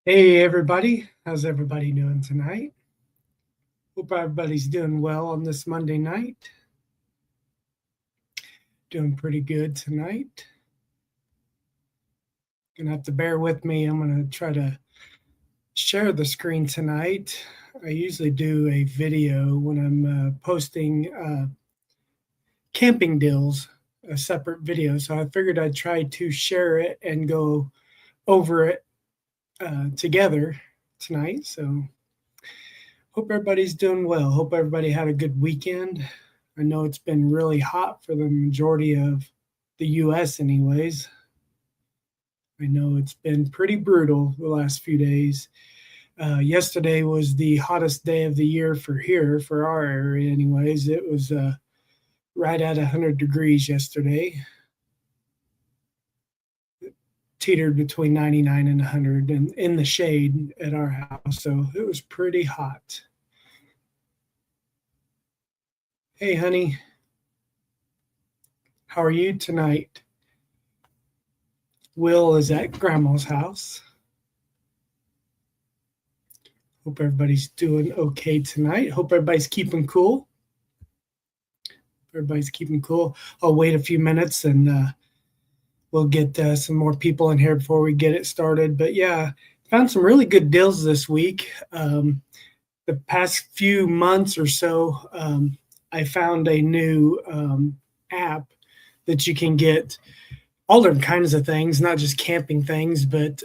Hey everybody, how's everybody doing tonight? Hope everybody's doing well on this Monday night. Doing pretty good tonight. Gonna have to bear with me. I'm gonna try to share the screen tonight. I usually do a video when I'm posting camping deals, a separate video. So I figured I'd try to share it and go over it together tonight. So hope everybody's doing well. Hope everybody had a good weekend. I know it's been really hot for the majority of the US, anyways. I know it's been pretty brutal the last few days. Yesterday was the hottest day of the year for here, for our area, anyways. It was right at 100 degrees yesterday. It teetered between 99 and 100 and in the shade at our house. So it was pretty hot. Hey, honey, how are you tonight? Will is at grandma's house. Hope everybody's doing okay tonight. Hope everybody's keeping cool. Everybody's keeping cool. I'll wait a few minutes and we'll get some more people in here before we get it started. But yeah, found some really good deals this week. The past few months or so, I found a new app that you can get all different kinds of things, not just camping things, but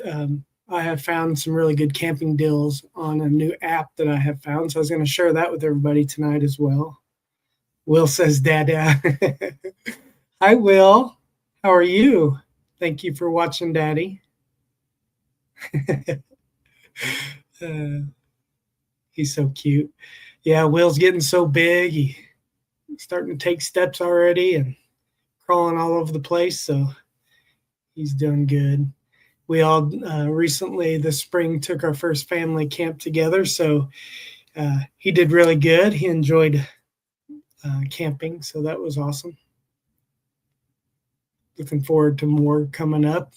I have found some really good camping deals on a new app that I have found. So I was going to share that with everybody tonight as well. Will says, Dada. Hi, Will. How are you? Thank you for watching, Daddy. He's so cute. Yeah, Will's getting so big. He's starting to take steps already and crawling all over the place. So he's doing good. We all recently this spring took our first family camp together. So he did really good. He enjoyed camping. So that was awesome. Looking forward to more coming up.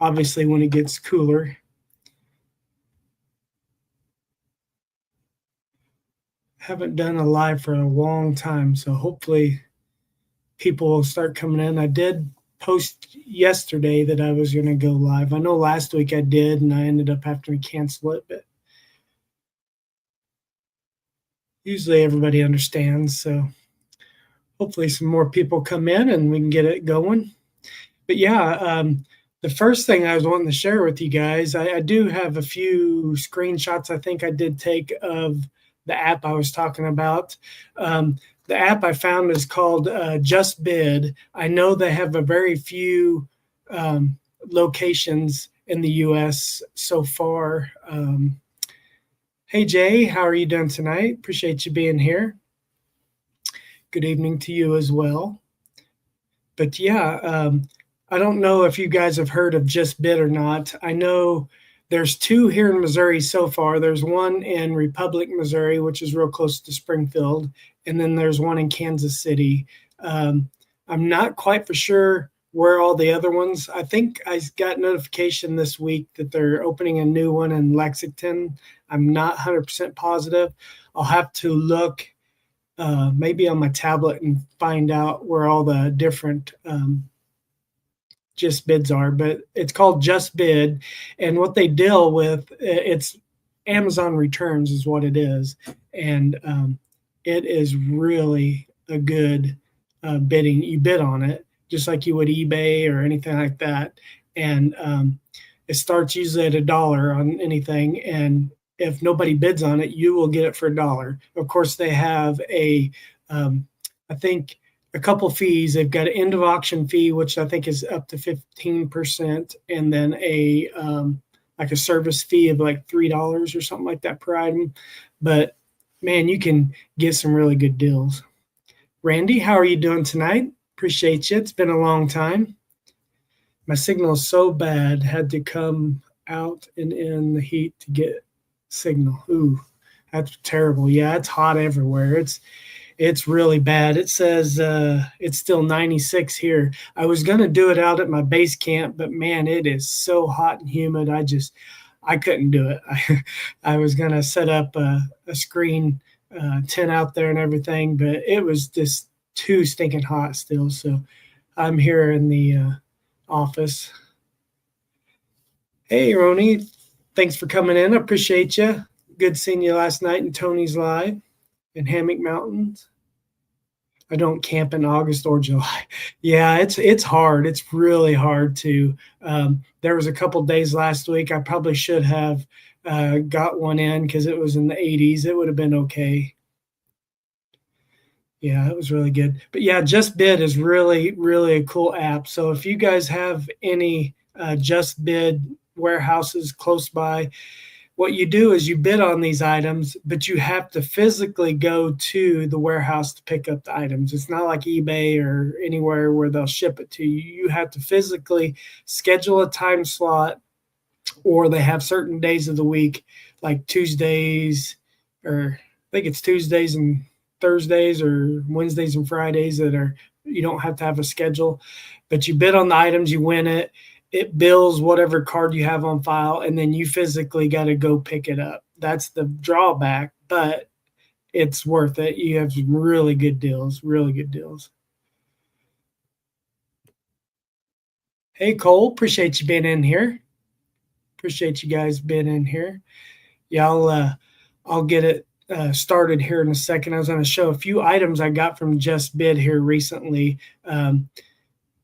Obviously, when it gets cooler. Haven't done a live for a long time. So hopefully people will start coming in. I did post yesterday that I was going to go live. I know last week I did, and I ended up having to cancel it, but usually everybody understands. So hopefully some more people come in and we can get it going. But yeah, the first thing I was wanting to share with you guys, I do have a few screenshots I think I did take of the app I was talking about. The app I found is called Just Bid. I know they have a very few locations in the US so far. Hey, Jay, how are you doing tonight? Appreciate you being here. Good evening to you as well. But yeah, I don't know if you guys have heard of Just Bid or not. I know there's two here in Missouri so far. There's one in Republic, Missouri, which is real close to Springfield, and then there's one in Kansas City. I'm not quite for sure where all the other ones. I think I got notification this week that they're opening a new one in Lexington. I'm not 100% positive. I'll have to look maybe on my tablet and find out where all the different Just Bids are, but it's called Just Bid. And what they deal with, it's Amazon returns is what it is. And it is really a good bidding. You bid on it just like you would eBay or anything like that. And it starts usually at $1 on anything. And if nobody bids on it, you will get it for $1. Of course, they have I think, a couple fees. They've got an end of auction fee, which I think is up to 15%, and then a like a service fee of like $3 or something like that per item. But man, you can get some really good deals. Randy, how are you doing tonight? Appreciate you. It's been a long time. My signal is so bad, had to come out and in the heat to get signal. Ooh, that's terrible. Yeah, it's hot everywhere. It's really bad. It says it's still 96 here. I was going to do it out at my base camp, but man, it is so hot and humid. I couldn't do it. I was going to set up a screen tent out there and everything, but it was just too stinking hot still. So I'm here in the office. Hey, Roni, thanks for coming in. I appreciate you. Good seeing you last night in Tony's Live in Hammock Mountains. I don't camp in August or July. Yeah, it's hard. It's really hard to. There was a couple days last week. I probably should have got one in because it was in the 80s. It would have been okay. Yeah, it was really good. But yeah, Just Bid is really, really a cool app. So if you guys have any Just Bid warehouses close by, what you do is you bid on these items, but you have to physically go to the warehouse to pick up the items. It's not like eBay or anywhere where they'll ship it to you. You have to physically schedule a time slot, or they have certain days of the week, like Tuesdays, or I think it's Tuesdays and Thursdays or Wednesdays and Fridays that are, you don't have to have a schedule, but you bid on the items, you win it. It bills whatever card you have on file, and then you physically got to go pick it up. That's the drawback, but it's worth it. You have some really good deals, really good deals. Hey, Cole, appreciate you being in here. Appreciate you guys being in here. Yeah, I'll get it started here in a second. I was going to show a few items I got from Just Bid here recently.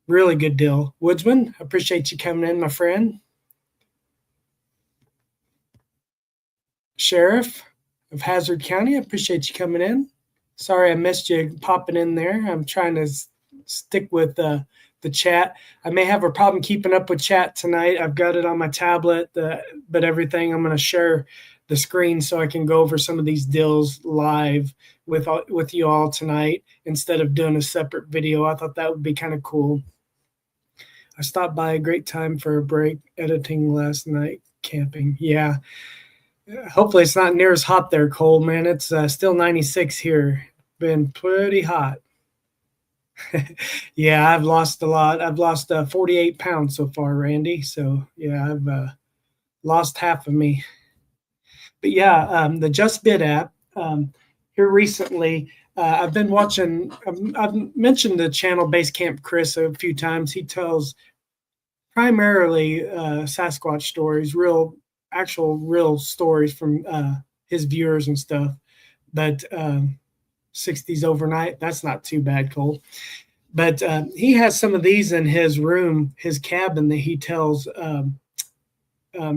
Really good deal. Woodsman, appreciate you coming in, my friend. Sheriff of Hazard County, appreciate you coming in. Sorry I missed you popping in there. I'm trying to stick with the chat. I may have a problem keeping up with chat tonight. I've got it on my tablet, but everything, I'm going to share the screen so I can go over some of these deals live with you all tonight instead of doing a separate video. I thought that would be kind of cool. I stopped by, a great time for a break, editing last night, camping. Yeah. Hopefully it's not near as hot there, Cole, man. It's still 96 here. Been pretty hot. Yeah, I've lost a lot. I've lost 48 pounds so far, Randy. So, yeah, I've lost half of me. But, yeah, the Just Bid app, here recently, I've been watching, I've mentioned the channel Basecamp Chris a few times. He tells primarily Sasquatch stories, real stories from his viewers and stuff. But 60s overnight, that's not too bad, Cole. But he has some of these in his room, his cabin, that he tells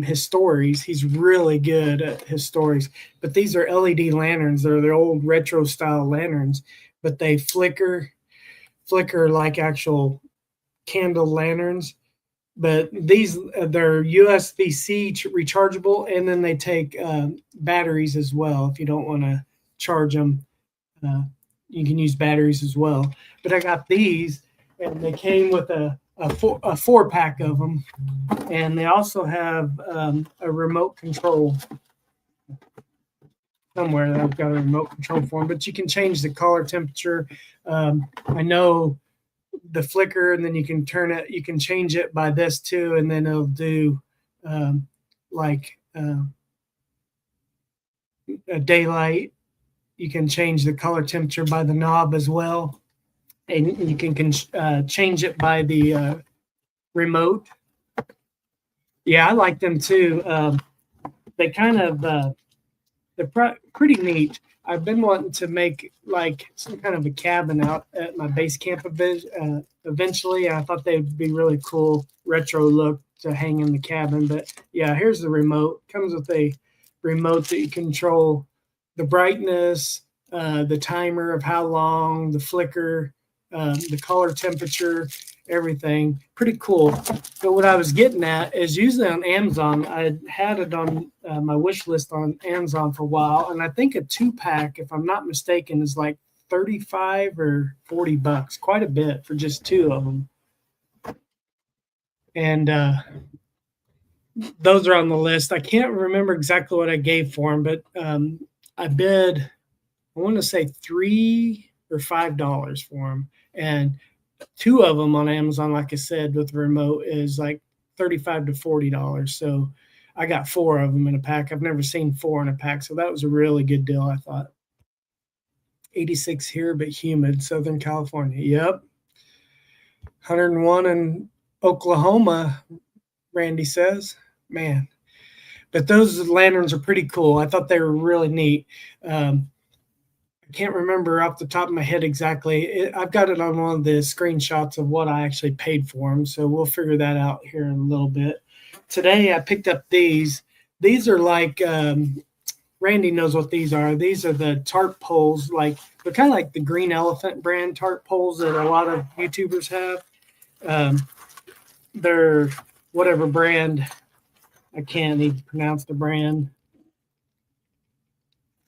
his stories. He's really good at his stories. But these are LED lanterns. They're the old retro style lanterns, but they flicker like actual candle lanterns. But these, they're USB-C rechargeable, and then they take batteries as well. If you don't want to charge them, you can use batteries as well. But I got these, and they came with a 4-pack of them, and they also have a remote control somewhere. I've got a remote control for them, but you can change the color temperature. I know the flicker, and then you can turn it, you can change it by this too, and then it'll do a daylight. You can change the color temperature by the knob as well, and you can change it by the remote. Yeah, I like them too. They kind of they're pretty neat. I've been wanting to make like some kind of a cabin out at my base camp eventually. I thought they would be really cool retro look to hang in the cabin. But yeah, here's the remote. Comes with a remote that you control the brightness, the timer of how long, the flicker, the color temperature, everything. Pretty cool. But what I was getting at is usually on Amazon, I had it on my wish list on Amazon for a while, and I think a 2-pack, if I'm not mistaken, is like 35 or 40 bucks, quite a bit for just 2 of them. And those are on the list. I can't remember exactly what I gave for them, but I bid I want to say $3 or $5 for them, and two of them on Amazon, like I said, with the remote is like $35 to $40. So I got four of them in a pack. I've never seen four in a pack, so that was a really good deal, I thought. 86 here, but humid, Southern California. Yep. 101 in Oklahoma, Randy says. Man. But those lanterns are pretty cool. I thought they were really neat. I can't remember off the top of my head exactly. I've got it on one of the screenshots of what I actually paid for them, so we'll figure that out here in a little bit. Today I picked up these. These are like Randy knows what these are. These are the tarp poles. Like they're kind of like the Green Elephant brand tarp poles that a lot of YouTubers have. They're whatever brand. I can't even pronounce the brand.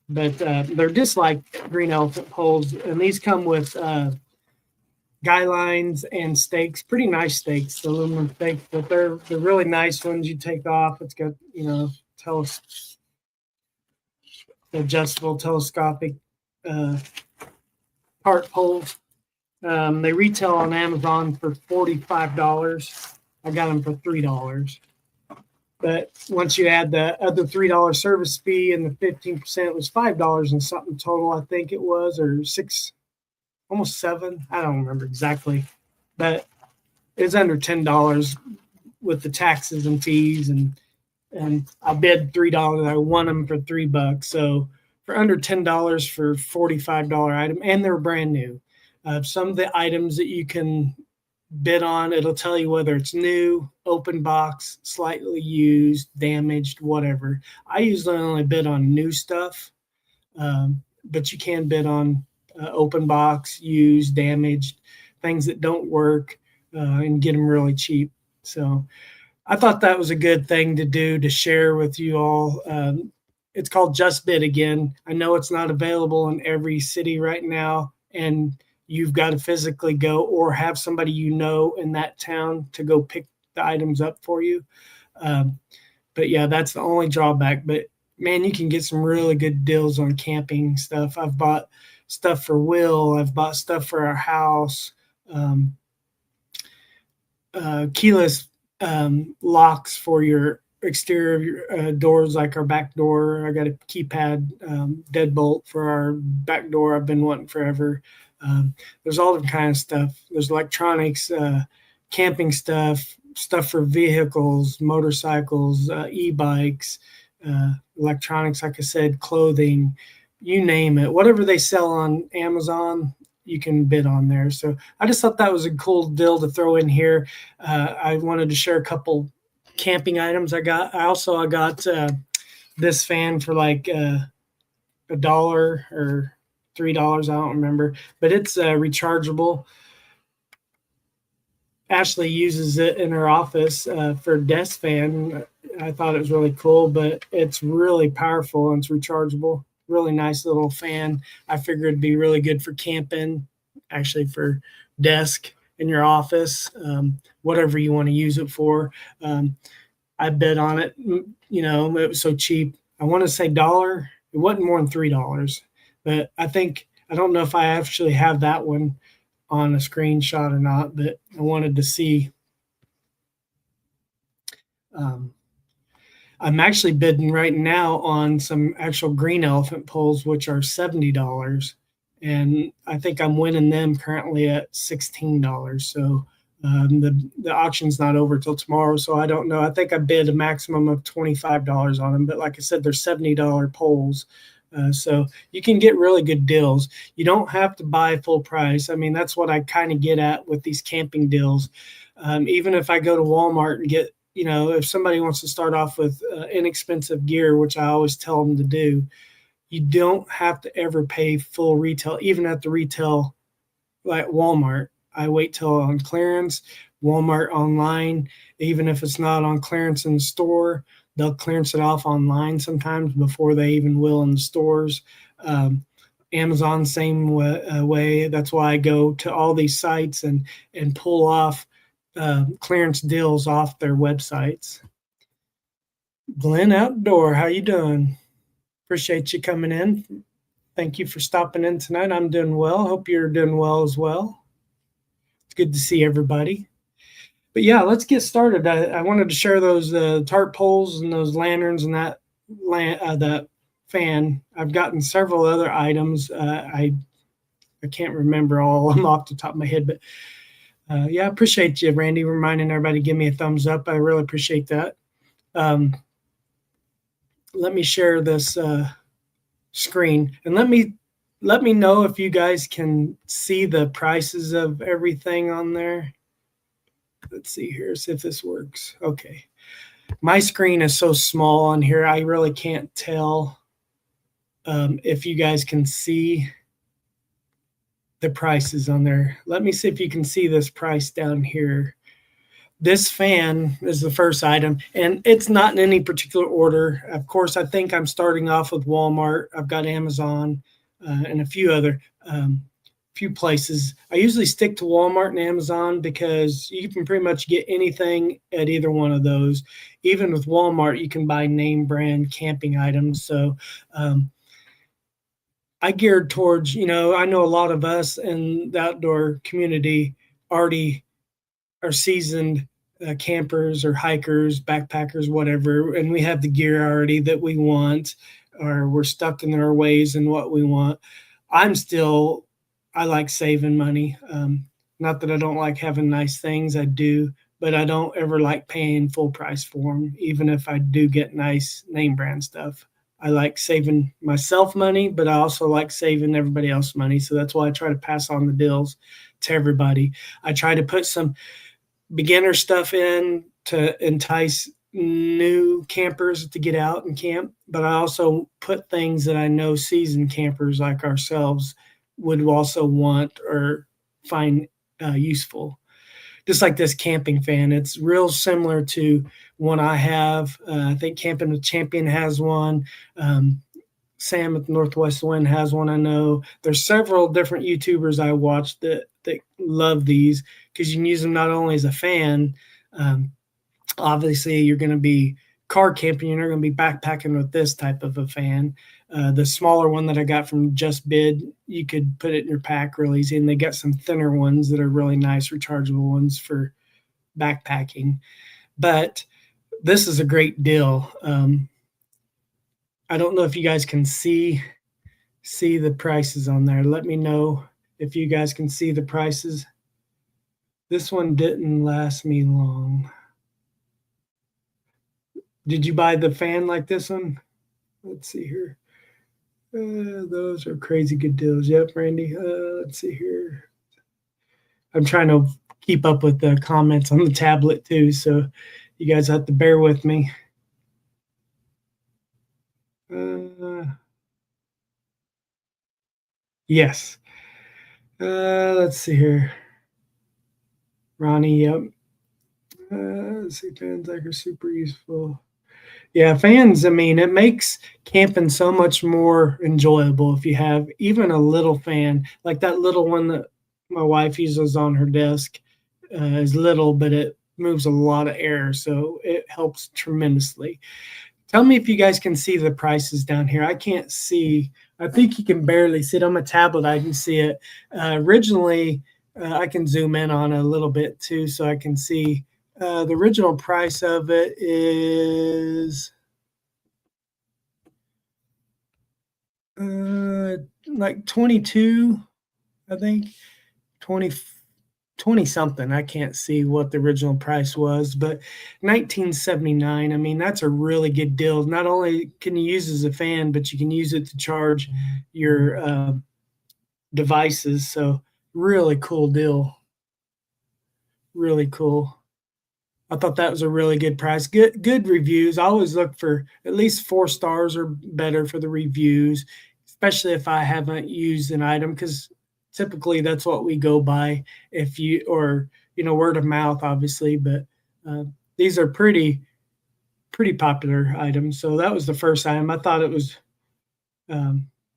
But they're just like Green Elephant poles, and these come with guy lines and stakes, pretty nice stakes, aluminum stakes, but they're really nice ones you take off. It's got, adjustable telescopic part poles. They retail on Amazon for $45. I got them for $3. But once you add the other $3 service fee and the 15% was $5 and something total, I think it was, or six, almost $7. I don't remember exactly, but it's under $10 with the taxes and fees. And I bid $3. I won them for $3. So for under $10 for $45 item, and they're brand new. Some of the items that you can bid on, it'll tell you whether it's new, open box, slightly used, damaged, whatever. I usually only bid on new stuff, but you can bid on open box, used, damaged, things that don't work, and get them really cheap. So I thought that was a good thing to do, to share with you all. It's called Just Bid again. I know it's not available in every city right now, and you've got to physically go or have somebody in that town to go pick the items up for you. But yeah, that's the only drawback. But man, you can get some really good deals on camping stuff. I've bought stuff for Will. I've bought stuff for our house. Keyless locks for your exterior doors, like our back door. I got a keypad deadbolt for our back door. I've been wanting forever. There's all the kind of stuff. There's electronics, camping stuff for vehicles, motorcycles, e-bikes, electronics, like I said, clothing, you name it. Whatever they sell on Amazon, you can bid on there. So I just thought that was a cool deal to throw in here. I wanted to share a couple camping items I got. I got this fan for like $1 or $3. I don't remember, but it's rechargeable. Ashley uses it in her office for a desk fan. I thought it was really cool, but it's really powerful and it's rechargeable. Really nice little fan. I figured it'd be really good for camping, actually for desk in your office, whatever you want to use it for. I bid on it. It was so cheap. I want to say $1. It wasn't more than $3. But I don't know if I actually have that one on a screenshot or not, but I wanted to see. I'm actually bidding right now on some actual Green Elephant poles, which are $70. And I think I'm winning them currently at $16. So the auction's not over till tomorrow, so I don't know. I think I bid a maximum of $25 on them, but like I said, they're $70 poles. So you can get really good deals. You don't have to buy full price. I mean, that's what I kind of get at with these camping deals. Even if I go to Walmart and get, if somebody wants to start off with inexpensive gear, which I always tell them to do, you don't have to ever pay full retail, even at the retail like Walmart. I wait till on clearance, Walmart online, even if it's not on clearance in the store. They'll clearance it off online sometimes before they even will in the stores. Amazon, same way. That's why I go to all these sites and pull off clearance deals off their websites. Glenn Outdoor, how you doing? Appreciate you coming in. Thank you for stopping in tonight. I'm doing well. Hope you're doing well as well. It's good to see everybody. But yeah, let's get started. I wanted to share those tarp poles and those lanterns and that fan. I've gotten several other items. I can't remember all of them off the top of my head, but yeah, I appreciate you, Randy, reminding everybody to give me a thumbs up. I really appreciate that. Let me share this screen and let me know if you guys can see the prices of everything on there. Let's see here, see if this works. Okay. My screen is so small on here, I really can't tell if you guys can see the prices on there. Let me see if you can see this price down here. This fan is the first item, and it's not in any particular order. Of course, I think I'm starting off with Walmart. I've got Amazon and a few other few places. I usually stick to Walmart and Amazon because you can pretty much get anything at either one of those. Even with Walmart, you can buy name brand camping items. So I geared towards, I know a lot of us in the outdoor community already are seasoned campers or hikers, backpackers, whatever, and we have the gear already that we want, or we're stuck in our ways and what we want. I like saving money. Not that I don't like having nice things, I do, but I don't ever like paying full price for them, even if I do get nice name brand stuff. I like saving myself money, but I also like saving everybody else money. So that's why I try to pass on the deals to everybody. I try to put some beginner stuff in to entice new campers to get out and camp, but I also put things that I know seasoned campers like ourselves would also want or find useful. Just like this camping fan, it's real similar to one I have. I think Camping with Champion has one. Sam at Northwest Wind has one. I know there's several different YouTubers I watch that love these because you can use them not only as a fan. Obviously, you're going to be car camping. You're not going to be backpacking with this type of a fan. The smaller one that I got from Just Bid, you could put it in your pack real easy. And they got some thinner ones that are really nice, rechargeable ones for backpacking. But this is a great deal. I don't know if you guys can see the prices on there. Let me know if you guys can see the prices. This one didn't last me long. Did you buy the fan like this one? Let's see here. Those are crazy good deals. Yep, Randy. Let's see here. I'm trying to keep up with the comments on the tablet too, so you guys have to bear with me. Yes. Let's see here. Ronnie, yep. Let's see, fans like are super useful. Yeah, fans, I mean, it makes camping so much more enjoyable if you have even a little fan, like that little one that my wife uses on her desk. Is little, but it moves a lot of air, so it helps tremendously. Tell me if you guys can see the prices down here. I can't see. I think you can barely see it on my tablet. I can see it. Originally, I can zoom in on it a little bit too, so I can see the original price of it is like 22, I think 20 something. I can't see what the original price was, but 1979. I mean, that's a really good deal. Not only can you use it as a fan, but you can use it to charge your devices. So really cool deal. Really cool. I thought that was a really good price. Good reviews. I always look for at least 4 stars or better for the reviews, especially if I haven't used an item, because typically that's what we go by. If you or word of mouth, obviously, but these are pretty popular items. So that was the first item. I thought it was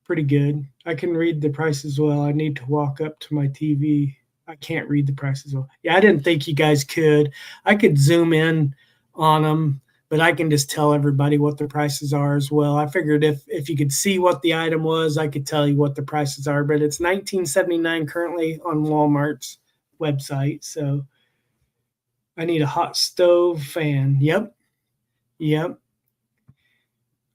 pretty good. I can read the price as well. I need to walk up to my TV. I can't read the prices well. Yeah, I didn't think you guys could. I could zoom in on them, but I can just tell everybody what the prices are as well. I figured if you could see what the item was, I could tell you what the prices are. But it's $19.79 currently on Walmart's website. So I need a hot stove fan. Yep, yep.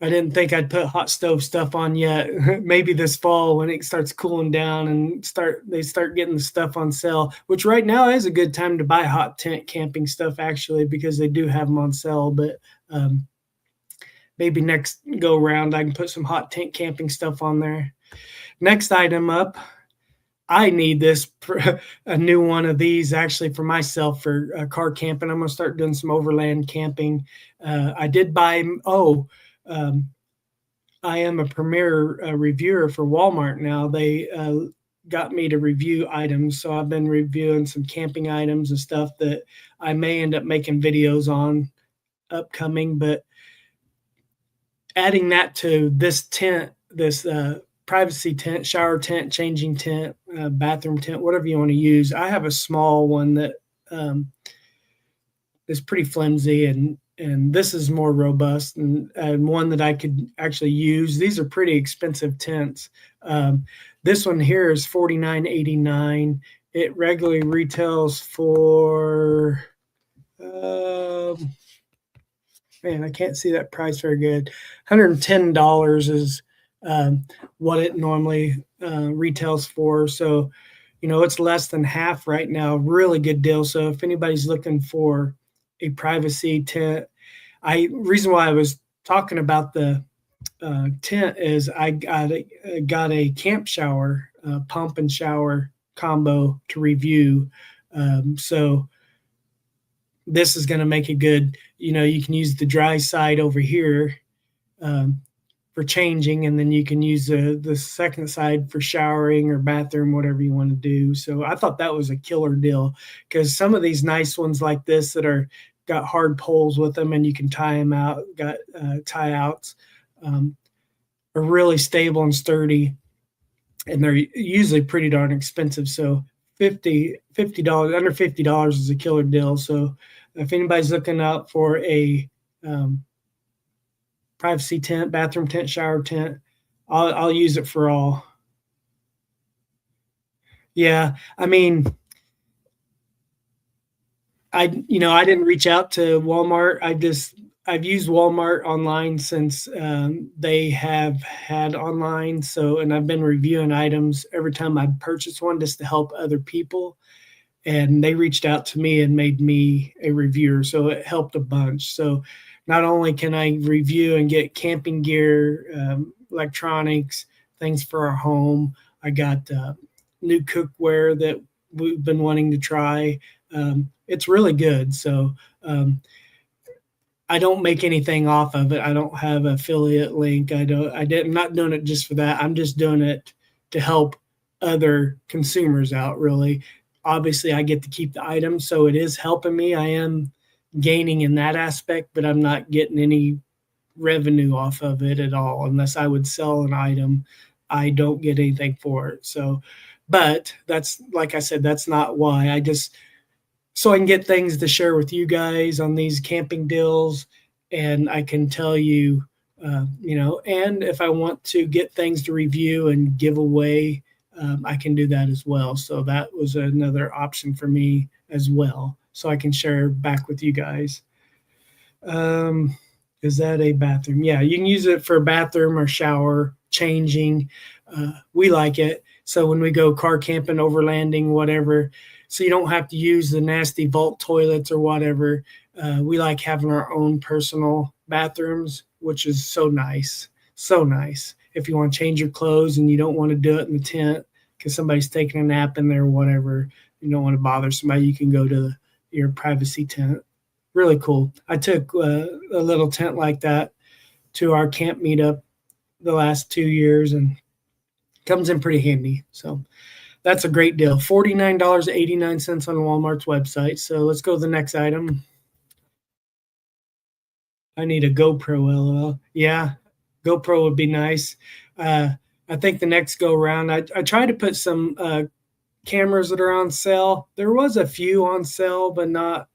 I didn't think I'd put hot stove stuff on yet. Maybe this fall when it starts cooling down and they start getting the stuff on sale, which right now is a good time to buy hot tent camping stuff actually because they do have them on sale. But um, maybe next go round I can put some hot tent camping stuff on there. Next item up, I need this a new one of these actually for myself for car camping. I'm gonna start doing some overland camping. I did buy um, I am a premier reviewer for Walmart now. They got me to review items, so I've been reviewing some camping items and stuff that I may end up making videos on upcoming. But adding that to this tent, this privacy tent, shower tent, changing tent, bathroom tent, whatever you want to use. I have a small one that is pretty flimsy, and this is more robust and one that I could actually use. These are pretty expensive tents. This one here is $49.89. It regularly retails for man, I can't see that price very good. $110 is what it normally retails for. So, it's less than half right now. Really good deal. So if anybody's looking for a privacy tent, reason why I was talking about the tent is I got a camp shower, pump and shower combo to review. So this is going to make it good. You can use the dry side over here for changing, and then you can use the second side for showering or bathroom, whatever you want to do. So I thought that was a killer deal because some of these nice ones like this that got hard poles with them and you can tie them out, got tie outs, are really stable and sturdy, and they're usually pretty darn expensive. So $50 under $50 is a killer deal. So if anybody's looking out for a privacy tent, bathroom tent, shower tent, I'll use it for all. Yeah, I mean, I didn't reach out to Walmart. I've used Walmart online since they have had online. So, and I've been reviewing items every time I purchase one just to help other people. And they reached out to me and made me a reviewer. So it helped a bunch. So not only can I review and get camping gear, electronics, things for our home, I got new cookware that we've been wanting to try. It's really good. So I don't make anything off of it. I don't have an affiliate link. I'm not doing it just for that. I'm just doing it to help other consumers out, really. Obviously, I get to keep the item, so it is helping me. I am gaining in that aspect, but I'm not getting any revenue off of it at all. Unless I would sell an item, I don't get anything for it. So, but that's, like I said, that's not why. So I can get things to share with you guys on these camping deals, and I can tell you, and if I want to get things to review and give away, I can do that as well. So that was another option for me as well. So I can share back with you guys. Is that a bathroom? Yeah, you can use it for a bathroom or shower, changing. We like it. So when we go car camping, overlanding, whatever, so you don't have to use the nasty vault toilets or whatever. We like having our own personal bathrooms, which is so nice. So nice. If you want to change your clothes and you don't want to do it in the tent because somebody's taking a nap in there or whatever, you don't want to bother somebody, you can go to your privacy tent. Really cool. I took a little tent like that to our camp meetup the last 2 years and comes in pretty handy. So that's a great deal. $49.89 on Walmart's website. So let's go to the next item. I need a GoPro, LOL. Yeah, GoPro would be nice. I think the next go around, I tried to put some cameras that are on sale. There was a few on sale, but not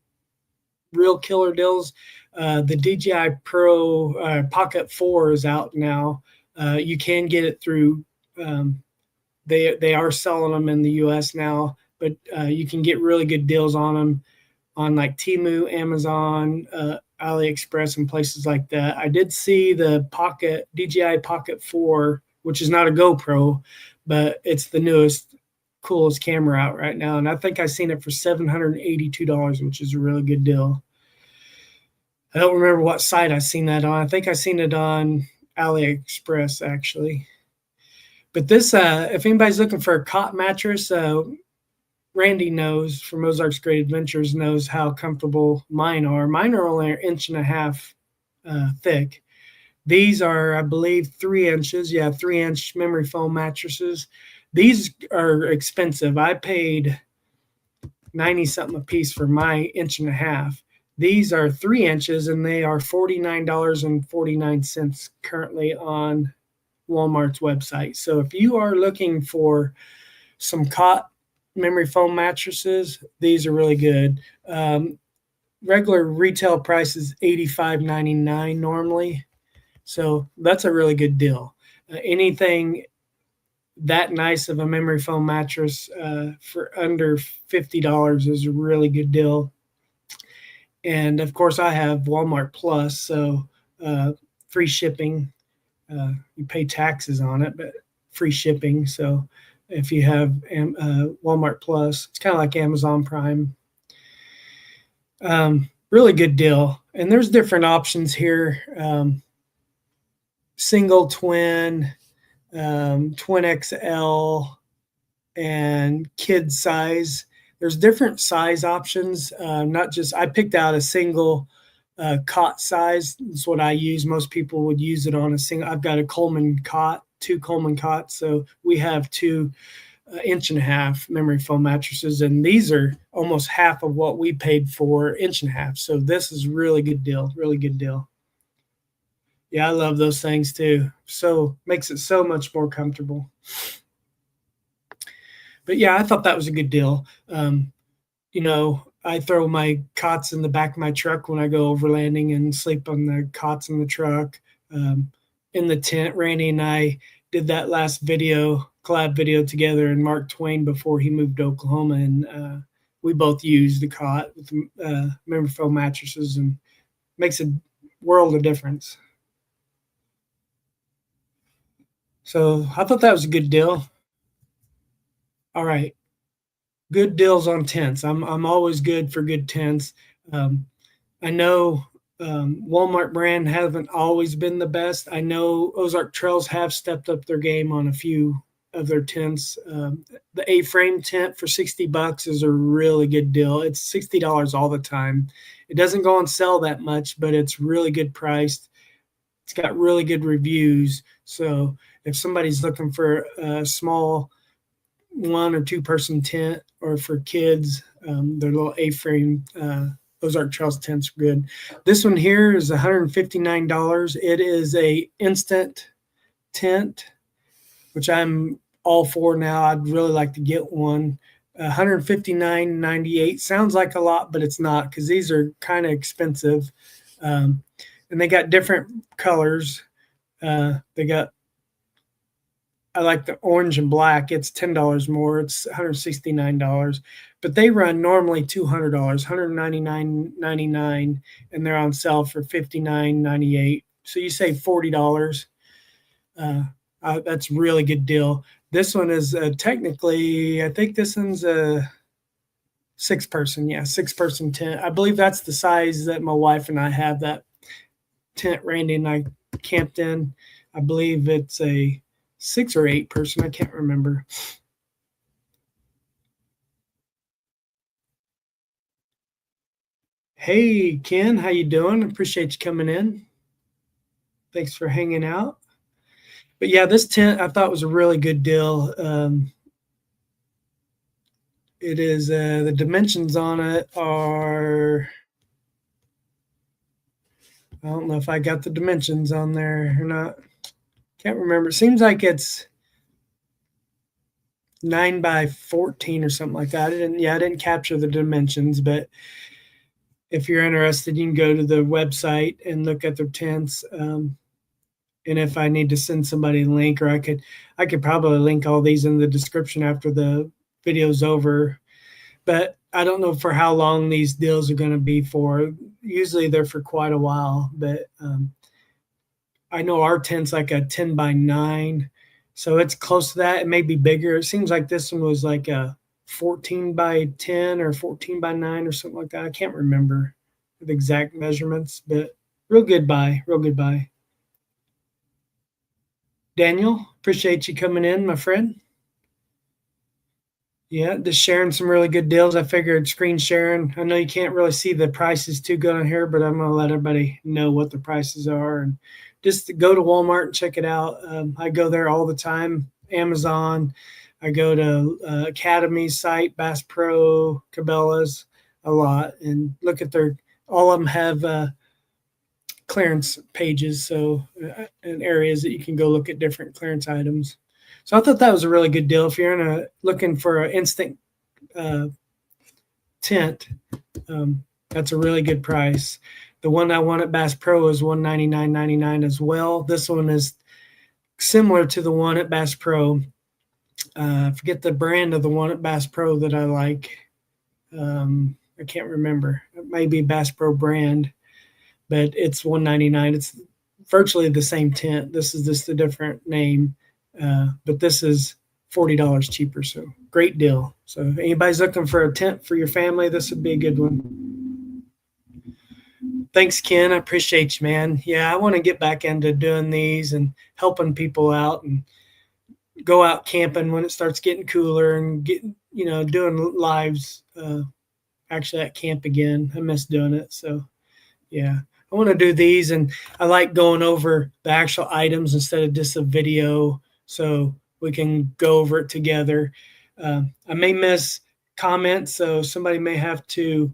real killer deals. The DJI Pro Pocket 4 is out now. You can get it through. They are selling them in the U.S. now, but you can get really good deals on them on like Temu, Amazon, AliExpress, and places like that. I did see the DJI Pocket 4, which is not a GoPro, but it's the newest, coolest camera out right now. And I think I seen it for $782, which is a really good deal. I don't remember what site I seen that on. I think I seen it on AliExpress actually. But this, if anybody's looking for a cot mattress, Randy knows from Ozark's Great Adventures knows how comfortable mine are. Mine are only an inch and a half thick. These are, I believe, 3 inches. Yeah, 3-inch memory foam mattresses. These are expensive. I paid 90 something a piece for my inch and a half. These are 3 inches and they are $49.49 currently on Walmart's website. So if you are looking for some cot memory foam mattresses, these are really good. Regular retail price is $85.99 normally. So that's a really good deal. Anything that nice of a memory foam mattress for under $50 is a really good deal. And of course, I have Walmart Plus, so free shipping. You pay taxes on it, but free shipping. So if you have Walmart Plus, it's kind of like Amazon Prime. Really good deal. And there's different options here. Single, twin, twin XL, and kid size. There's different size options. Not just, I picked out a single cot size. That's what I use. Most people would use it on a single. I've got a Coleman cot, 2 Coleman cots. So we have 2 inch and a half memory foam mattresses, and these are almost half of what we paid for inch and a half. So this is really good deal, really good deal. Yeah, I love those things too. So makes it so much more comfortable. But yeah, I thought that was a good deal. You know, I throw my cots in the back of my truck when I go overlanding and sleep on the cots in the truck. In the tent, Randy and I did that last collab video together in Mark Twain before he moved to Oklahoma, and we both used the cot with memory foam mattresses, and makes a world of difference. So I thought that was a good deal. All right, good deals on tents. I'm always good for good tents. I know Walmart brand haven't always been the best. I know Ozark Trails have stepped up their game on a few of their tents. The A-frame tent for $60 is a really good deal. It's $60 all the time. It doesn't go on sale that much, but it's really good priced. It's got really good reviews. So if somebody's looking for a small 1 or 2 person tent, or for kids, their little A-frame Ozark Trails tents are good. This one here is $159. It is a instant tent, which I'm all for now. I'd really like to get one. $159.98 sounds like a lot, but it's not, because these are kind of expensive. And they got different colors. I like the orange and black. It's $10 more. It's $169, but they run normally $200, $199.99, and they're on sale for $59.98. So you save $40. That's a really good deal. This one is technically, I think this one's a 6-person. Yeah, 6-person tent. I believe that's the size that my wife and I have that tent Randy and I camped in. I believe it's a 6 or 8 person. I can't remember. Hey, Ken, how you doing? Appreciate you coming in. Thanks for hanging out. But yeah, this tent I thought was a really good deal. It is the dimensions on it are, I don't know if I got the dimensions on there or not. Can't remember. It seems like it's 9 by 14 or something like that. I didn't capture the dimensions, but if you're interested, you can go to the website and look at their tents. And if I need to send somebody a link, or I could probably link all these in the description after the video's over. But I don't know for how long these deals are going to be for. Usually they're for quite a while, but I know our tent's like a 10 by 9, so it's close to that. It may be bigger. It seems like this one was like a 14 by 10 or 14 by 9 or something like that. I can't remember the exact measurements, but real good buy, real good buy. Daniel, appreciate you coming in, my friend. Yeah, just sharing some really good deals. I figured screen sharing. I know you can't really see the prices too good on here, but I'm going to let everybody know what the prices are, and just go to Walmart and check it out. I go there all the time. Amazon. I go to Academy's site, Bass Pro, Cabela's a lot, and look at their. All of them have clearance pages, so and areas that you can go look at different clearance items. So I thought that was a really good deal. If you're looking for an instant tent, that's a really good price. The one I want at Bass Pro is $199.99 as well. This one is similar to the one at Bass Pro. I forget the brand of the one at Bass Pro that I like. I can't remember. It may be Bass Pro brand, but it's $199. It's virtually the same tent. This is just a different name, but this is $40 cheaper. So great deal. So if anybody's looking for a tent for your family, this would be a good one. Thanks, Ken. I appreciate you, man. Yeah, I want to get back into doing these and helping people out and go out camping when it starts getting cooler and doing lives actually at camp again. I miss doing it. So yeah, I want to do these, and I like going over the actual items instead of just a video, so we can go over it together. I may miss comments, so somebody may have to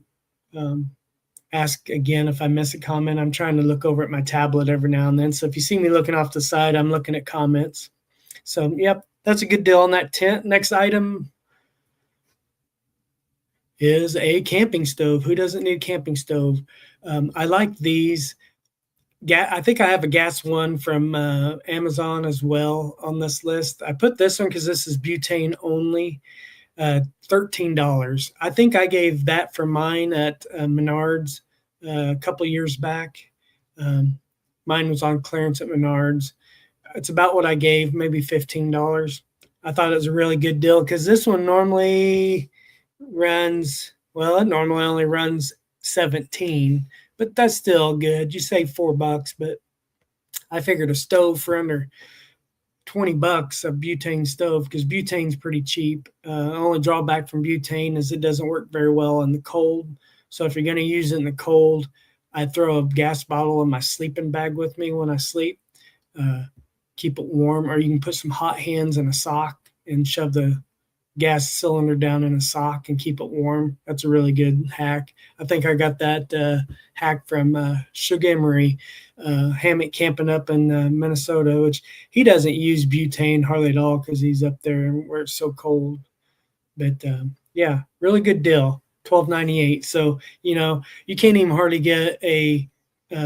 ask again if I miss a comment. I'm trying to look over at my tablet every now and then, so if you see me looking off the side, I'm looking at comments. So yep, that's a good deal on that tent. Next item is a camping stove. Who doesn't need a camping stove? I like these. I think I have a gas one from Amazon as well on this list. I put this one because this is butane only, $13. I think I gave that for mine at Menards a couple years back. Mine was on clearance at Menards. It's about what I gave, maybe $15. I thought it was a really good deal because this one normally runs, well, it normally only runs 17, but that's still good. You save $4, but I figured a stove for under $20, a butane stove, because butane's pretty cheap. Only drawback from butane is it doesn't work very well in the cold. So if you're going to use it in the cold, I throw a gas bottle in my sleeping bag with me when I sleep. Keep it warm, or you can put some hot hands in a sock and shove the gas cylinder down in a sock and keep it warm. That's a really good hack. I think I got that hack from Sugar Emery, hammock camping up in Minnesota, which he doesn't use butane hardly at all because he's up there where it's so cold. But yeah, really good deal, $12.98. So you can't even hardly get a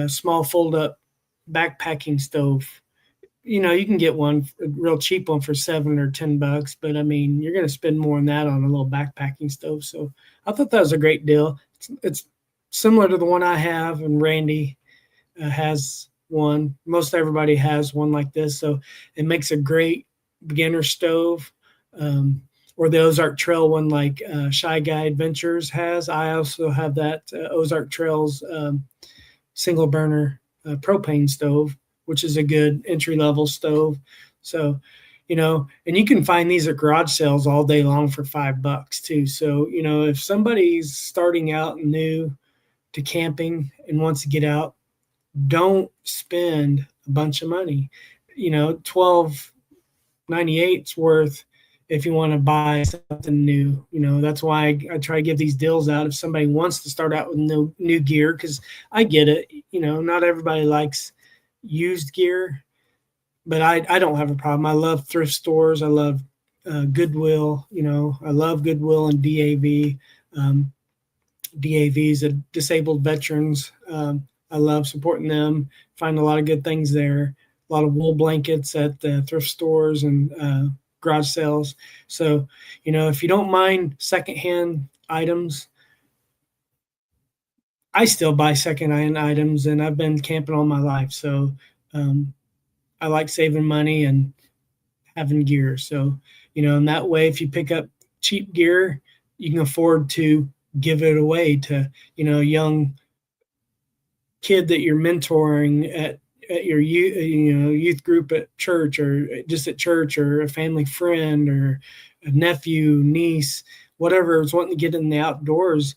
small fold-up backpacking stove. You can get one, a real cheap one, for $7 or $10, but I mean, you're going to spend more than that on a little backpacking stove. So I thought that was a great deal. It's similar to the one I have, and Randy has one. Most everybody has one like this, so it makes a great beginner stove. Or the Ozark Trail one, like Shy Guy Adventures has. I also have that Ozark Trails single burner propane stove, which is a good entry-level stove. So, and you can find these at garage sales all day long for $5 too. So, if somebody's starting out new to camping and wants to get out, don't spend a bunch of money. $12.98 is worth if you want to buy something new. That's why I try to give these deals out if somebody wants to start out with new gear, because I get it. Not everybody likes used gear, but I don't have a problem. I love thrift stores. I love Goodwill. I love Goodwill and DAV. DAVs, disabled veterans. I love supporting them. Find a lot of good things there. A lot of wool blankets at the thrift stores and garage sales. So, if you don't mind secondhand items, I still buy secondhand items, and I've been camping all my life. So, um, I like saving money and having gear. So, in that way, if you pick up cheap gear, you can afford to give it away to, a young kid that you're mentoring at your youth group at church, or just at church, or a family friend, or a nephew, niece, whatever is wanting to get in the outdoors.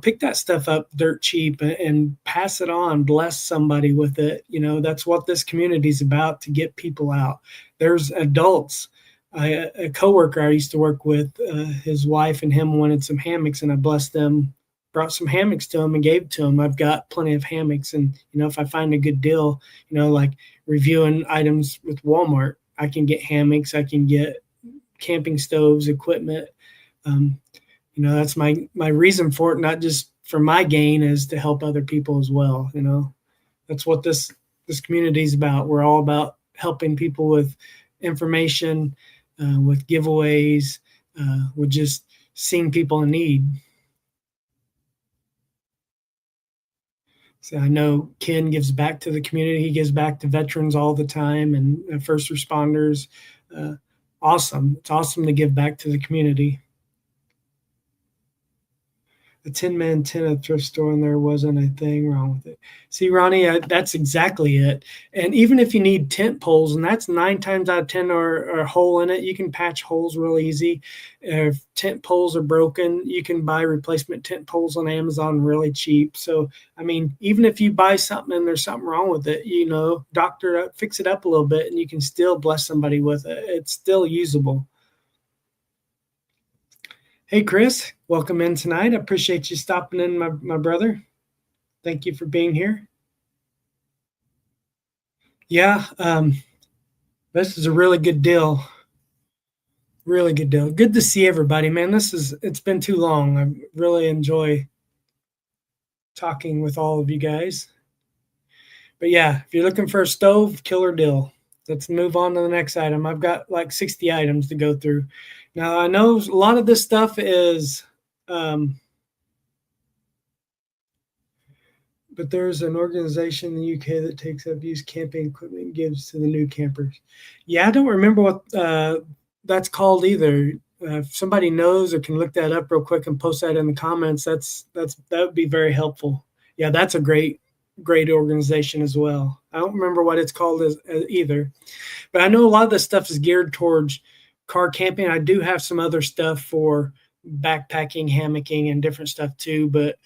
Pick that stuff up dirt cheap and pass it on, bless somebody with it. That's what this community is about, to get people out. There's adults. A coworker I used to work with, his wife and him wanted some hammocks, and I blessed them, brought some hammocks to him and gave to him. I've got plenty of hammocks, and if I find a good deal, like reviewing items with Walmart, I can get hammocks, I can get camping stoves, equipment. That's my reason for it, not just for my gain, is to help other people as well. That's what this community is about. We're all about helping people with information, with giveaways, with just seeing people in need. So I know Ken gives back to the community. He gives back to veterans all the time, and first responders. Awesome. It's awesome to give back to the community. A 10-man tent at a thrift store, and there wasn't a thing wrong with it. See, Ronnie, that's exactly it. And even if you need tent poles, and that's 9 times out of 10 are a hole in it, you can patch holes real easy. If tent poles are broken, you can buy replacement tent poles on Amazon really cheap. So, even if you buy something and there's something wrong with it, doctor fix it up a little bit, and you can still bless somebody with it. It's still usable. Hey, Chris, welcome in tonight. I appreciate you stopping in, my brother. Thank you for being here. Yeah, this is a really good deal. Really good deal. Good to see everybody, man. It's been too long. I really enjoy talking with all of you guys. But yeah, if you're looking for a stove, killer deal. Let's move on to the next item. I've got like 60 items to go through. Now, I know a lot of this stuff is, but there's an organization in the UK that takes up used camping equipment and gives to the new campers. Yeah, I don't remember what that's called either. If somebody knows or can look that up real quick and post that in the comments, that would be very helpful. Yeah, that's a great organization as well. I don't remember what it's called as either, but I know a lot of this stuff is geared towards car camping. I do have some other stuff for backpacking, hammocking, and different stuff too. But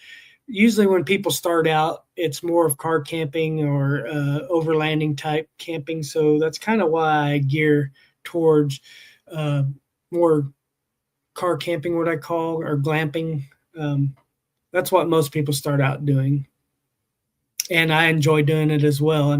usually when people start out, it's more of car camping or overlanding type camping. So that's kind of why I gear towards more car camping, what I call, or glamping. That's what most people start out doing. And I enjoy doing it as well.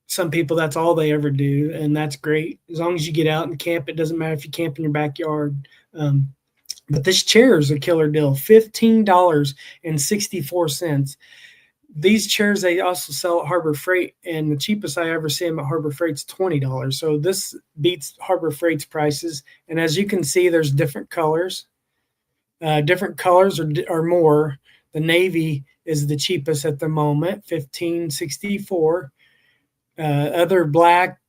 Some people, that's all they ever do, and that's great. As long as you get out and camp, it doesn't matter if you camp in your backyard. But this chair is a killer deal, $15.64. These chairs, they also sell at Harbor Freight, and the cheapest I ever see them at Harbor Freight's $20. So this beats Harbor Freight's prices. And as you can see, there's different colors. Different colors are more. The navy is the cheapest at the moment, $15.64. Other black,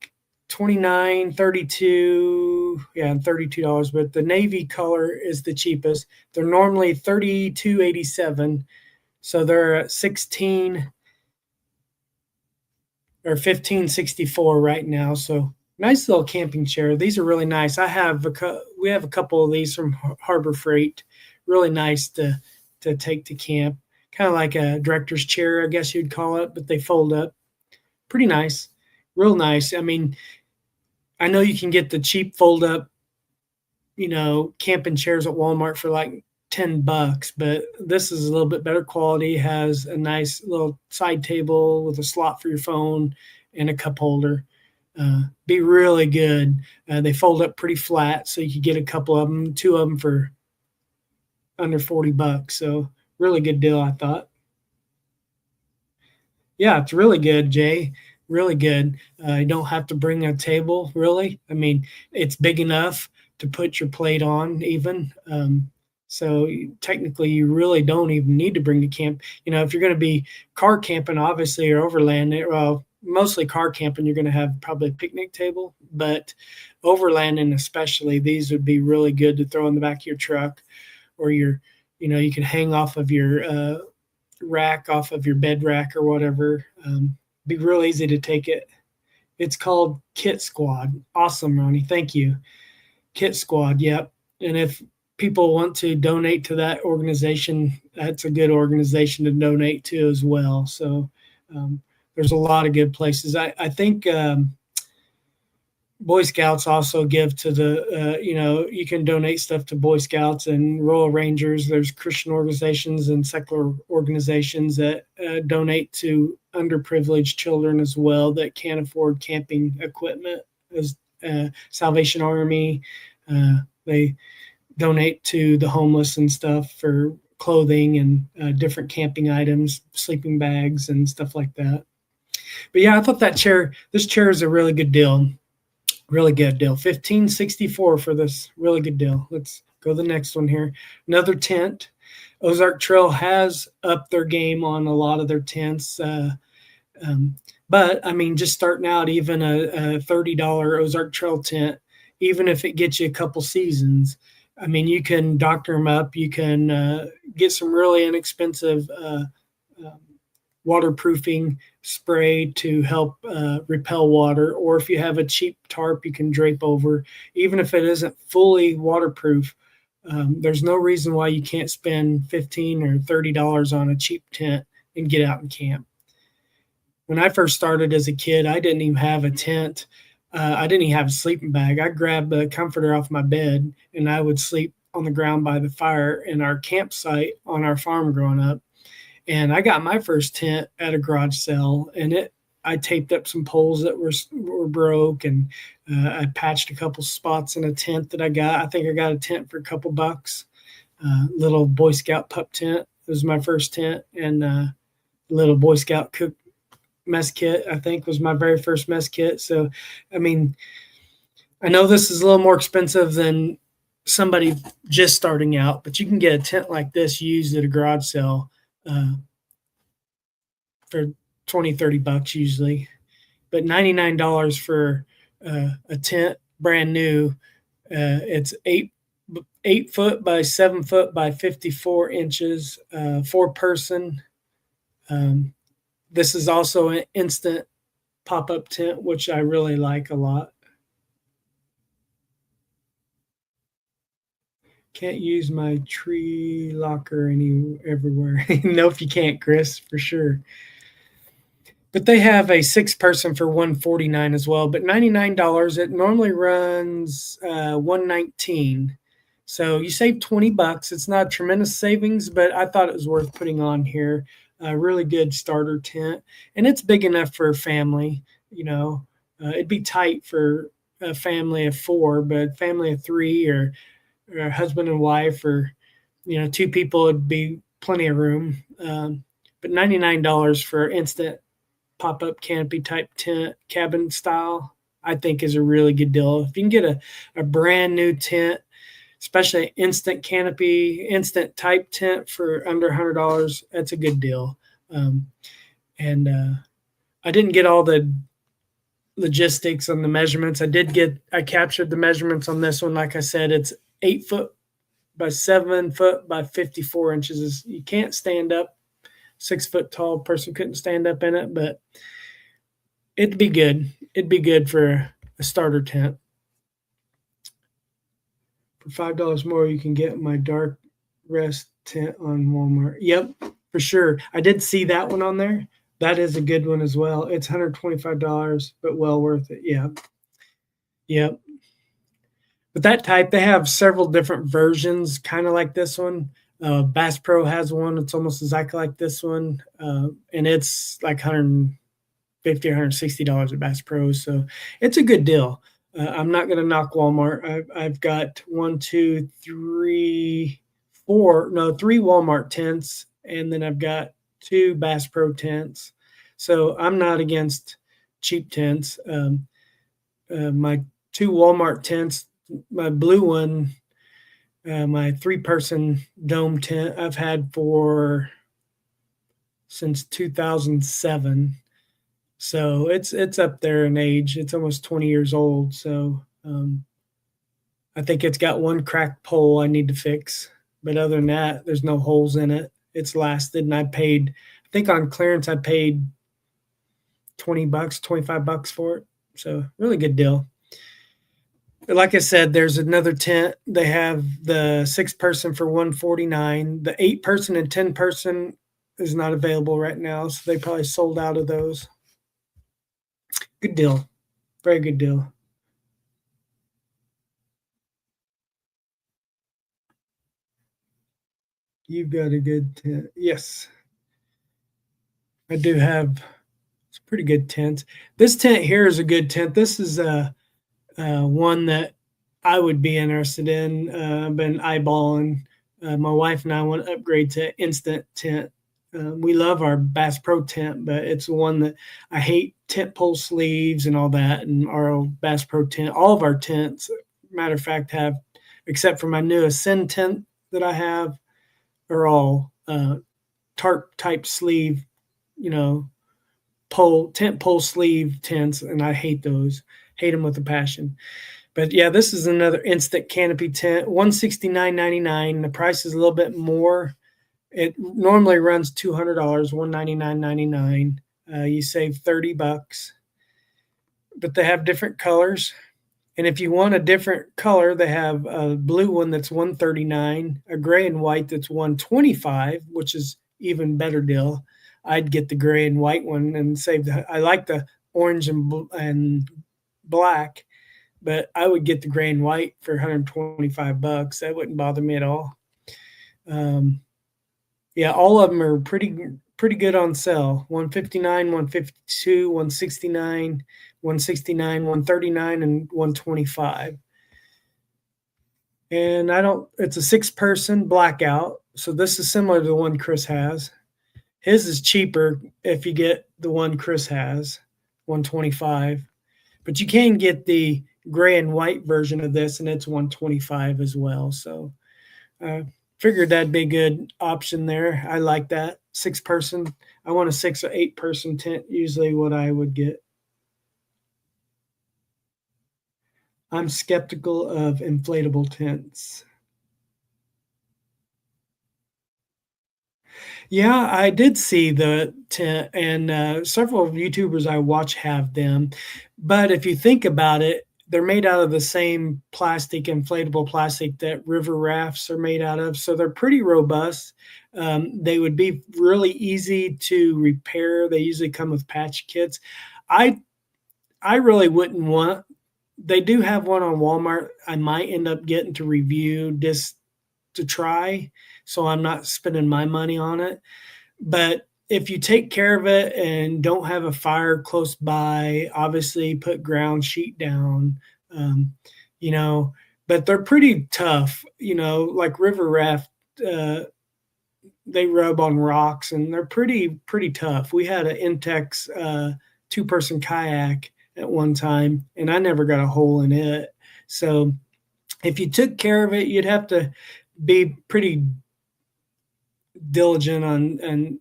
$29, $32, $32. But the navy color is the cheapest. They're normally $32.87, so they're at $16 or $15.64 right now. So nice little camping chair. These are really nice. We have a couple of these from Harbor Freight. Really nice to take to camp. Kind of like a director's chair, I guess you'd call it, but they fold up. Pretty nice. Real nice. I know you can get the cheap fold up, camping chairs at Walmart for like $10, but this is a little bit better quality. Has a nice little side table with a slot for your phone and a cup holder. Be really good. They fold up pretty flat, so you could get a couple of them, 2 of them for under 40 bucks. So really good deal, I thought. Yeah, it's really good, Jay. Really good. You don't have to bring a table, really. I mean, it's big enough to put your plate on, even. So technically, you really don't even need to bring the camp. You know, if you're going to be car camping, obviously, or overland, well, mostly car camping, you're going to have probably a picnic table. But overlanding, especially, these would be really good to throw in the back of your truck, or you can hang off of your rack, off of your bed rack or whatever. Be real easy to take it. It's called Kit Squad. Awesome, Ronnie. Thank you. Kit Squad. Yep. And if people want to donate to that organization, that's a good organization to donate to as well. So um, there's a lot of good places. I think Boy Scouts also give to you can donate stuff to Boy Scouts and Royal Rangers. There's Christian organizations and secular organizations that donate to underprivileged children as well that can't afford camping equipment. As Salvation Army, they donate to the homeless and stuff for clothing and different camping items, sleeping bags and stuff like that. But yeah, I thought this chair is a really good deal. Really good deal. 1564 for this. Really good deal. Let's go to the next one here. Another tent. Ozark Trail has upped their game on a lot of their tents. But I mean, just starting out, even a $30 Ozark Trail tent, even if it gets you a couple seasons, I mean, you can doctor them up. You can get some really inexpensive waterproofing spray to help repel water, or if you have a cheap tarp you can drape over, even if it isn't fully waterproof. There's no reason why you can't spend $15 or $30 on a cheap tent and get out and camp. When I first started as a kid, I didn't even have a tent. I didn't even have a sleeping bag. I grabbed the comforter off my bed and I would sleep on the ground by the fire in our campsite on our farm growing up. And I got my first tent at a garage sale, and I taped up some poles that were broke, and I patched a couple spots in a tent that I got. I think I got a tent for a couple bucks. Little Boy Scout pup tent. It was my first tent, and little Boy Scout cook mess kit, I think, was my very first mess kit. So, I mean, I know this is a little more expensive than somebody just starting out, but you can get a tent like this used at a garage sale for 20-30 bucks usually, but $99 for a tent brand new. It's 8 foot by 7 foot by 54 inches, 4-person. This is also an instant pop-up tent, which I really like a lot. Can't use my tree locker everywhere. Nope, you can't, Chris, for sure. But they have a 6-person for $149 as well, but $99. It normally runs $119. So you save 20 bucks. It's not a tremendous savings, but I thought it was worth putting on here. A really good starter tent, and it's big enough for a family. It'd be tight for a family of 4, but family of 3 or a husband and wife, or 2 people, would be plenty of room. But $99 for instant pop-up canopy type tent, cabin style, I think is a really good deal. If you can get a brand new tent, especially instant canopy, instant type tent for under $100, that's a good deal. And I didn't get all the logistics on the measurements. I captured the measurements on this one. Like I said, it's 8 foot by 7 foot by 54 inches. You can't stand up. 6 foot tall person couldn't stand up in it, but it'd be good. It'd be good for a starter tent. For $5 more, you can get my dark rest tent on Walmart. Yep, for sure. I did see that one on there. That is a good one as well. It's $125, but well worth it. Yeah. Yep. But that type, they have several different versions, kind of like this one. Bass Pro has one. It's almost exactly like this one, and it's like $150 or $160 at Bass Pro. So it's a good deal. I'm not going to knock Walmart. I've got 1, 2, 3, three Walmart tents, and then I've got two Bass Pro tents. So I'm not against cheap tents. My two Walmart tents, my blue one, my 3-person dome tent, I've had for since 2007. So it's up there in age. It's almost 20 years old. So I think it's got one cracked pole I need to fix. But other than that, there's no holes in it. It's lasted, and I think on clearance, I paid 20 bucks, 25 bucks for it. So really good deal. Like I said, there's another tent. They have the 6-person for 149. The 8-person and 10-person is not available right now, so they probably sold out of those. Good deal. Very good deal. You've got a good tent. Yes, I do have. It's pretty good tent. This tent here is a good tent. This is one that I would be interested in. Been eyeballing. My wife and I want to upgrade to instant tent. We love our Bass Pro tent, but it's one that I hate tent pole sleeves and all that. And our Bass Pro tent, all of our tents, matter of fact, have, except for my new Ascend tent that I have, are all tarp type sleeve, you know, tent pole sleeve tents, and I hate those. Hate them with a passion. But yeah, this is another instant canopy tent, $169.99. The price is a little bit more. It normally runs $200, $199.99. You save 30 bucks. But they have different colors. And if you want a different color, they have a blue one that's 139, a gray and white that's 125, which is even better deal. I'd get the gray and white one and save I like the orange and black, but I would get the gray and white for 125 bucks. That wouldn't bother me at all. Yeah, all of them are pretty good on sale. 159, 152, 169, 169, 139, and 125. And it's a 6-person blackout. So this is similar to the one Chris has. His is cheaper if you get the one Chris has, 125. But you can get the gray and white version of this, and it's 125 as well. So figured that'd be a good option there. I like that. 6-person. I want a 6 or 8-person tent, usually what I would get. I'm skeptical of inflatable tents. Yeah, I did see the tent, and several YouTubers I watch have them. But if you think about it, they're made out of the same plastic, inflatable plastic that river rafts are made out of. So they're pretty robust. They would be really easy to repair. They usually come with patch kits. I I really wouldn't want. They do have one on Walmart. I might end up getting to review just to try, so I'm not spending my money on it. But if you take care of it and don't have a fire close by, obviously put ground sheet down, um, you know, but they're pretty tough, like river raft, they rub on rocks and they're pretty tough. We had an Intex 2-person kayak at one time, and I never got a hole in it. So if you took care of it, you'd have to be pretty diligent on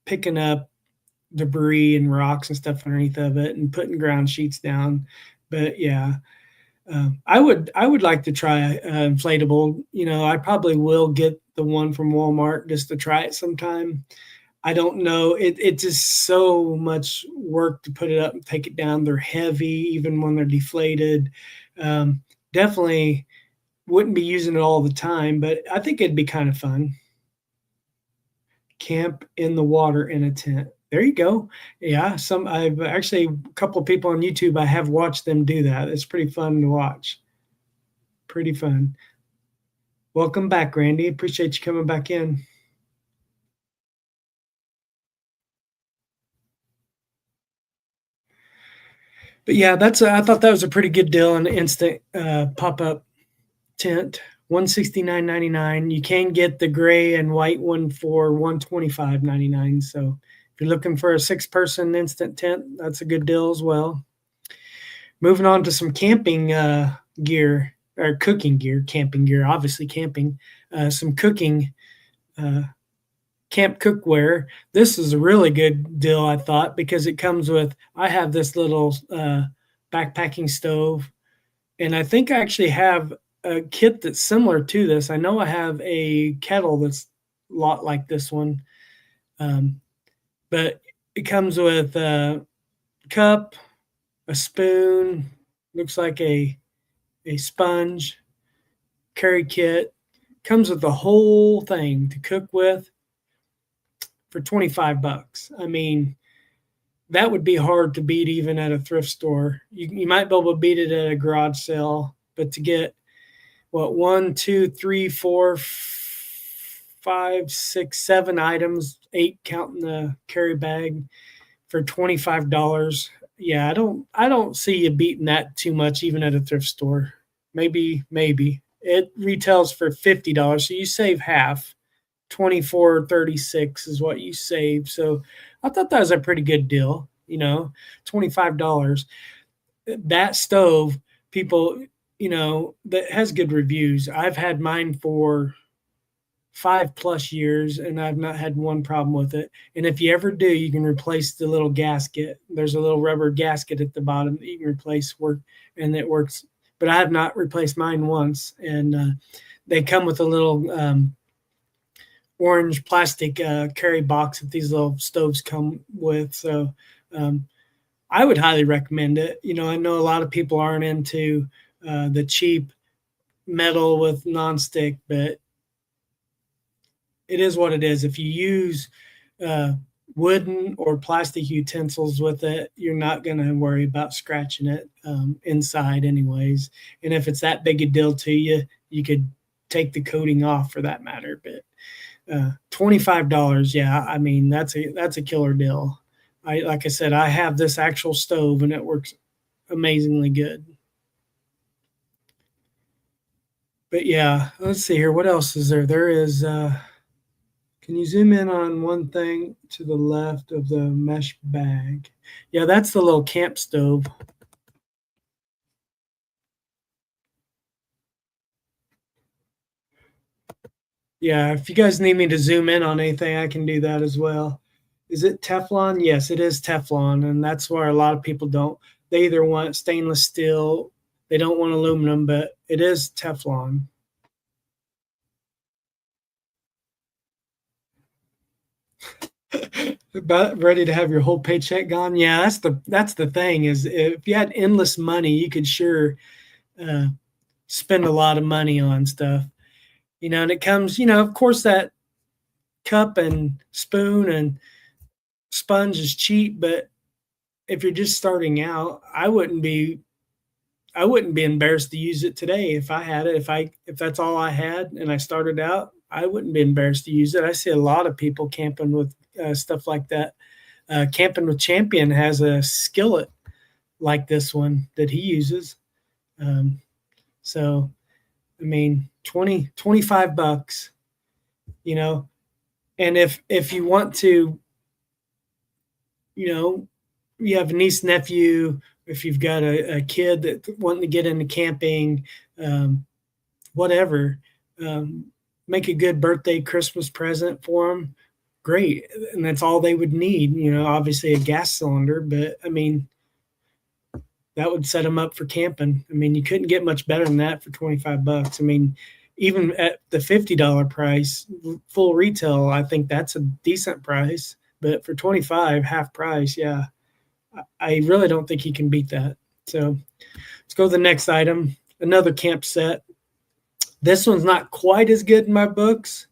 picking up debris and rocks and stuff underneath of it and putting ground sheets down. But yeah, I would like to try inflatable. I probably will get the one from Walmart just to try it sometime. I don't know. It's just so much work to put it up and take it down. They're heavy, even when they're deflated. Definitely wouldn't be using it all the time, but I think it'd be kind of fun. Camp in the water in a tent. There you go. Yeah, I've actually a couple of people on YouTube, I have watched them do that. It's pretty fun to watch. Pretty fun. Welcome back, Randy. Appreciate you coming back in. But yeah, I thought that was a pretty good deal, an instant pop-up tent. $169.99. You can get the gray and white one for $125.99. So if you're looking for a 6-person instant tent, that's a good deal as well. Moving on to some camping gear, or cooking gear, camping gear, obviously camping, some cooking camp cookware. This is a really good deal, I thought, because it comes with, I have this little backpacking stove, and I think I actually have a kit that's similar to this. I know I have a kettle that's a lot like this one, but it comes with a cup, a spoon, looks like a sponge, curry kit. Comes with the whole thing to cook with for $25. I mean, that would be hard to beat even at a thrift store. You might be able to beat it at a garage sale, but to get what, 1, 2, 3, 4, 5, 6, 7 items, 8 counting the carry bag, for $25. Yeah, I don't see you beating that too much even at a thrift store. Maybe it retails for $50, so you save half. $24.36 is what you save. So I thought that was a pretty good deal. $25. That stove, people, that has good reviews. I've had mine for 5+ years, and I've not had one problem with it. And if you ever do, you can replace the little gasket. There's a little rubber gasket at the bottom that you can replace, and it works. But I have not replaced mine once. And they come with a little orange plastic carry box that these little stoves come with. So I would highly recommend it. I know a lot of people aren't into the cheap metal with nonstick, but it is what it is. If you use wooden or plastic utensils with it, you're not going to worry about scratching it inside anyways. And if it's that big a deal to you, you could take the coating off for that matter. But $25, yeah, I mean, that's a killer deal. Like I said, I have this actual stove and it works amazingly good. But yeah, let's see here. What else is there? There is, can you zoom in on one thing to the left of the mesh bag? Yeah, that's the little camp stove. Yeah, if you guys need me to zoom in on anything, I can do that as well. Is it Teflon? Yes, it is Teflon, and that's where a lot of people don't. They either want stainless steel, they don't want aluminum, but it is Teflon. About ready to have your whole paycheck gone? Yeah, that's the thing is, if you had endless money, you could sure spend a lot of money on stuff. And it comes, of course, that cup and spoon and sponge is cheap, but if you're just starting out, I wouldn't be embarrassed to use it today if I had it. If that's all I had and I started out, I wouldn't be embarrassed to use it. I see a lot of people camping with stuff like that. Camping with Champion has a skillet like this one that he uses. So, I mean, $25, and if you want to, you have a niece, nephew, if you've got a kid that wanting to get into camping, whatever, make a good birthday, Christmas present for them. Great. And that's all they would need, obviously a gas cylinder, but I mean, that would set them up for camping. I mean, you couldn't get much better than that for $25. I mean, even at the $50 price, full retail, I think that's a decent price, but for 25, half price, yeah, I really don't think you can beat that. So let's go to the next item, another camp set. This one's not quite as good in my books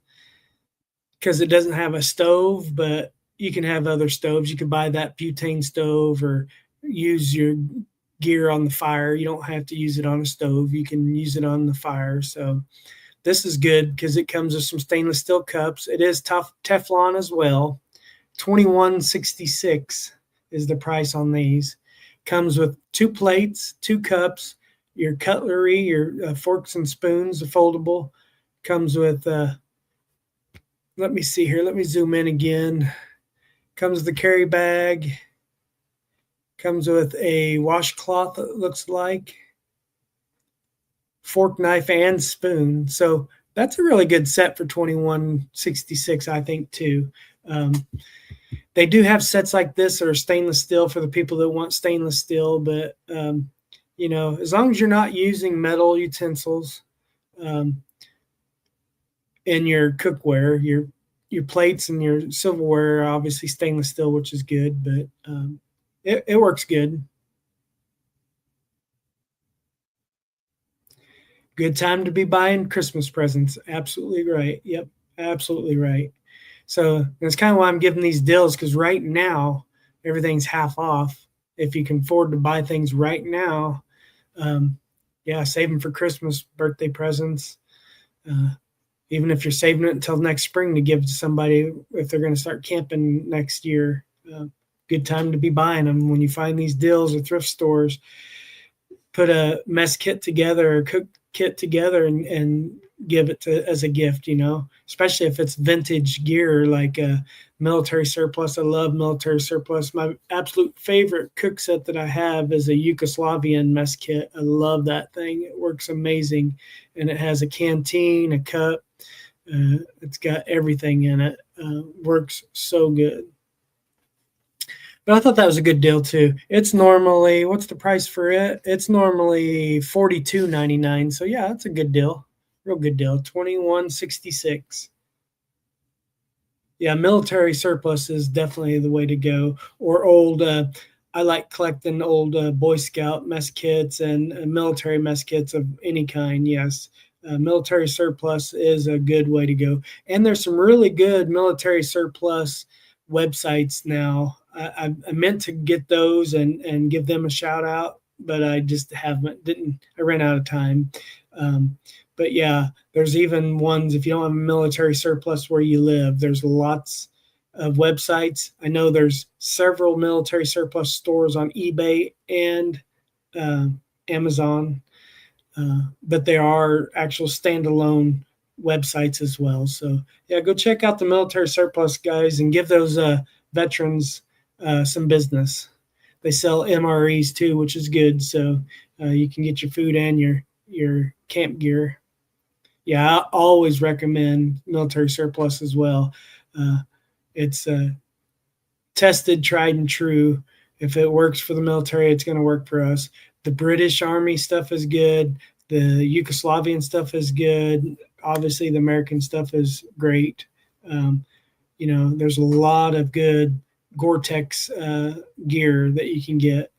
because it doesn't have a stove, but you can have other stoves. You can buy that butane stove or use your gear on the fire. You don't have to use it on a stove. You can use it on the fire. So this is good because it comes with some stainless steel cups. It is tough Teflon as well. $21.66 is the price on these. Comes with 2 plates, 2 cups, your cutlery, your forks and spoons, the foldable. Comes with, let me see here, let me zoom in again. Comes with the carry bag. Comes with a washcloth, it looks like, fork, knife, and spoon. So that's a really good set for 2166, I think, too. Um, they do have sets like this that are stainless steel for the people that want stainless steel, but as long as you're not using metal utensils um, in your cookware, your plates and your silverware are obviously stainless steel, which is good, but it works good. Good time to be buying Christmas presents. Absolutely right. Yep, absolutely right. So that's kind of why I'm giving these deals, because right now everything's half off. If you can afford to buy things right now, um, yeah, save them for Christmas, birthday presents. Uh, Even if you're saving it until next spring to give to somebody if they're going to start camping next year, good time to be buying them. When you find these deals at thrift stores, put a mess kit together or cook kit together and give it to as a gift, especially if it's vintage gear like a military surplus. I love military surplus. My absolute favorite cook set that I have is a Yugoslavian mess kit. I love that thing. It works amazing. And it has a canteen, a cup. It's got everything in it. Works so good. But I thought that was a good deal too. It's normally, what's the price for it? It's normally $42.99. So yeah, that's a good deal. Real good deal. 2166. Yeah, military surplus is definitely the way to go. Or old I like collecting old Boy Scout mess kits and military mess kits of any kind. Yes. Military surplus is a good way to go. And there's some really good military surplus websites now. I meant to get those and give them a shout out, but I just didn't. I ran out of time. But yeah, there's even ones if you don't have a military surplus where you live. There's lots of websites. I know there's several military surplus stores on eBay and uh, Amazon, but there are actual standalone websites as well. So yeah, go check out the military surplus guys and give those veterans some business. They sell MREs too, which is good. So you can get your food and your camp gear. Yeah, I always recommend military surplus as well. It's tested, tried and true. If it works for the military, it's going to work for us. The British Army stuff is good. The Yugoslavian stuff is good. Obviously, the American stuff is great. There's a lot of good Gore-Tex gear that you can get.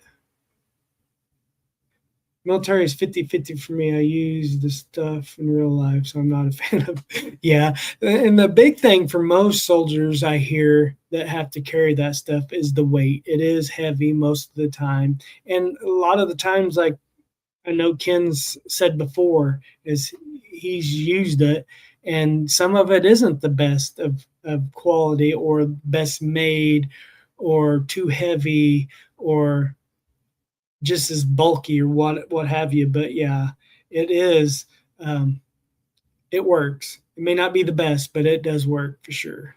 Military is 50-50 for me. I use the stuff in real life, so I'm not a fan of. Yeah, and the big thing for most soldiers I hear that have to carry that stuff is the weight. It is heavy most of the time, and a lot of the times, like I know Ken's said before, is he's used it, and some of it isn't the best of quality or best made or too heavy or just as bulky or what have you. But yeah, it is. It works. It may not be the best, but it does work for sure.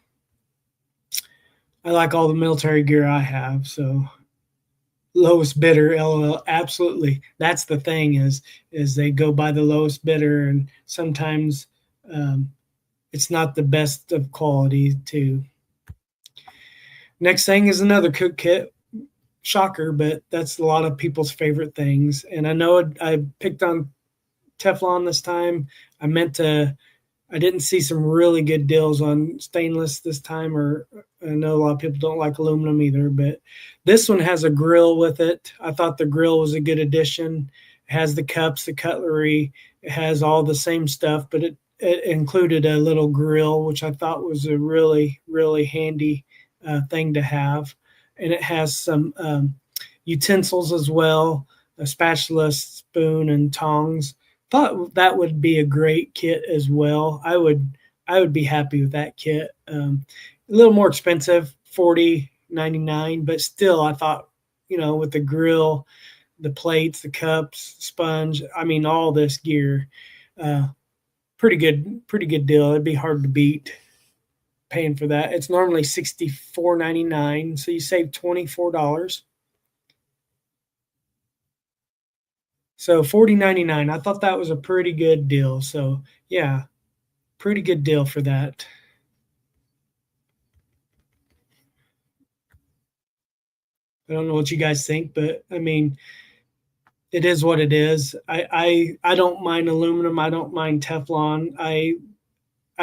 I like all the military gear I have, so lowest bidder, LOL. Absolutely, that's the thing is they go by the lowest bidder, and sometimes it's not the best of quality too. Next thing is another cook kit. Shocker, but that's a lot of people's favorite things. And I know I picked on Teflon this time. I didn't see some really good deals on stainless this time, or I know a lot of people don't like aluminum either, but this one has a grill with it. I thought the grill was a good addition. It has the cups, the cutlery, it has all the same stuff, but it included a little grill, which I thought was a really, really handy thing to have. And it has some utensils as well, a spatula, spoon, and tongs. Thought that would be a great kit as well. I would be happy with that kit. A little more expensive, $40.99, but still, I thought with the grill, the plates, the cups, sponge. I mean, all this gear. Uh, pretty good deal. It'd be hard to beat paying for that. It's normally $64.99, so you save $24. So $40.99. I thought that was a pretty good deal. So yeah, pretty good deal for that. I don't know what you guys think, but I mean, it is what it is. I don't mind aluminum. I don't mind Teflon. I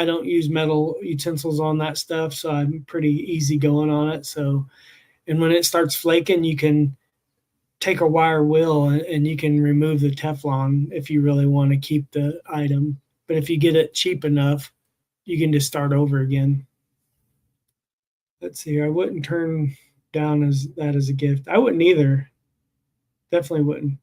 don't use metal utensils on that stuff, so I'm pretty easy going on it. So, and when it starts flaking, you can take a wire wheel and you can remove the Teflon if you really want to keep the item. But if you get it cheap enough, you can just start over again. Let's see. I wouldn't turn down as a gift. I wouldn't either. Definitely wouldn't.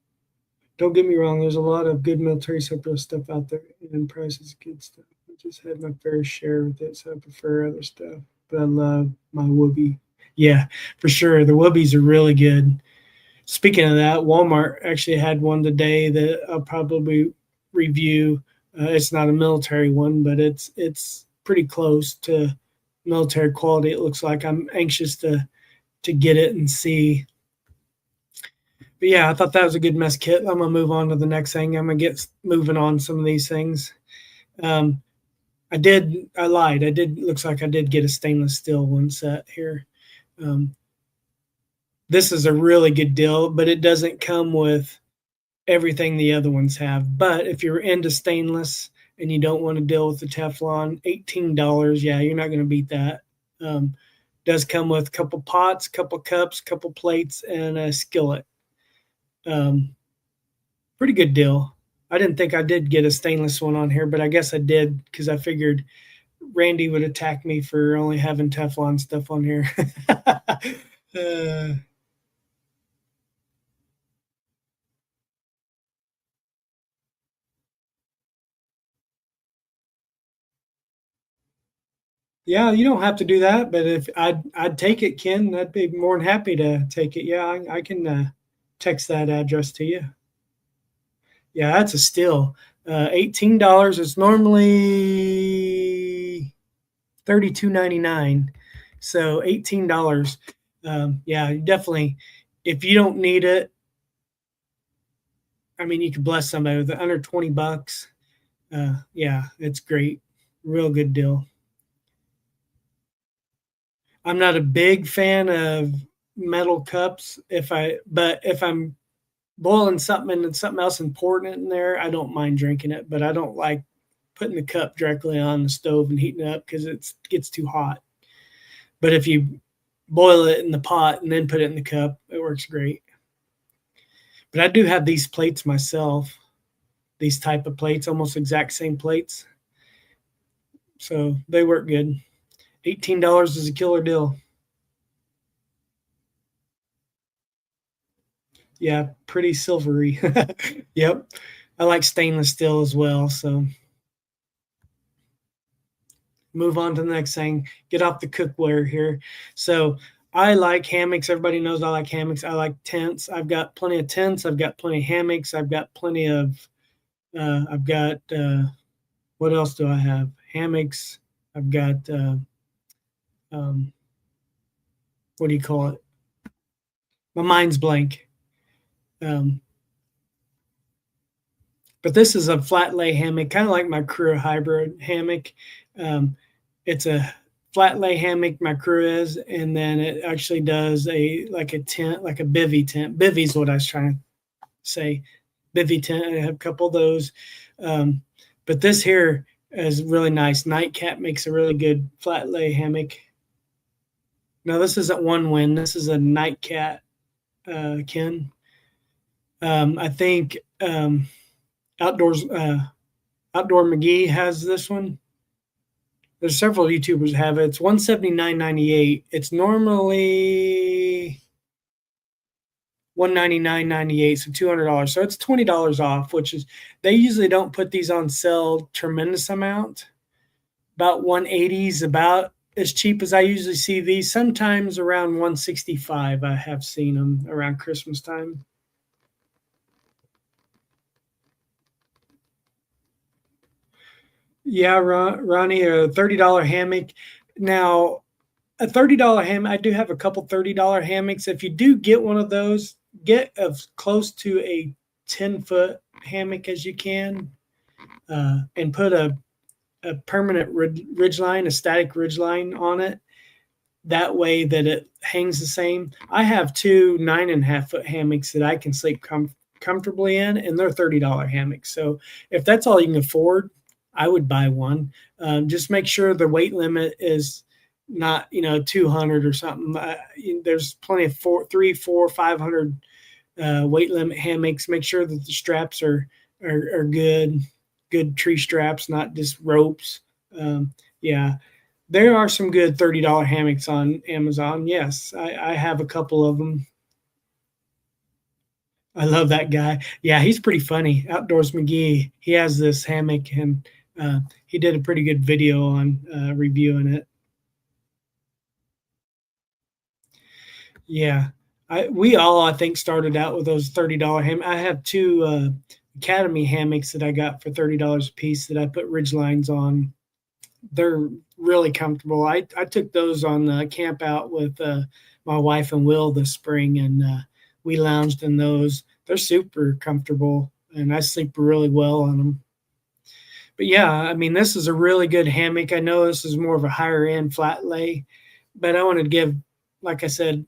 Don't get me wrong. There's a lot of good military surplus stuff out there, and prices good stuff. I just had my fair share with it, so I prefer other stuff. But I love my Whoopie. Yeah, for sure. The Whoopies are really good. Speaking of that, Walmart actually had one today that I'll probably review. It's not a military one, but it's pretty close to military quality. It looks like. I'm anxious to get it and see. But yeah, I thought that was a good mess kit. I'm gonna move on to the next thing. I'm gonna get moving on some of these things. Um, I lied. I did. Looks like I did get a stainless steel one set here. Um, this is a really good deal, but it doesn't come with everything the other ones have. But if you're into stainless and you don't want to deal with the Teflon, $18. Yeah, you're not going to beat that. Does come with a couple pots, couple cups, couple plates, and a skillet. Pretty good deal. I didn't think I did get a stainless one on here, but I guess I did because I figured Randy would attack me for only having Teflon stuff on here. uh, yeah, you don't have to do that, but if I'd take it, Ken. I'd be more than happy to take it. Yeah, I can text that address to you. Yeah, that's a steal. $18. It's normally $32.99, so $18. Yeah, definitely. If you don't need it, I mean, you could bless somebody with it under $20. Yeah, it's great. Real good deal. I'm not a big fan of metal cups. But if I'm boiling something and something else important in there, I don't mind drinking it. But I don't like putting the cup directly on the stove and heating it up because it gets too hot. But if you boil it in the pot and then put it in the cup, it works great. But I do have these plates myself, these type of plates, almost exact same plates. So they work good. $18 is a killer deal. Yeah, pretty silvery. Yep. I like stainless steel as well. So move on to the next thing. Get off the cookware here. So I like hammocks. Everybody knows I like hammocks. I like tents. I've got plenty of tents. I've got plenty of hammocks. I've got plenty of, I've got, what else do I have? Hammocks. I've got, um, what do you call it? My mind's blank. Um, but this is a flat lay hammock, kind of like my Crew hybrid hammock. Um, it's a flat lay hammock, my Crew is, and then it actually does a tent, like a bivy tent. Bivy is what I was trying to say. Bivy tent. I have a couple of those. But this here is really nice. Nightcap makes a really good flat lay hammock. No, this isn't one wind. This is a nightcat, Ken. I think outdoors outdoor McGee has this one. There's several YouTubers have it. It's $179.98. It's normally $199.98, so $200. So it's $20 off, which is they usually don't put these on sale tremendous amount. About 180 is about as cheap as I usually see these. Sometimes around 165 I have seen them around Christmas time. Yeah, Ronnie, a $30 hammock. Now, a $30 hammock, I do have a couple $30 hammocks. If you do get one of those, get as close to a 10-foot hammock as you can, and put a permanent ridge line, a static ridge line on it. That way that it hangs the same. I have two 9.5-foot hammocks that I can sleep comfortably in, and they're $30 hammocks. So if that's all you can afford, I would buy one. Just make sure the weight limit is not 200 or something. There's plenty of 3, 4, 500 weight limit hammocks. Make sure that the straps are good tree straps, not just ropes. Yeah, there are some good $30 hammocks on Amazon. Yes, I have a couple of them. I love that guy. Yeah, he's pretty funny. Outdoors McGee. He has this hammock, and he did a pretty good video on reviewing it. Yeah, we all I think started out with those $30 ham. I have two Academy hammocks that I got for $30 a piece that I put ridge lines on. They're really comfortable. I took those on the camp out with my wife and Will this spring, and we lounged in those. They're super comfortable, and I sleep really well on them. But yeah, I mean, this is a really good hammock. I know this is more of a higher end flat lay, but I wanted to give, like I said,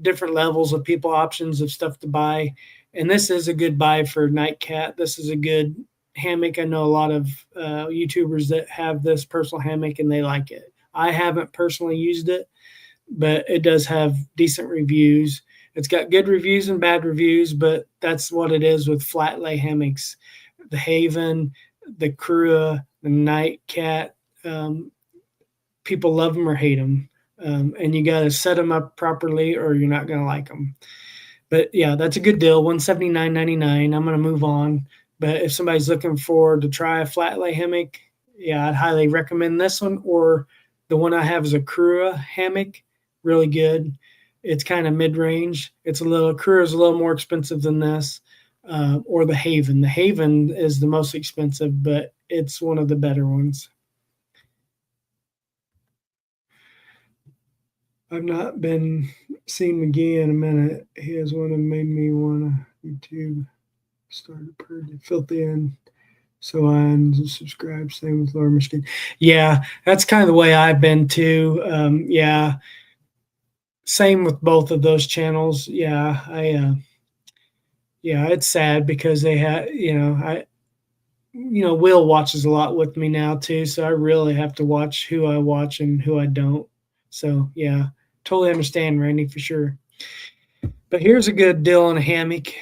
different levels of people options of stuff to buy. And this is a good buy for Nightcat. This is a good hammock. I know a lot of YouTubers that have this personal hammock and they like it. I haven't personally used it, but it does have decent reviews. It's got good reviews and bad reviews, but that's what it is with flat lay hammocks. The Haven, the Crua, the Nightcat, people love them or hate them. And you got to set them up properly or you're not going to like them. But yeah, that's a good deal. $179.99. I'm going to move on. But if somebody's looking for to try a flat lay hammock, yeah, I'd highly recommend this one. Or the one I have is a Crua hammock, really good. It's kind of mid range. Crua is a little more expensive than this. Or the Haven. The Haven is the most expensive, but it's one of the better ones. I've not been seen McGee in a minute. He is one that made me want to YouTube started pretty filthy and so I unsubscribe. Same with Lower Michigan. Yeah, that's kind of the way I've been too. Yeah, same with both of those channels. Yeah, yeah, it's sad because they had, Will watches a lot with me now too, so I really have to watch who I watch and who I don't. So yeah, totally understand, Randy, for sure. But here's a good deal on a hammock.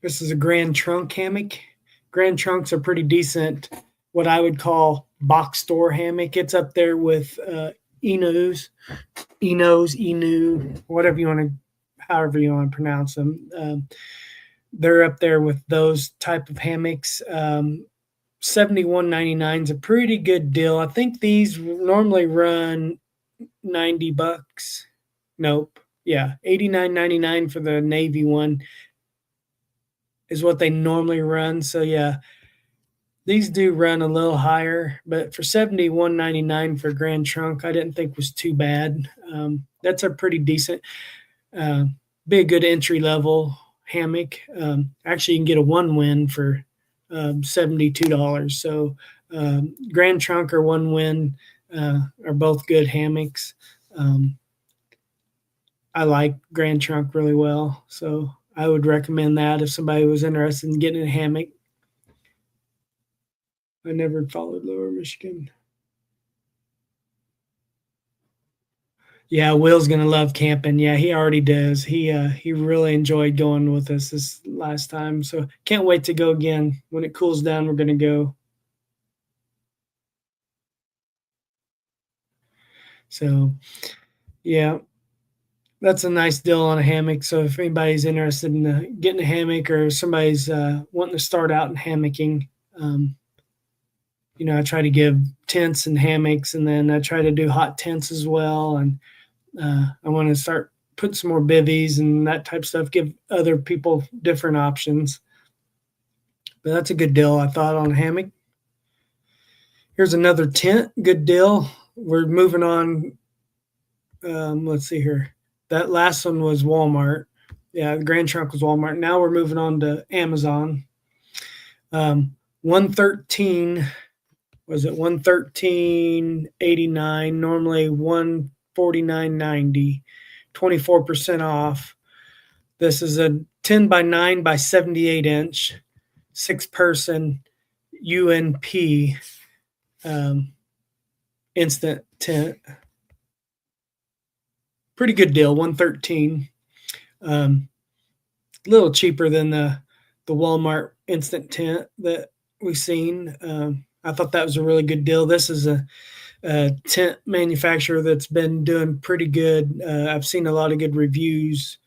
This is a Grand Trunk hammock. Grand Trunks are pretty decent, what I would call box store hammock. It's up there with Enu, whatever you want to, however you want to pronounce them. They're up there with those type of hammocks. $71.99 is a pretty good deal. I think these normally run $90. Nope. Yeah, $89.99 for the navy one is what they normally run. So yeah, these do run a little higher, but for $71.99 for Grand Trunk, I didn't think was too bad. That's a pretty decent, be a good entry level hammock. Actually, you can get a one win for $72. So Grand Trunk or one win are both good hammocks. I like Grand Trunk really well, so I would recommend that if somebody was interested in getting a hammock. I never followed Lower Michigan. Yeah, Will's gonna love camping. Yeah, he already does. He really enjoyed going with us this last time, so can't wait to go again. When it cools down, we're gonna go. So, yeah, that's a nice deal on a hammock. So if anybody's interested in getting a hammock or somebody's wanting to start out in hammocking, I try to give tents and hammocks, and then I try to do hot tents as well. And I want to start put some more bivvies and that type of stuff, give other people different options. But that's a good deal, I thought, on a hammock. Here's another tent, good deal. We're moving on. Let's see here. That last one was Walmart. Yeah, the Grand Trunk was Walmart. Now we're moving on to Amazon. 113 was it 113.89, normally 149.90, 24% off. This is a 10 by 9 by 78 inch, 6-person UNP instant tent. Pretty good deal, 113. A little cheaper than the Walmart instant tent that we've seen. I thought that was a really good deal. This is a tent manufacturer that's been doing pretty good. I've seen a lot of good reviews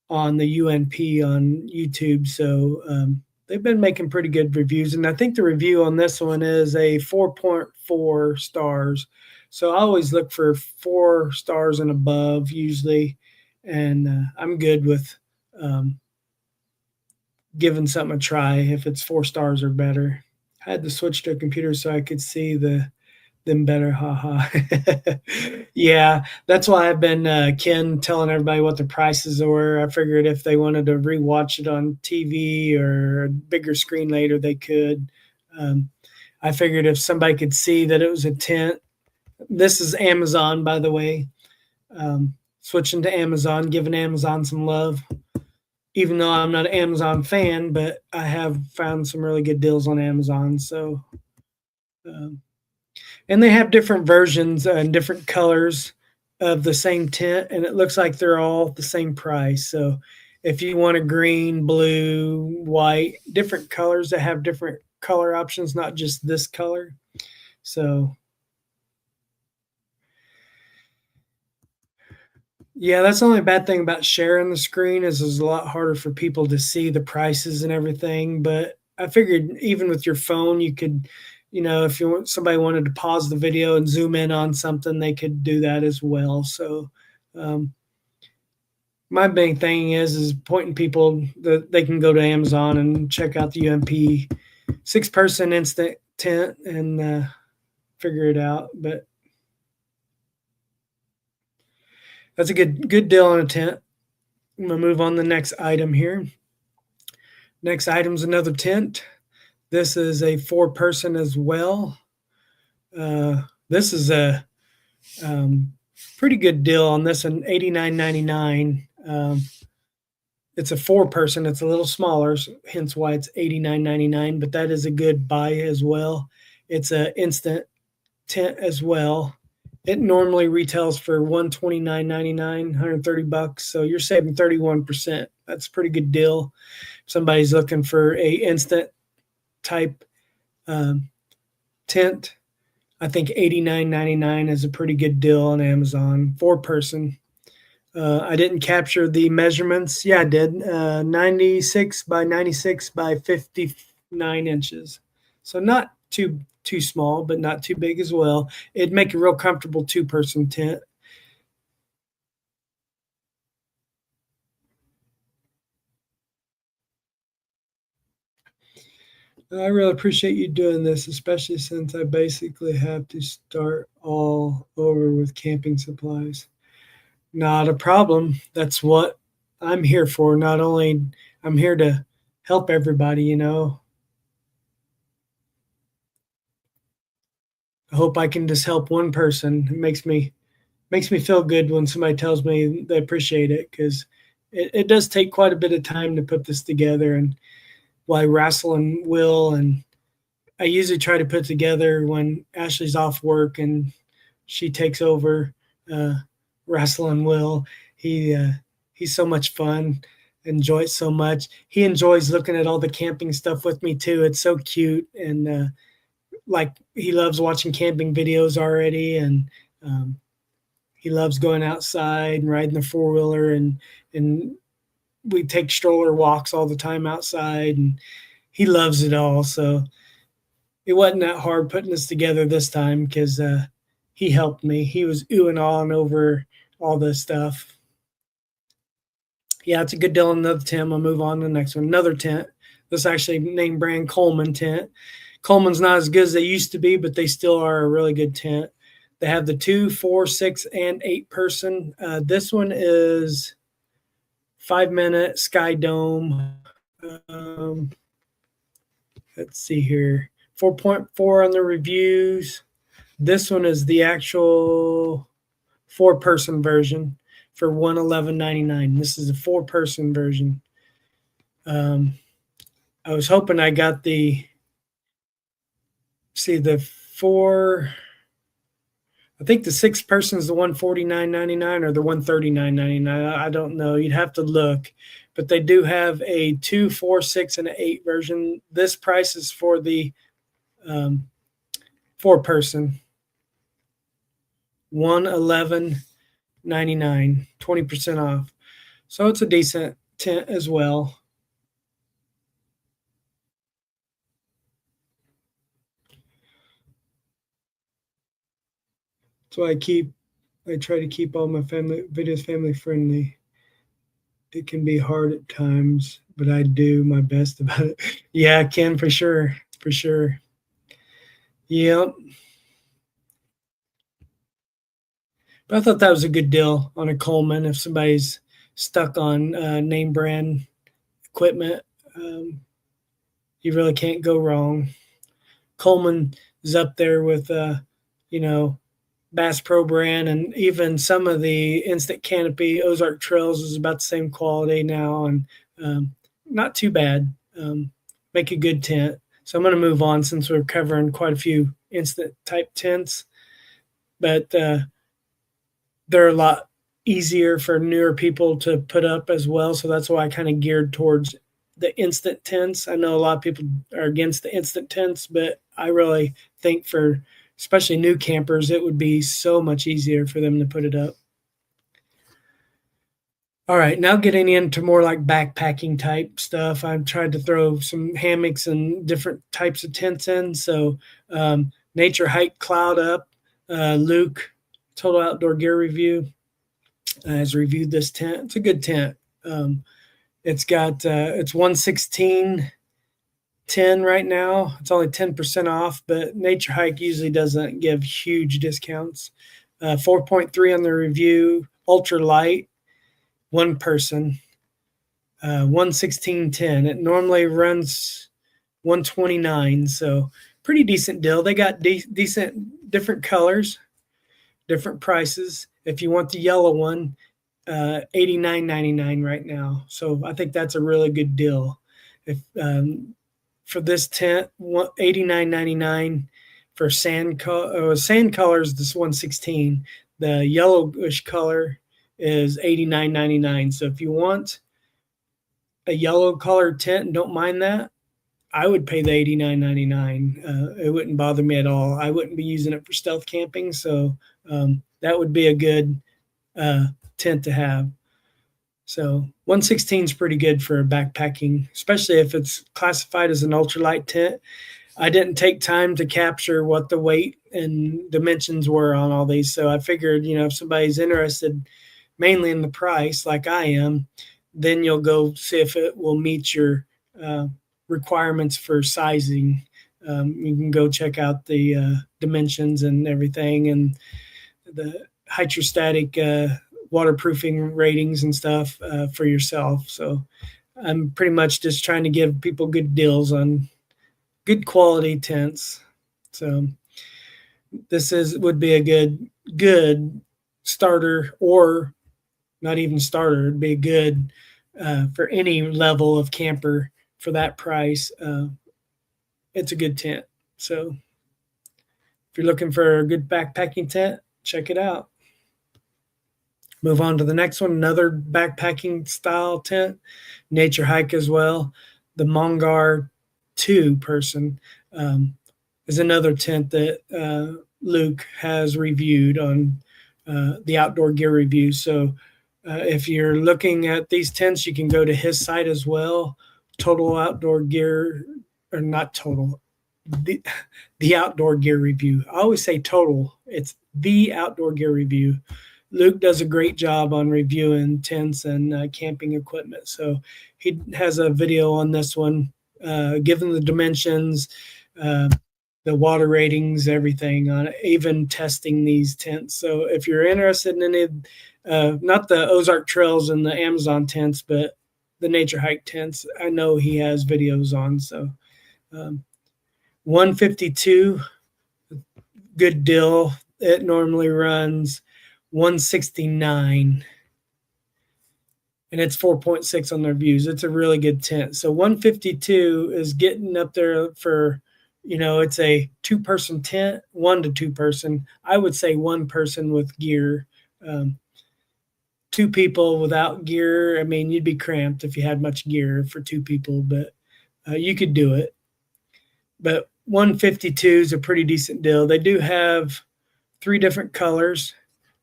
on the UNP on YouTube, so they've been making pretty good reviews. And I think the review on this one is a 4.4 stars. So I always look for 4 stars and above usually, and I'm good with giving something a try if it's 4 stars or better. I had to switch to a computer so I could see them better. Haha. Yeah, that's why I've been Ken telling everybody what the prices were. I figured if they wanted to rewatch it on TV or a bigger screen later, they could. I figured if somebody could see that it was a tent. This is Amazon, by the way. Switching to Amazon, giving Amazon some love. Even though I'm not an Amazon fan, but I have found some really good deals on Amazon. So, and they have different versions and different colors of the same tent, and it looks like they're all the same price. So, if you want a green, blue, white, different colors that have different color options, not just this color. So, yeah, that's the only bad thing about sharing the screen is it's a lot harder for people to see the prices and everything. But I figured even with your phone, you could, if somebody wanted to pause the video and zoom in on something, they could do that as well. So my main thing is pointing people that they can go to Amazon and check out the UMP 6-person instant tent and figure it out. But that's a good deal on a tent. I'm going to move on to the next item here. Next item is another tent. This is a 4-person as well. This is a pretty good deal on this one, $89.99. It's a 4-person. It's a little smaller, hence why it's $89.99, but that is a good buy as well. It's an instant tent as well. It normally retails for $129.99, $130, so you're saving 31%. That's a pretty good deal. If somebody's looking for a instant type tent, I think $89.99 is a pretty good deal on Amazon. 4-person. I didn't capture the measurements. Yeah, I did. 96 by 96 by 59 inches. So not too small, but not too big as well. It'd make a real comfortable 2-person tent. I really appreciate you doing this, especially since I basically have to start all over with camping supplies. Not a problem. That's what I'm here for. Not only I'm here to help everybody, I hope I can just help one person. It makes me feel good when somebody tells me they appreciate it, because it does take quite a bit of time to put this together. And while Russell and Will, and I usually try to put together when Ashley's off work and she takes over. Russell and Will, he's so much fun. Enjoys so much. He enjoys looking at all the camping stuff with me too. It's so cute, and like he loves watching camping videos already, and he loves going outside and riding the 4-wheeler, and we take stroller walks all the time outside, and he loves it all. So it wasn't that hard putting this together this time, because he helped me. He was oohing on over all this stuff. Yeah, it's a good deal on another tent. I'll move on to the next one. Another tent. This is actually name brand Coleman tent. Coleman's not as good as they used to be, but they still are a really good tent. They have the 2, 4, 6, and 8 person. This one is 5 minute Sky Dome. Um, let's see here, 4.4 on the reviews. This one is the actual 4 person version for $111.99. This is a 4 person version. I was hoping I got the see the four. I think the 6 person is the $149.99 or the $139.99. I don't know. You'd have to look, but they do have a 2, 4, 6, and an 8 version. This price is for the 4 person, $111.99, 20% off. So it's a decent tent as well. So I try to keep all my family videos family friendly. It can be hard at times, but I do my best about it. Yeah, Ken, for sure, for sure. Yep. But I thought that was a good deal on a Coleman if somebody's stuck on name brand equipment. Um, you really can't go wrong. Coleman is up there with, you know, Bass Pro brand, and even some of the Instant Canopy Ozark Trails is about the same quality now, and not too bad. Make a good tent. So I'm going to move on since we're covering quite a few instant type tents, but they're a lot easier for newer people to put up as well. So that's why I kind of geared towards the instant tents. I know a lot of people are against the instant tents, but I really think for especially new campers, it would be so much easier for them to put it up. All right, now getting into more like backpacking type stuff. I've tried to throw some hammocks and different types of tents in. So, Nature Hike Cloud Up, Luke, Total Outdoor Gear Review, has reviewed this tent. It's a good tent. It's 116.10 right now. It's only 10% off, but Nature Hike usually doesn't give huge discounts. 4.3 on the review, ultra light, 1 person, 116.10. It normally runs 129, so pretty decent deal. They got decent different colors, different prices. If you want the yellow one, $89.99 right now. So I think that's a really good deal. If for this tent, $89.99 for sand colors. This 116. The yellowish color is $89.99. So if you want a yellow colored tent and don't mind that, I would pay the $89.99. It wouldn't bother me at all. I wouldn't be using it for stealth camping, so that would be a good tent to have. So 116 is pretty good for backpacking, especially if it's classified as an ultralight tent. I didn't take time to capture what the weight and dimensions were on all these, so I figured, if somebody's interested mainly in the price, like I am, then you'll go see if it will meet your requirements for sizing. You can go check out the dimensions and everything, and the hydrostatic waterproofing ratings and stuff for yourself. So I'm pretty much just trying to give people good deals on good quality tents. So this would be a good starter, or not even starter. It'd be good for any level of camper for that price. It's a good tent. So if you're looking for a good backpacking tent, check it out. Move on to the next one, another backpacking style tent, Nature Hike as well. The Mongar 2-person is another tent that Luke has reviewed on the Outdoor Gear Review. So if you're looking at these tents, you can go to his site as well, Total Outdoor Gear, or not Total, the Outdoor Gear Review. I always say Total. It's the Outdoor Gear Review. Luke does a great job on reviewing tents and camping equipment. So he has a video on this one, giving the dimensions, uh, the water ratings, everything on it, even testing these tents. So if you're interested in any, not the Ozark Trails and the Amazon tents, but the Nature Hike tents, I know he has videos on. So 152, good deal. It normally runs 169 and it's 4.6 on their views. It's a really good tent. So 152 is getting up there for, it's a 2-person tent, 1 to 2 person. I would say 1 person with gear. 2 people without gear, I mean, you'd be cramped if you had much gear for 2 people, but you could do it. But 152 is a pretty decent deal. They do have 3 different colors.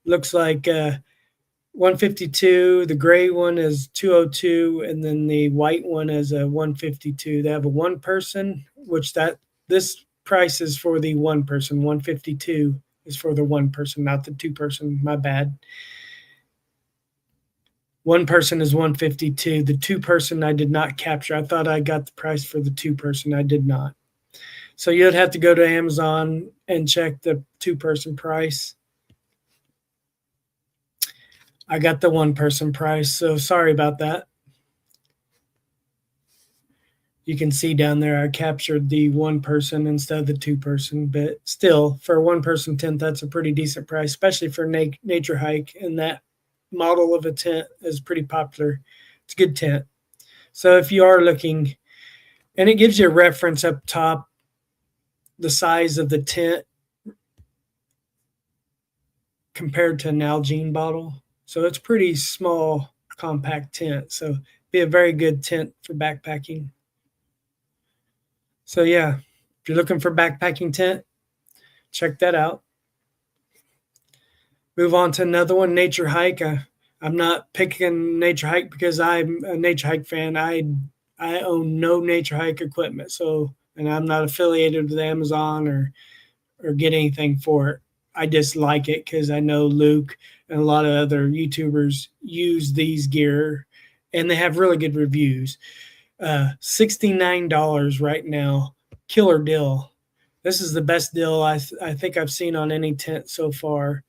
Looks like 152, the gray one is 202, and then the white one is a 152. They have a 1 person, which this price is for the 1 person. 152 is for the 1 person, not the 2 person. My bad. 1 person is 152. The 2 person I did not capture. I thought I got the price for the 2 person. I did not. So you'd have to go to Amazon and check the 2 person price. I got the 1 person price, so sorry about that. You can see down there I captured the 1 person instead of the 2 person, but still, for a 1 person tent, that's a pretty decent price, especially for Nature Hike, and that model of a tent is pretty popular. It's a good tent. So if you are looking, and it gives you a reference up top, the size of the tent compared to an Nalgene bottle. So it's pretty small, compact tent. So be a very good tent for backpacking. So yeah, if you're looking for backpacking tent, check that out. Move on to another one, Nature Hike. I'm not picking Nature Hike because I'm a Nature Hike fan. I own no Nature Hike equipment, and I'm not affiliated with Amazon or get anything for it. I just like it because I know Luke and a lot of other YouTubers use these gear, and they have really good reviews. $69 right now, killer deal. This is the best deal I think I've seen on any tent so far.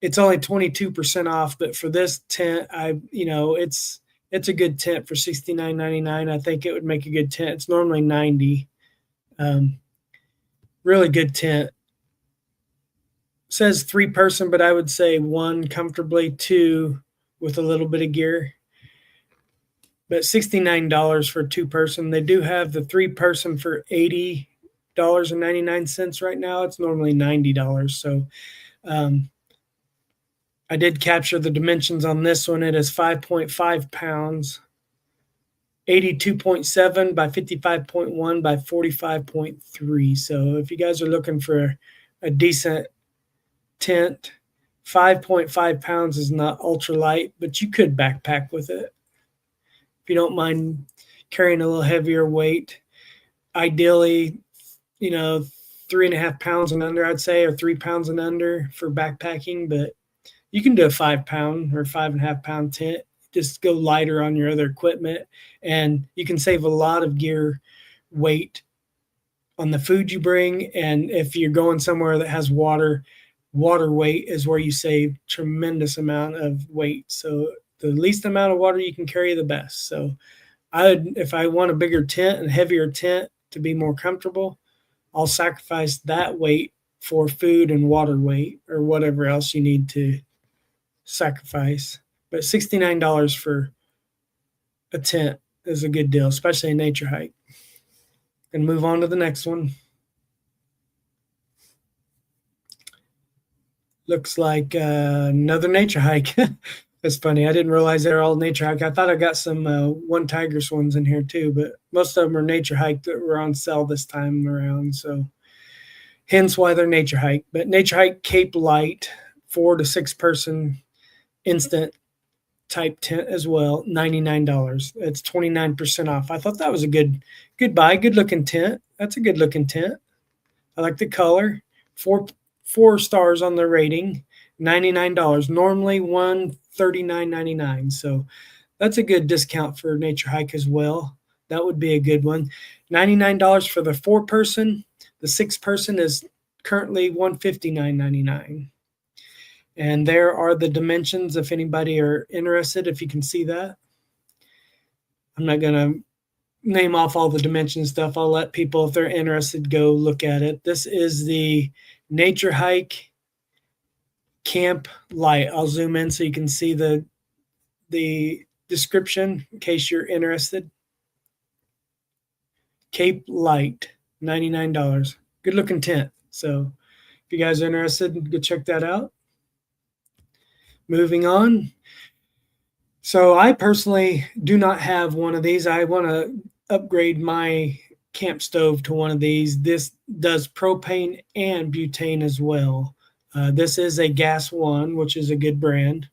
It's only 22% off, but for this tent, it's a good tent for $69.99. I think it would make a good tent. It's normally $90. Really good tent. Says 3 person, but I would say 1 comfortably, 2 with a little bit of gear. But $69 for a 2 person. They do have the 3 person for $80.99 right now. It's normally $90. So I did capture the dimensions on this one. It is 5.5 pounds, 82.7 by 55.1 by 45.3. So if you guys are looking for a decent tent, 5.5 pounds is not ultra light, but you could backpack with it if you don't mind carrying a little heavier weight. Ideally, 3.5 pounds and under, I'd say, or 3 pounds and under for backpacking, but you can do a 5 pound or 5.5 pound tent. Just go lighter on your other equipment, and you can save a lot of gear weight on the food you bring. And if you're going somewhere that has water weight is where you save tremendous amount of weight. So the least amount of water you can carry, the best. So if I want a bigger tent and heavier tent to be more comfortable, I'll sacrifice that weight for food and water weight or whatever else you need to sacrifice. But $69 for a tent is a good deal, especially a Nature Hike. And move on to the next one. Looks like another Nature Hike. That's funny. I didn't realize they're all Nature Hike. I thought I got some One Tigers ones in here too, but most of them are Nature Hike that were on sale this time around. So hence why they're Nature Hike. But Nature Hike Cape Light, 4 to 6 person instant type tent as well, $99. It's 29% off. I thought that was a good buy, good looking tent. That's a good looking tent. I like the color. Four stars on the rating. $99. Normally $139.99. So that's a good discount for Nature Hike as well. That would be a good one. $99 for the 4-person. The 6-person is currently $159.99. And there are the dimensions if anybody are interested, if you can see that. I'm not going to name off all the dimension stuff. I'll let people, if they're interested, go look at it. This is the Nature Hike Camp Light. I'll zoom in so you can see the description in case you're interested. Cape Light, $99. Good looking tent. So if you guys are interested, go check that out. Moving on. So I personally do not have one of these. I want to upgrade my camp stove to one of these. This does propane and butane as well. This is a gas one, which is a good brand.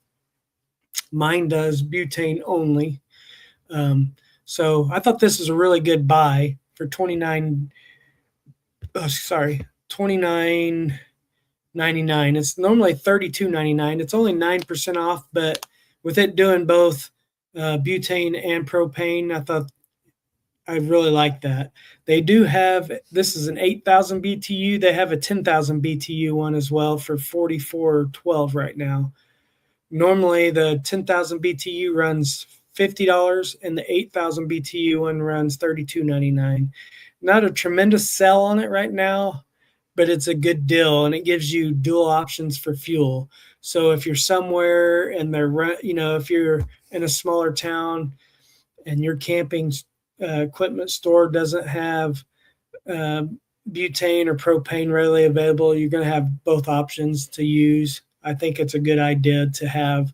Mine does butane only. So I thought this was a really good buy for $29.99. It's normally $32.99. It's only 9% off, but with it doing both butane and propane, I thought I really like that. They do have, this is an 8,000 BTU. They have a 10,000 BTU one as well for $44.12 right now. Normally the 10,000 BTU runs $50 and the 8,000 BTU one runs $32.99. Not a tremendous sell on it right now, but it's a good deal and it gives you dual options for fuel. So if you're somewhere and if you're in a smaller town and your camping equipment store doesn't have butane or propane readily available, you're going to have both options to use. I think it's a good idea to have.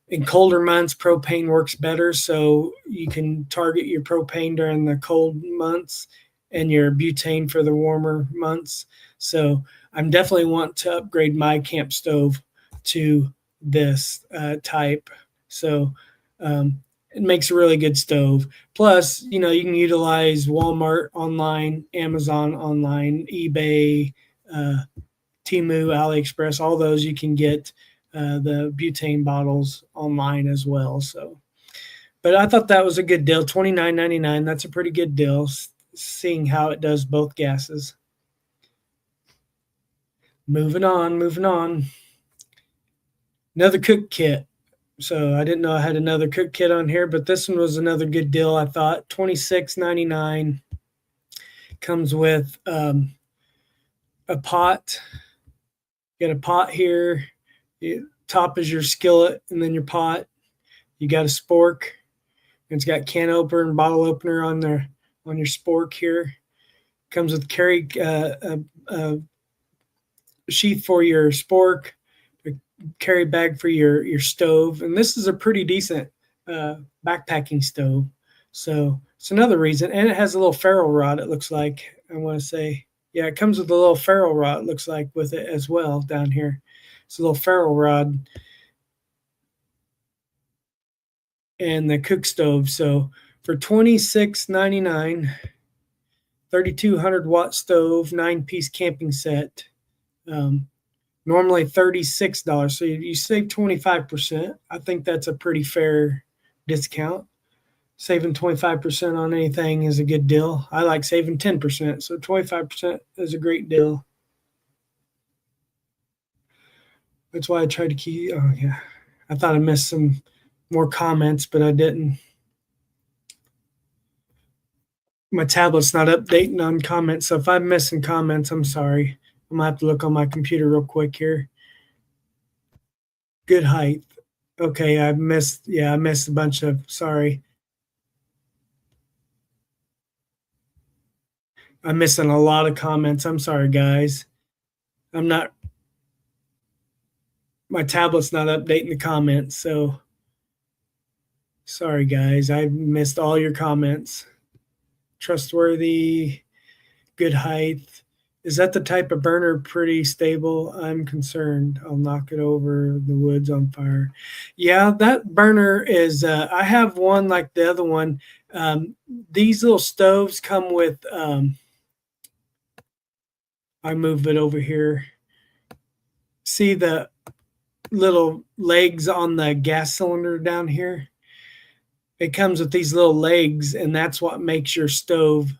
In colder months, propane works better, so you can target your propane during the cold months and your butane for the warmer months. So I'm definitely want to upgrade my camp stove to this type. So it makes a really good stove. Plus, you can utilize Walmart online, Amazon online, eBay, Temu, AliExpress, all those you can get the butane bottles online as well. So, but I thought that was a good deal, $29.99. That's a pretty good deal, seeing how it does both gases. Moving on. Another cook kit. So I didn't know I had another cook kit on here, but this one was another good deal, I thought. $26.99. Comes with a pot. You got a pot here. Top is your skillet, and then your pot. You got a spork. It's got can opener and bottle opener on your spork here. Comes with carry sheath for your spork, a carry bag for your stove, and this is a pretty decent backpacking stove. So it's another reason, and it has a little ferro rod. It looks like, I want to say, yeah, it comes with a little ferro rod. It looks like with it as well down here. It's a little ferro rod and the cook stove. So for $26.99, 3,200 watt stove, 9-piece camping set. Normally $36. So you save 25%. I think that's a pretty fair discount. Saving 25% on anything is a good deal. I like saving 10%. So 25% is a great deal. That's why I tried to keep. Oh, yeah. I thought I missed some more comments, but I didn't. My tablet's not updating on comments. So if I'm missing comments, I'm sorry. I'm going to have to look on my computer real quick here. Good height. Okay, I missed a bunch of, sorry. I'm missing a lot of comments. I'm sorry, guys. My tablet's not updating the comments, so sorry, guys. I missed all your comments. Trustworthy, good height. Is that the type of burner pretty stable? I'm concerned. I'll knock it over the woods on fire. Yeah, that burner is, I have one like the other one. These little stoves come with, I move it over here. See little legs on the gas cylinder down here. It comes with these little legs, and that's what makes your stove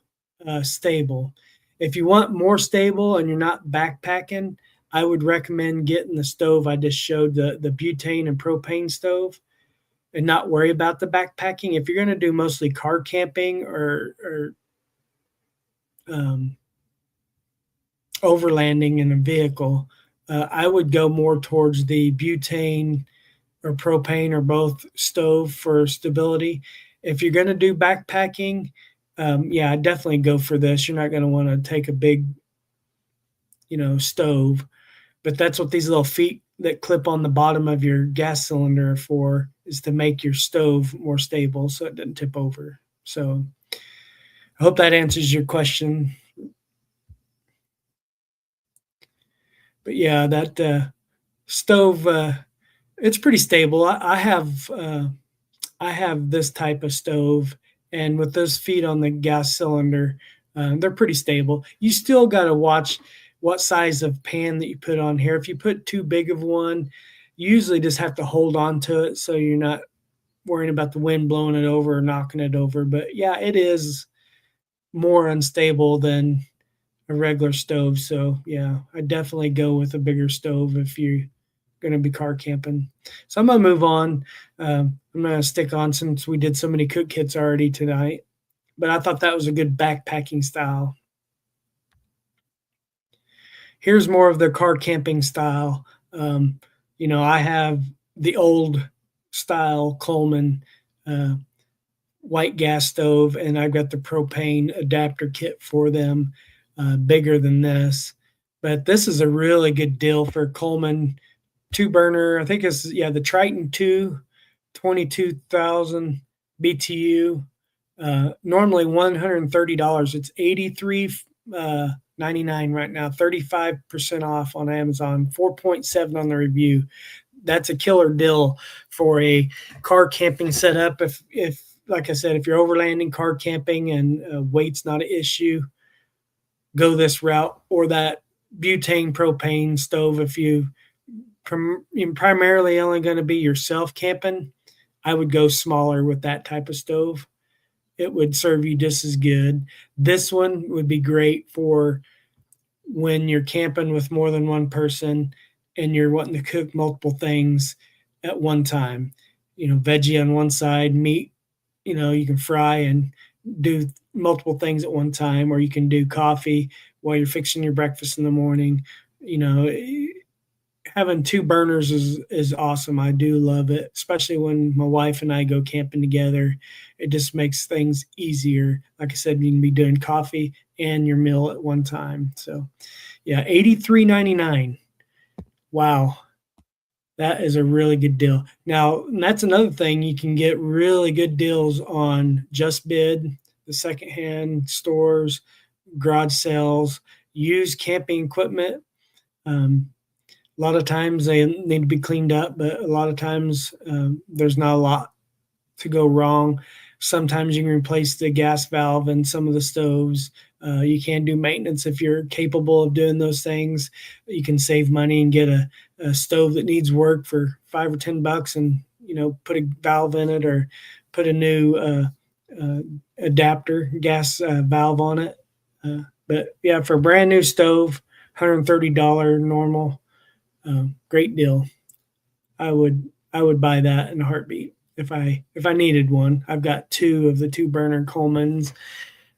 stable. If you want more stable and you're not backpacking, I would recommend getting the stove I just showed, the butane and propane stove, and not worry about the backpacking. If you're going to do mostly car camping or um, overlanding in a vehicle, I would go more towards the butane or propane or both stove for stability. If you're going to do backpacking, yeah, I definitely go for this. You're not going to want to take a big, stove, but that's what these little feet that clip on the bottom of your gas cylinder are for, is to make your stove more stable so it doesn't tip over. So I hope that answers your question. But yeah, that stove, it's pretty stable. I have this type of stove, and with those feet on the gas cylinder, they're pretty stable. You still got to watch what size of pan that you put on here. If you put too big of one, you usually just have to hold on to it so you're not worrying about the wind blowing it over or knocking it over. But yeah, it is more unstable than a regular stove. So yeah, I definitely go with a bigger stove if you're going to be car camping. So I'm going to move on. I'm going to stick on since we did so many cook kits already tonight. But I thought that was a good backpacking style. Here's more of the car camping style. I have the old style Coleman white gas stove, and I've got the propane adapter kit for them, bigger than this. But this is a really good deal for Coleman two burner. I think it's the Triton 2, 22,000 BTU. Normally $130. It's $83.99 right now, 35% off on Amazon, 4.7 on the review. That's a killer deal for a car camping setup. If like I said, if you're overlanding, car camping, and weight's not an issue, go this route, or that butane propane stove. If you're primarily only going to be yourself camping, I would go smaller with that type of stove. It would serve you just as good. This one would be great for when you're camping with more than one person and you're wanting to cook multiple things at one time. Veggie on one side, meat, you can fry and do multiple things at one time, or you can do coffee while you're fixing your breakfast in the morning. Having two burners is awesome. I do love it, especially when my wife and I go camping together. It just makes things easier. Like I said, you can be doing coffee and your meal at one time. So yeah, $83.99. Wow. That is a really good deal. Now, that's another thing. You can get really good deals on Just Bid, the secondhand stores, garage sales, used camping equipment. A lot of times they need to be cleaned up, but a lot of times there's not a lot to go wrong. Sometimes you can replace the gas valve in some of the stoves. You can do maintenance if you're capable of doing those things. You can save money and get a stove that needs work for $5 or $10, and put a valve in it, or put a new adapter gas valve on it. But yeah, for a brand new stove, $130 normal. Great deal. I would buy that in a heartbeat if I needed one. I've got two of the two burner Colemans,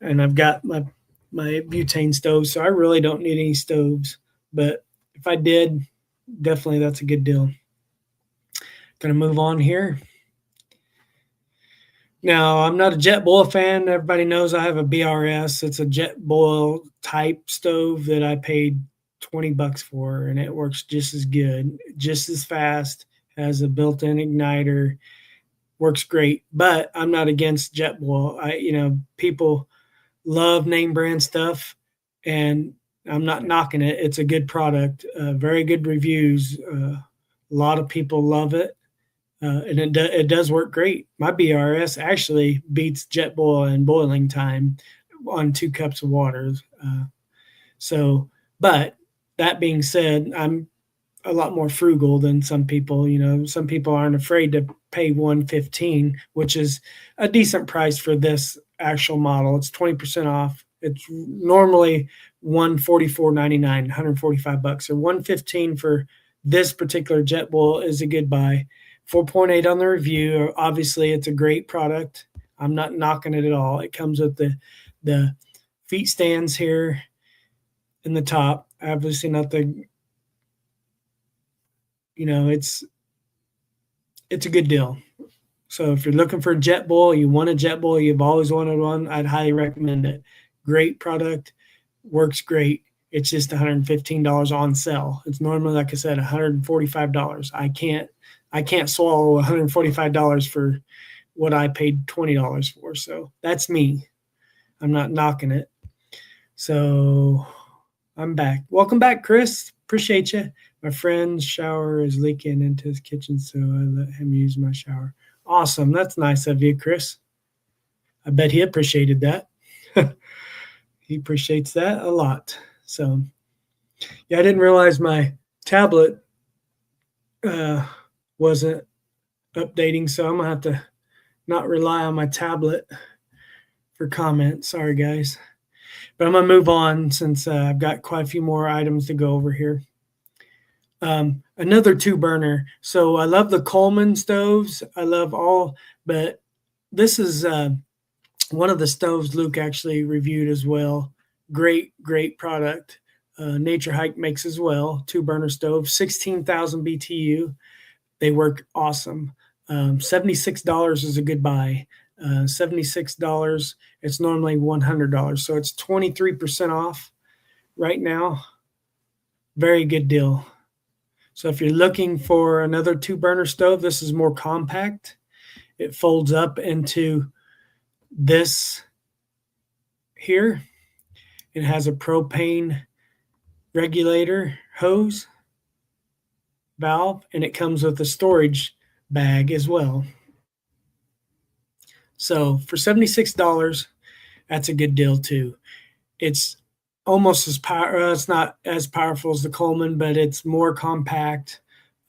and I've got my butane stove, so I really don't need any stoves. But if I did, definitely that's a good deal. Gonna move on here. Now, I'm not a Jetboil fan. Everybody knows I have a BRS. It's a Jetboil type stove that I paid $20 for, and it works just as good, just as fast, has a built-in igniter, works great. But I'm not against Jetboil. People love name brand stuff, and I'm not knocking it. It's a good product, very good reviews. A lot of people love it, and it does work great. My BRS actually beats Jetboil in boiling time on 2 cups of water. But that being said, I'm a lot more frugal than some people. You know, some people aren't afraid to pay 115, which is a decent price for this actual model. It's 20% off. It's normally 144.99, 145 bucks, or 115 for this particular jet bull is a good buy. 4.8 on the review. Obviously, it's a great product. I'm not knocking it at all. It comes with the feet stands here in the top. Obviously, not the, you know, it's a good deal. So if you're looking for a jet bull, you want a jet bull, you've always wanted one, I'd highly recommend it. Great product, works great. It's just $115 on sale. It's normally, like I said, $145. I can't swallow $145 for what I paid $20 for. So that's me. I'm not knocking it. So I'm back. Welcome back, Chris. Appreciate you. My friend's shower is leaking into his kitchen, so I let him use my shower. Awesome. That's nice of you, Chris. I bet he appreciated that. He appreciates that a lot. So, yeah, I didn't realize my tablet wasn't updating, so I'm going to have to not rely on my tablet for comments. Sorry, guys. But I'm going to move on since I've got quite a few more items to go over here. Another 2-burner. So I love the Coleman stoves. I love all, but this is one of the stoves Luke actually reviewed as well. Great product. Nature Hike makes as well. 2-burner stove, 16,000 BTU. They work awesome. $76 is a good buy. $76. It's normally $100. So it's 23% off right now. Very good deal. So if you're looking for another 2-burner stove, this is more compact. It folds up into this here. It has a propane regulator hose valve, and it comes with a storage bag as well. So for $76, that's a good deal too. It's almost as powerful. It's not as powerful as the Coleman, but it's more compact.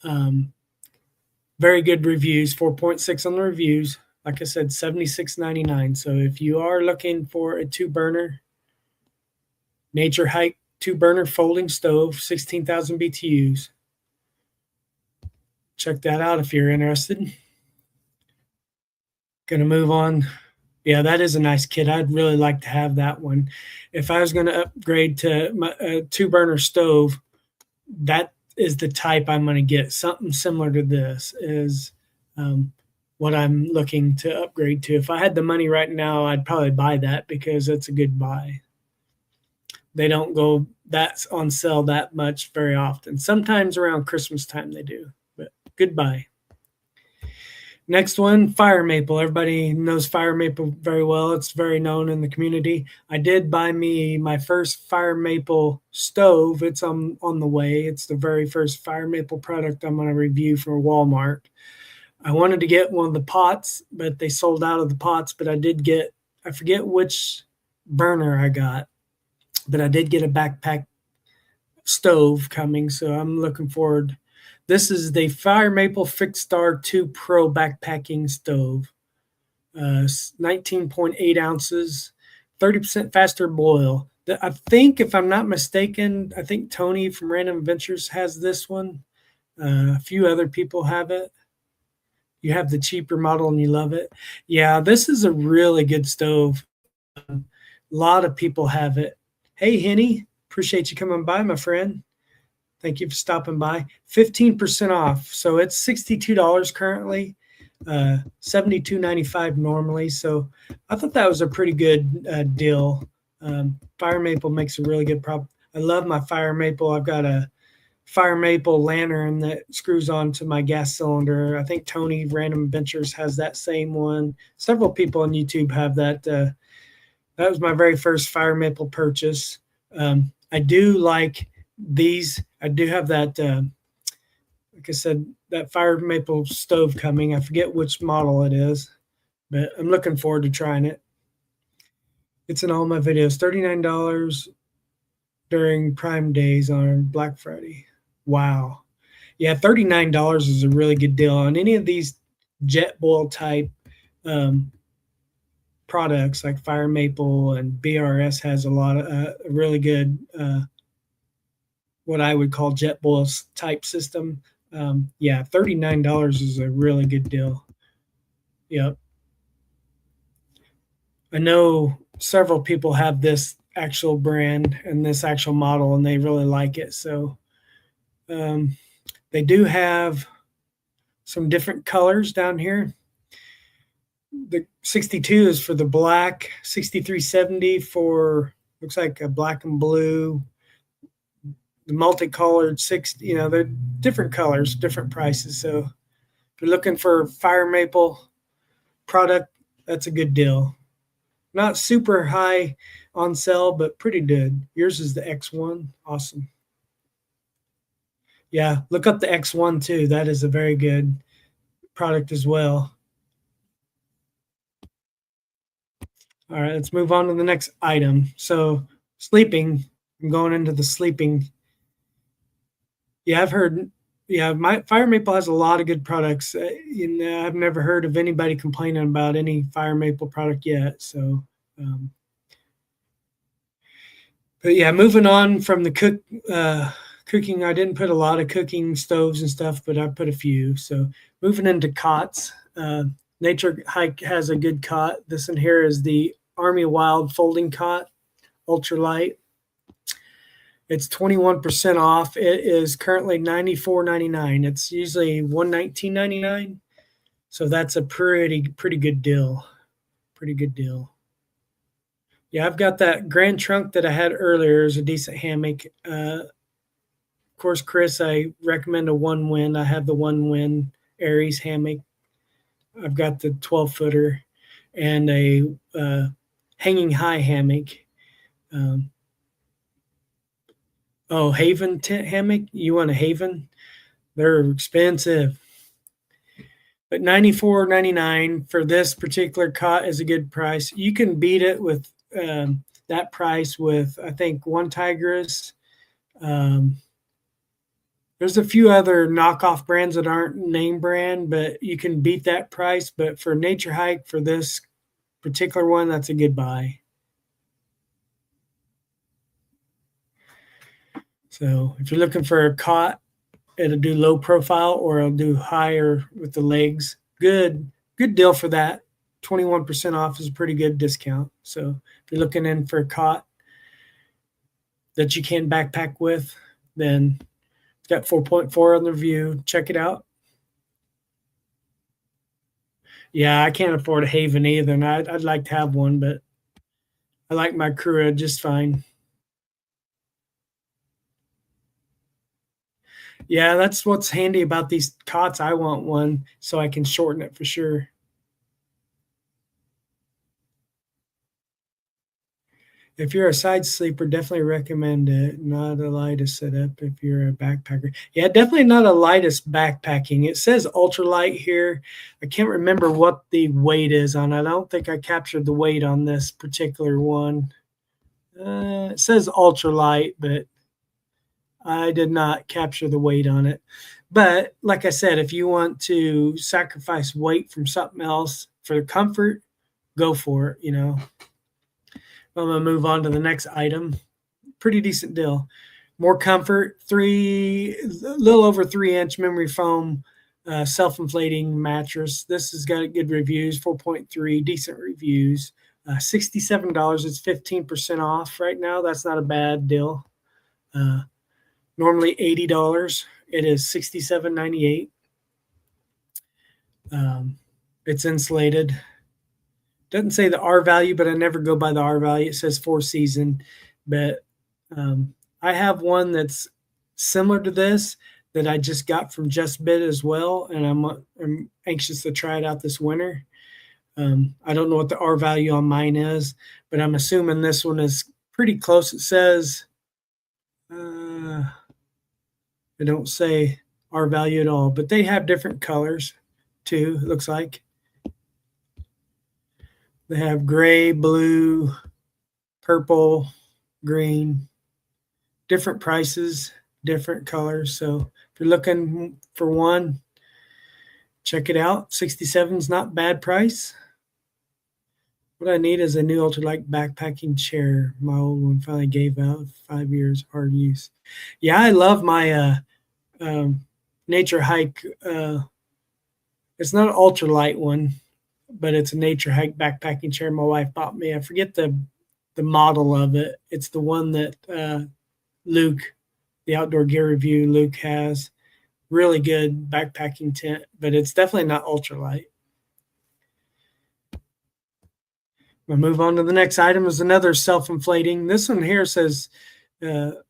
Very good reviews. 4.6 on the reviews. Like I said, $76.99. So if you are looking for a 2-burner Nature Hike 2-burner folding stove, 16,000 BTUs, check that out if you're interested. Gonna move on. Yeah, that is a nice kit. I'd really like to have that one. If I was going to upgrade to my 2-burner stove, that is the type I'm going to get. Something similar to this is what I'm looking to upgrade to. If I had the money right now, I'd probably buy that because it's a good buy. They don't go that's on sale that much very often. Sometimes around Christmas time they do, but good buy. Next one, fire maple. Everybody knows fire maple very well. It's very known in the community. I did buy me my first fire maple stove. It's on the way. It's the very first fire maple product I'm going to review for Walmart. I wanted to get one of the pots, but they sold out of the pots. But I did get, I forget which burner I got, but I did get a backpack stove coming. So I'm looking forward. This is the Fire Maple Fixed Star 2 Pro backpacking stove. 19.8 ounces, 30% faster boil. I think, if I'm not mistaken, I think Tony from Random Adventures has this one. A few other people have it. You have the cheaper model and you love it. Yeah, this is a really good stove. A lot of people have it. Hey, Henny, appreciate you coming by, my friend. Thank you for stopping by. 15% off. So it's $62 currently, $72.95 normally. So I thought that was a pretty good deal. Fire Maple makes a really good product. I love my Fire Maple. I've got a Fire Maple lantern that screws onto my gas cylinder. I think Tony Random Adventures has that same one. Several people on YouTube have that. That was my very first Fire Maple purchase. I do like these. I do have that, like I said, that Fire Maple stove coming. I forget which model it is, but I'm looking forward to trying it. It's in all my videos. $39 during Prime Days on Black Friday. Wow. Yeah, $39 is a really good deal on any of these jet boil type um, products like Fire Maple, and BRS has a lot of really good what I would call jet boil type system. Yeah, $39 is a really good deal. Yep. I know several people have this actual brand and this actual model, and they really like it. So um, they do have some different colors down here. The 62 is for the black, 6370 for looks like a black and blue. The multicolored they're different colors, different prices. So if you're looking for Fire Maple product, that's a good deal. Not super high on sale, but pretty good. Yours is the X1. Awesome. Yeah, look up the X1 too. That is a very good product as well. All right, let's move on to the next item. So, sleeping, I'm going into the sleeping. Yeah, I've heard. Yeah, my Fire Maple has a lot of good products. I've never heard of anybody complaining about any Fire Maple product yet. So, um, but yeah, moving on from the cooking, I didn't put a lot of cooking stoves and stuff, but I put a few. So moving into cots, Nature Hike has a good cot. This one here is the Army Wild folding cot, ultralight. It's 21% off. It is currently $94.99. It's usually $119.99. So that's a pretty good deal. Pretty good deal. Yeah, I've got that Grand Trunk that I had earlier is a decent hammock. Of course, Chris, I recommend a One Wind. I have the One Wind Aries hammock. I've got the 12-footer and a hanging high hammock. Haven tent hammock. You want a Haven? They're expensive. But $94.99 for this particular cot is a good price. You can beat it with that price with, I think, One Tigress. There's a few other knockoff brands that aren't name brand, but you can beat that price. But for Nature Hike, for this particular one, that's a good buy. So if you're looking for a cot, it'll do low profile or it'll do higher with the legs. Good deal for that. 21% off is a pretty good discount. So if you're looking in for a cot that you can backpack with, then it's got 4.4 on the review. Check it out. Yeah, I can't afford a Haven either, and I'd like to have one, but I like my Kura just fine. Yeah, that's what's handy about these cots. I want one so I can shorten it for sure. If you're a side sleeper, definitely recommend it. Not a lightest setup if you're a backpacker. Yeah, definitely not a lightest backpacking. It says ultralight here. I can't remember what the weight is on it. I don't think I captured the weight on this particular one. It says ultralight, but I did not capture the weight on it. But like I said, if you want to sacrifice weight from something else for comfort, go for it. I'm going to move on to the next item. Pretty decent deal. More comfort, a little over 3-inch memory foam, self-inflating mattress. This has got good reviews, 4.3, decent reviews. $67. It's 15% off right now. That's not a bad deal. Normally $80. It is $67.98. It's insulated. Doesn't say the R value, but I never go by the R value. It says 4-season. But I have one that's similar to this that I just got from Just Bid as well, and I'm anxious to try it out this winter. I don't know what the R value on mine is, but I'm assuming this one is pretty close. It says they don't say R value at all, but they have different colors too, it looks like. They have gray, blue, purple, green, different prices. different colors. So if you're looking for one, check it out. 67 is not bad price. What I need is a new ultralight backpacking chair. My old one finally gave out. 5 years hard use. Yeah, I love my nature hike. It's not an ultralight one, but it's a nature hike backpacking chair my wife bought me. I forget the model of it. It's the one that Luke, the Outdoor Gear Review, Luke has. Really good backpacking tent, but it's definitely not ultralight. We'll move on to the next item is another self-inflating. This one here says 8R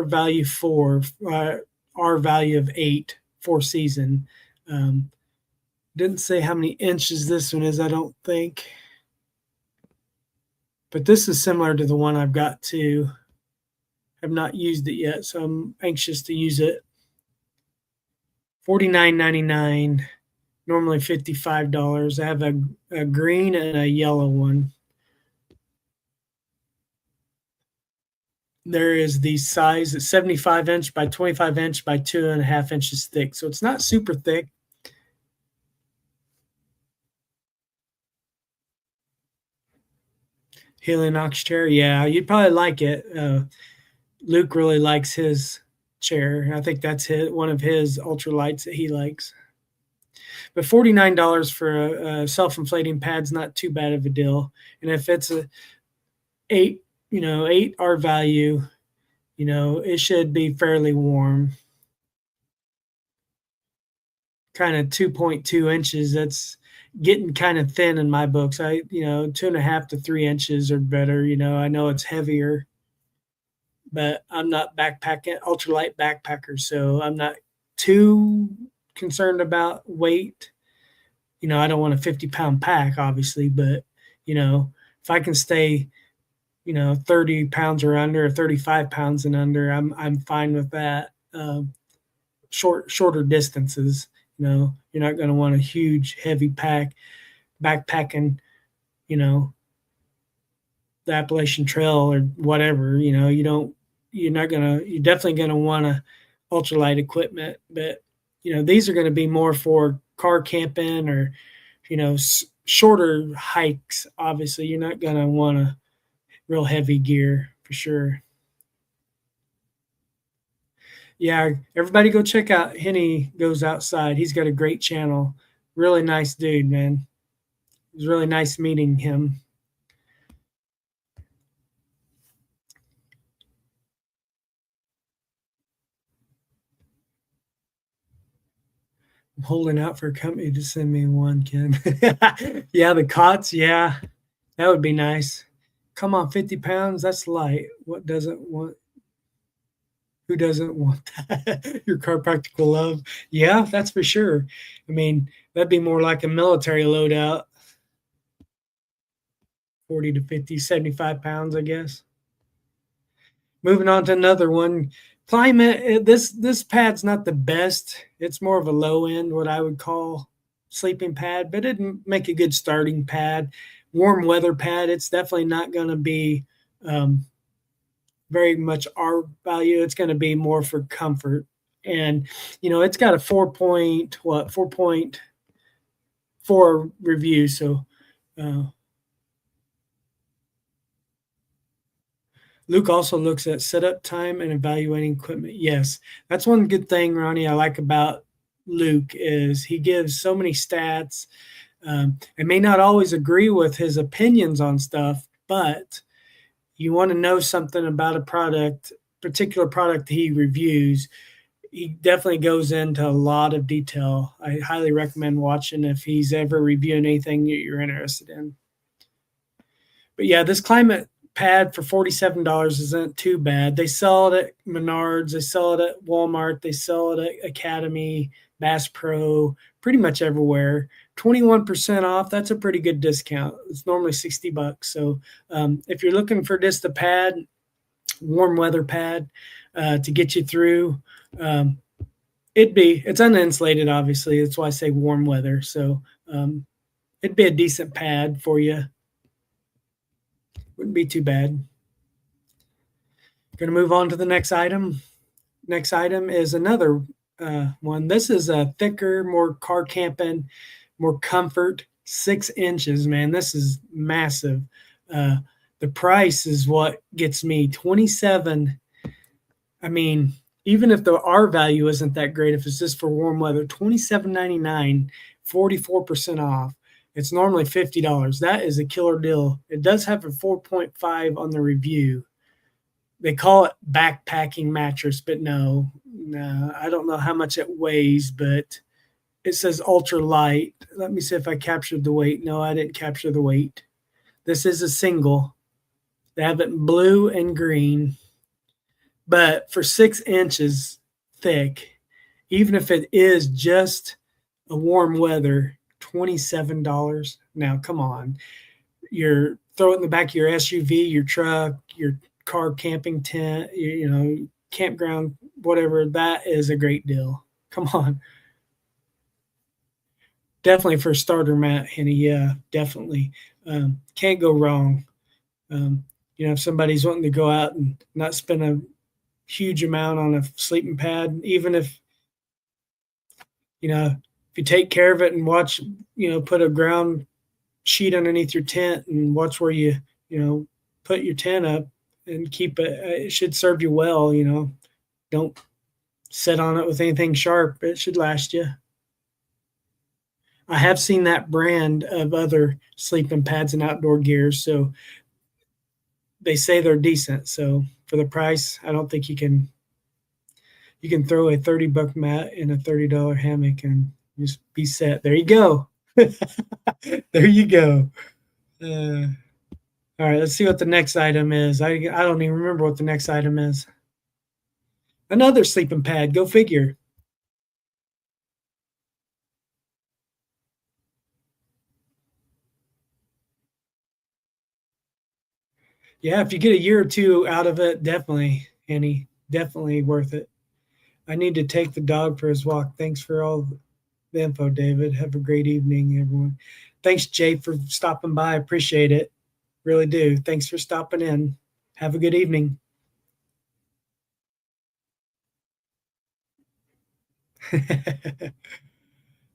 value 4, R value of 8, 4 season. Didn't say how many inches this one is, I don't think. But this is similar to the one I've got too. Have not used it yet, so I'm anxious to use it. $49.99, normally $55. I have a green and a yellow one. There is the size, it's 75 inch by 25 inch by 2.5 inches thick. So it's not super thick. Helionox chair, yeah, you'd probably like it. Luke really likes his chair. I think that's one of his ultralights that he likes. But $49 for a self-inflating pad's not too bad of a deal. And if it's a 8 R value, it should be fairly warm. Kind of 2.2 inches. That's getting kind of thin in my books. 2.5 to 3 inches or better. I know it's heavier, but I'm not ultralight backpacker, so I'm not too concerned about weight. I don't want a 50-pound pack, obviously, but if I can stay 30 pounds or under, or 35 pounds and under, I'm fine with that. Shorter distances, you're not going to want a huge heavy pack backpacking, the Appalachian Trail or whatever. You're definitely going to want a ultralight equipment, but these are going to be more for car camping or shorter hikes. Obviously, you're not going to want a real heavy gear for sure. Yeah, everybody go check out Henny Goes Outside. He's got a great channel. Really nice dude, man. It was really nice meeting him. I'm holding out for a company to send me one, Ken. Yeah, the cots. Yeah, that would be nice. Come on, 50 pounds. That's light. What doesn't want? Who doesn't want that? Your chiropractical love. Yeah, that's for sure. I mean, that'd be more like a military loadout. 40 to 50, 75 pounds, I guess. Moving on to another one. Climate, this pad's not the best. It's more of a low end, what I would call sleeping pad, but it'd make a good starting pad. Warm weather pad, it's definitely not going to be very much R value. It's going to be more for comfort. And, it's got a 4.4 review. So, Luke also looks at setup time and evaluating equipment. Yes, that's one good thing, Ronnie, I like about Luke is he gives so many stats. I may not always agree with his opinions on stuff, but you want to know something about a particular product he reviews, he definitely goes into a lot of detail. I highly recommend watching if he's ever reviewing anything that you're interested in. But yeah, this climate pad for $47 isn't too bad. They sell it at Menards, they sell it at Walmart, they sell it at Academy, Bass Pro, pretty much everywhere. 21% off, that's a pretty good discount. It's normally $60. So if you're looking for just a pad, warm weather pad to get you through, it's uninsulated, obviously. That's why I say warm weather. So it'd be a decent pad for you. Wouldn't be too bad. Going to move on to the next item. Next item is another one. This is a thicker, more car camping, more comfort. 6 inches, man. This is massive. The price is what gets me. 27. I mean, even if the R value isn't that great, if it's just for warm weather, $27.99, 44% off. It's normally $50. That is a killer deal. It does have a 4.5 on the review. They call it backpacking mattress, but no, I don't know how much it weighs, but it says ultra light. Let me see if I captured the weight. No, I didn't capture the weight. This is a single. They have it in blue and green, but for 6 inches thick, even if it is just a warm weather, $27. Now, come on. You're throw it in the back of your SUV, your truck, your car camping tent, campground, whatever. That is a great deal. Come on. Definitely for starter mat, Henny. Yeah, definitely. Can't go wrong. If somebody's wanting to go out and not spend a huge amount on a sleeping pad, even if you take care of it and watch, put a ground sheet underneath your tent and watch where you put your tent up and keep it. It should serve you well. Don't sit on it with anything sharp. It should last you. I have seen that brand of other sleeping pads and outdoor gears, so they say they're decent. So for the price, I don't think you can throw a $30 mat in a $30 hammock and just be set. There you go. There you go. All right, let's see what the next item is. I don't even remember what the next item is. Another sleeping pad. Go figure. Yeah, if you get a year or two out of it, definitely, Annie, definitely worth it. I need to take the dog for his walk. Thanks for all the info, David. Have a great evening, everyone. Thanks, Jay, for stopping by. I appreciate it. Really do. Thanks for stopping in. Have a good evening.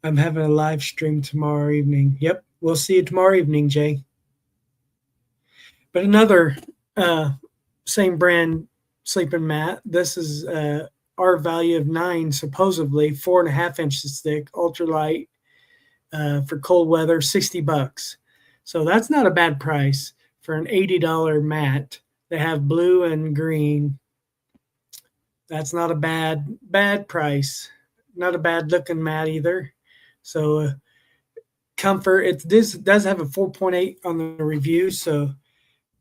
I'm having a live stream tomorrow evening. Yep, we'll see you tomorrow evening, Jay. But another same brand sleeping mat. This is R value of 9, supposedly 4.5 inches thick, ultralight for cold weather, $60. So that's not a bad price for an $80 mat. They have blue and green. That's not a bad price. Not a bad looking mat either. So comfort. It does have a 4.8 on the review, so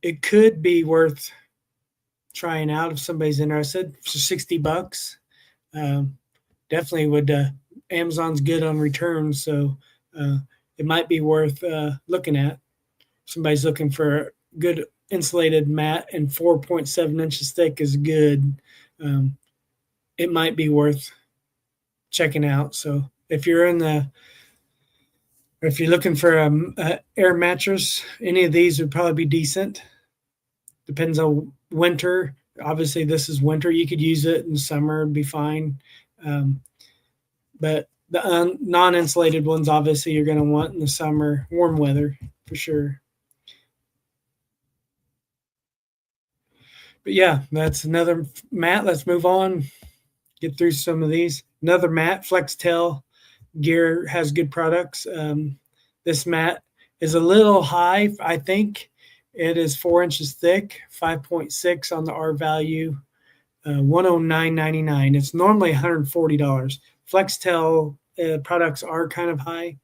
it could be worth trying out if somebody's interested for $60. Definitely would. Amazon's good on returns, so it might be worth looking at. If somebody's looking for a good insulated mat and 4.7 inches thick is good. It might be worth checking out. So if you're looking for a air mattress, any of these would probably be decent. Depends on winter. Obviously, this is winter. You could use it in summer and be fine. But the non-insulated ones, obviously, you're going to want in the summer, warm weather for sure. But yeah, that's another mat. Let's move on. Get through some of these. Another mat, FlexTail gear has good products. This mat is a little high. I think it is 4 inches thick, 5.6 on the R value, $109.99. It's normally $140. FlexTail products are kind of high.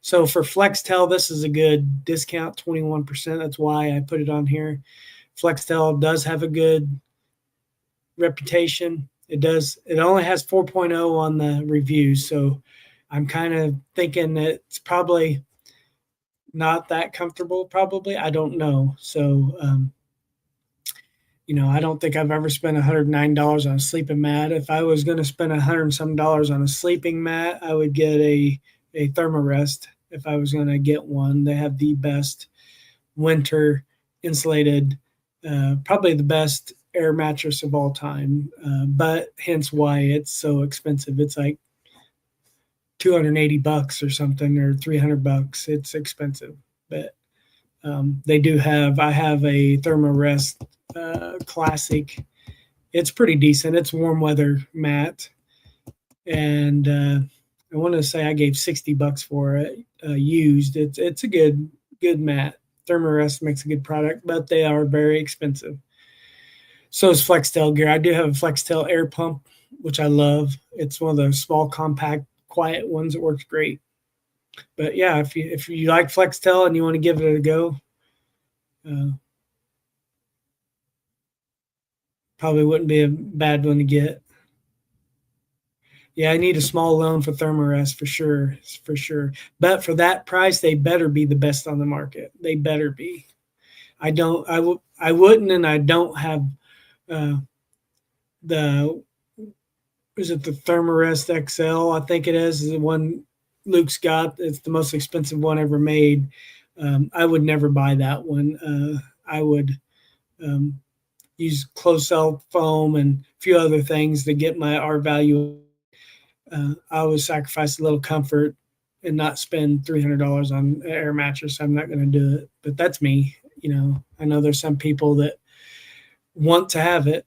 So for FlexTail, this is a good discount, 21%. That's why I put it on here. FlexTail does have a good reputation. It only has 4.0 on the reviews, so I'm kind of thinking it's probably not that comfortable. Probably, I don't know. So, I don't think I've ever spent $109 on a sleeping mat. If I was going to spend $100 and some on a sleeping mat, I would get a Thermarest. If I was going to get one, they have the best winter insulated, probably the best air mattress of all time, but hence why it's so expensive. It's like $280 or something, or $300. It's expensive, but they do have. I have a Thermarest Classic. It's pretty decent. It's warm weather mat, and I want to say I gave $60 for it used. It's a good mat. Thermarest makes a good product, but they are very expensive. So is Flextail gear. I do have a Flextail air pump, which I love. It's one of those small, compact, quiet ones that works great. But yeah, if you like Flextail and you want to give it a go, uh, probably wouldn't be a bad one to get. Yeah, I need a small loan for Thermarest for sure, for sure. But for that price, they better be the best on the market. They better be. I wouldn't, and I don't have uh, the is it the Thermarest XL? I think it is the one Luke's got. It's the most expensive one ever made. I would never buy that one. I would um, use closed cell foam and a few other things to get my R value. I would sacrifice a little comfort and not spend $300 on an air mattress. I'm not going to do it, but that's me. I know there's some people that want to have it.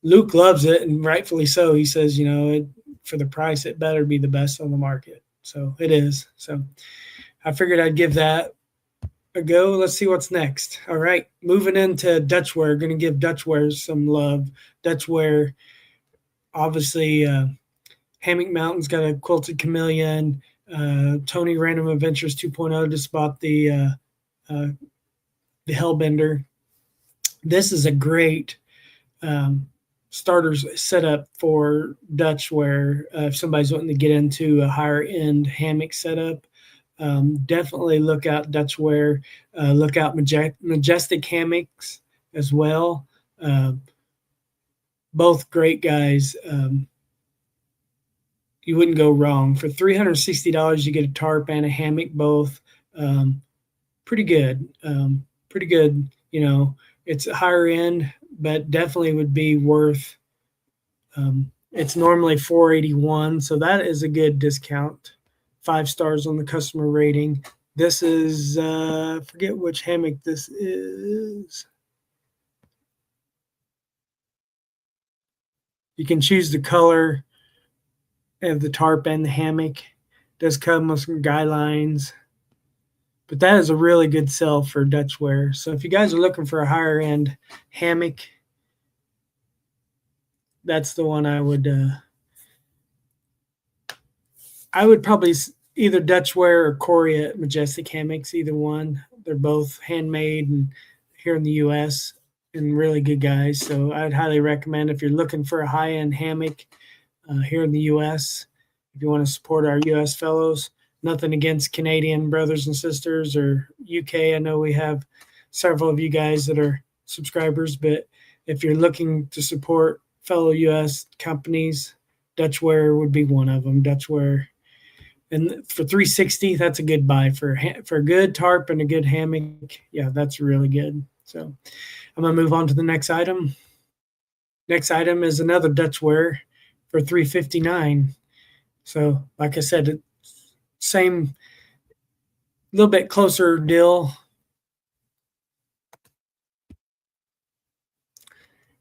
Luke loves it, and rightfully so. He says, for the price, it better be the best on the market. So it is. So I figured I'd give that a go. Let's see what's next. All right, moving into Dutchware. Going to give Dutchware some love. Dutchware, obviously, Hammock Mountain's got a quilted chameleon. Tony Random Adventures 2.0 just bought the Hellbender. This is a great starters setup for Dutchware. If somebody's wanting to get into a higher end hammock setup, definitely look out Dutchware. Look out Majestic Hammocks as well. Both great guys. You wouldn't go wrong. For $360, you get a tarp and a hammock both. Pretty good. Pretty good. It's higher end, but definitely would be worth. It's normally $481, so that is a good discount. 5 stars on the customer rating. This is forget which hammock this is. You can choose the color of the tarp and the hammock. It does come with some guidelines. But that is a really good sell for Dutchware. So if you guys are looking for a higher end hammock, that's the one I would probably either Dutchware or Coria Majestic Hammocks, either one. They're both handmade and here in the U.S. and really good guys. So I'd highly recommend if you're looking for a high end hammock here in the U.S. If you want to support our U.S. fellows. Nothing against Canadian brothers and sisters or UK. I know we have several of you guys that are subscribers, but if you're looking to support fellow US companies, Dutchware would be one of them. Dutchware, and for $360, that's a good buy for a good tarp and a good hammock. Yeah, that's really good. So I'm gonna move on to the next item. Next item is another Dutchware for $359. So like I said, same, little bit closer deal.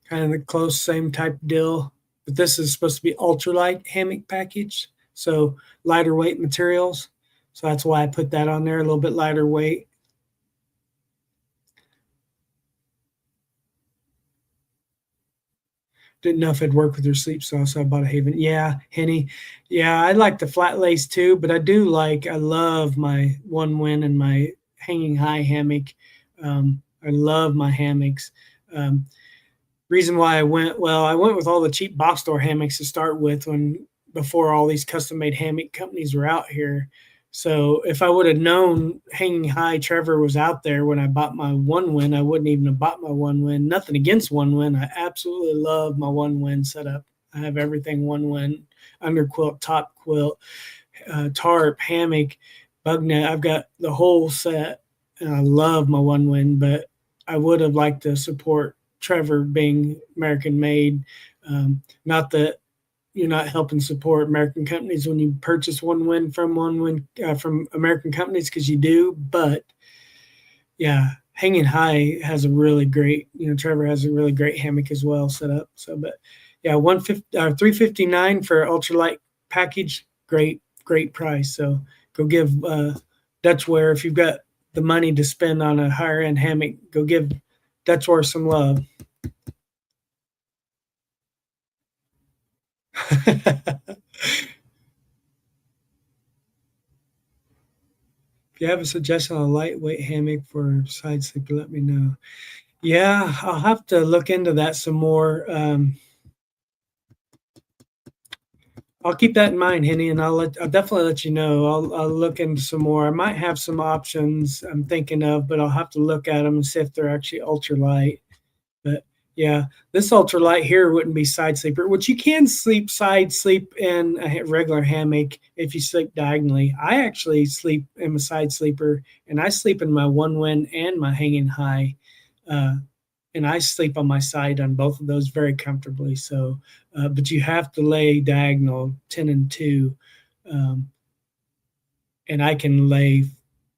Kind of the close same type deal. But this is supposed to be ultralight hammock package. So lighter weight materials. So that's why I put that on there, a little bit lighter weight. Didn't know if it'd work with your sleep sauce, so I bought a Haven. Yeah, Henny. Yeah, I like the flat lace too, but I love my One Win and my hanging high hammock. I love my hammocks. Reason why I went with all the cheap box store hammocks to start with before all these custom made hammock companies were out here. So if I would have known Hanging High Trevor was out there when I bought my One Win, I wouldn't even have bought my One Win. Nothing against One Win. I absolutely love my One Win setup. I have everything One Win, under quilt, top quilt, tarp, hammock, bug net. I've got the whole set, and I love my One Win, but I would have liked to support Trevor being American made. Not that you're not helping support American companies when you purchase one win from American companies, because you do. But yeah, Hanging High has a really great, Trevor has a really great hammock as well set up. So, but yeah, 359 for ultralight package, great price. So go give Dutchware, if you've got the money to spend on a higher end hammock, go give Dutchware some love. If you have a suggestion on a lightweight hammock for side sleeper, let me know. Yeah, I'll have to look into that some more. I'll keep that in mind, Henny, and I'll definitely let you know. I'll look into some more. I might have some options I'm thinking of, but I'll have to look at them and see if they're actually ultralight. But yeah, this ultralight here wouldn't be side sleeper, which you can sleep in a regular hammock if you sleep diagonally. I actually am a side sleeper, and I sleep in my one win and my Hanging High. And I sleep on my side on both of those very comfortably. So, but you have to lay diagonal 10 and 2. And I can lay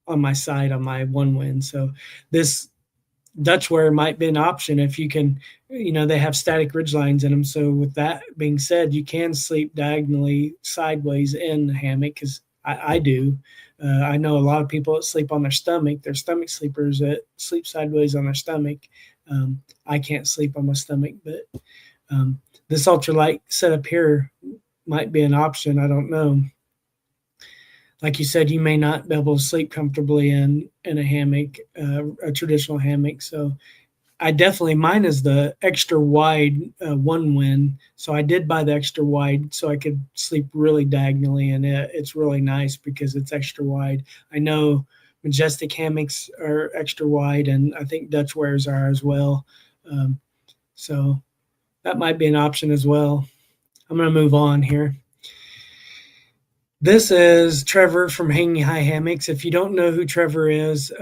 on my side on my one win. So this Dutchware might be an option if you can, they have static ridge lines in them. So with that being said, you can sleep diagonally sideways in the hammock, because I do. I know a lot of people that sleep on their stomach. They're stomach sleepers that sleep sideways on their stomach. I can't sleep on my stomach, but this ultralight setup here might be an option. I don't know. Like you said, you may not be able to sleep comfortably in a hammock, a traditional hammock. So mine is the extra wide one win. So I did buy the extra wide so I could sleep really diagonally in it. It's really nice because it's extra wide. I know Majestic hammocks are extra wide, and I think Dutchwares are as well. So that might be an option as well. I'm going to move on here. This is Trevor from Hanging High Hammocks. If you don't know who Trevor is,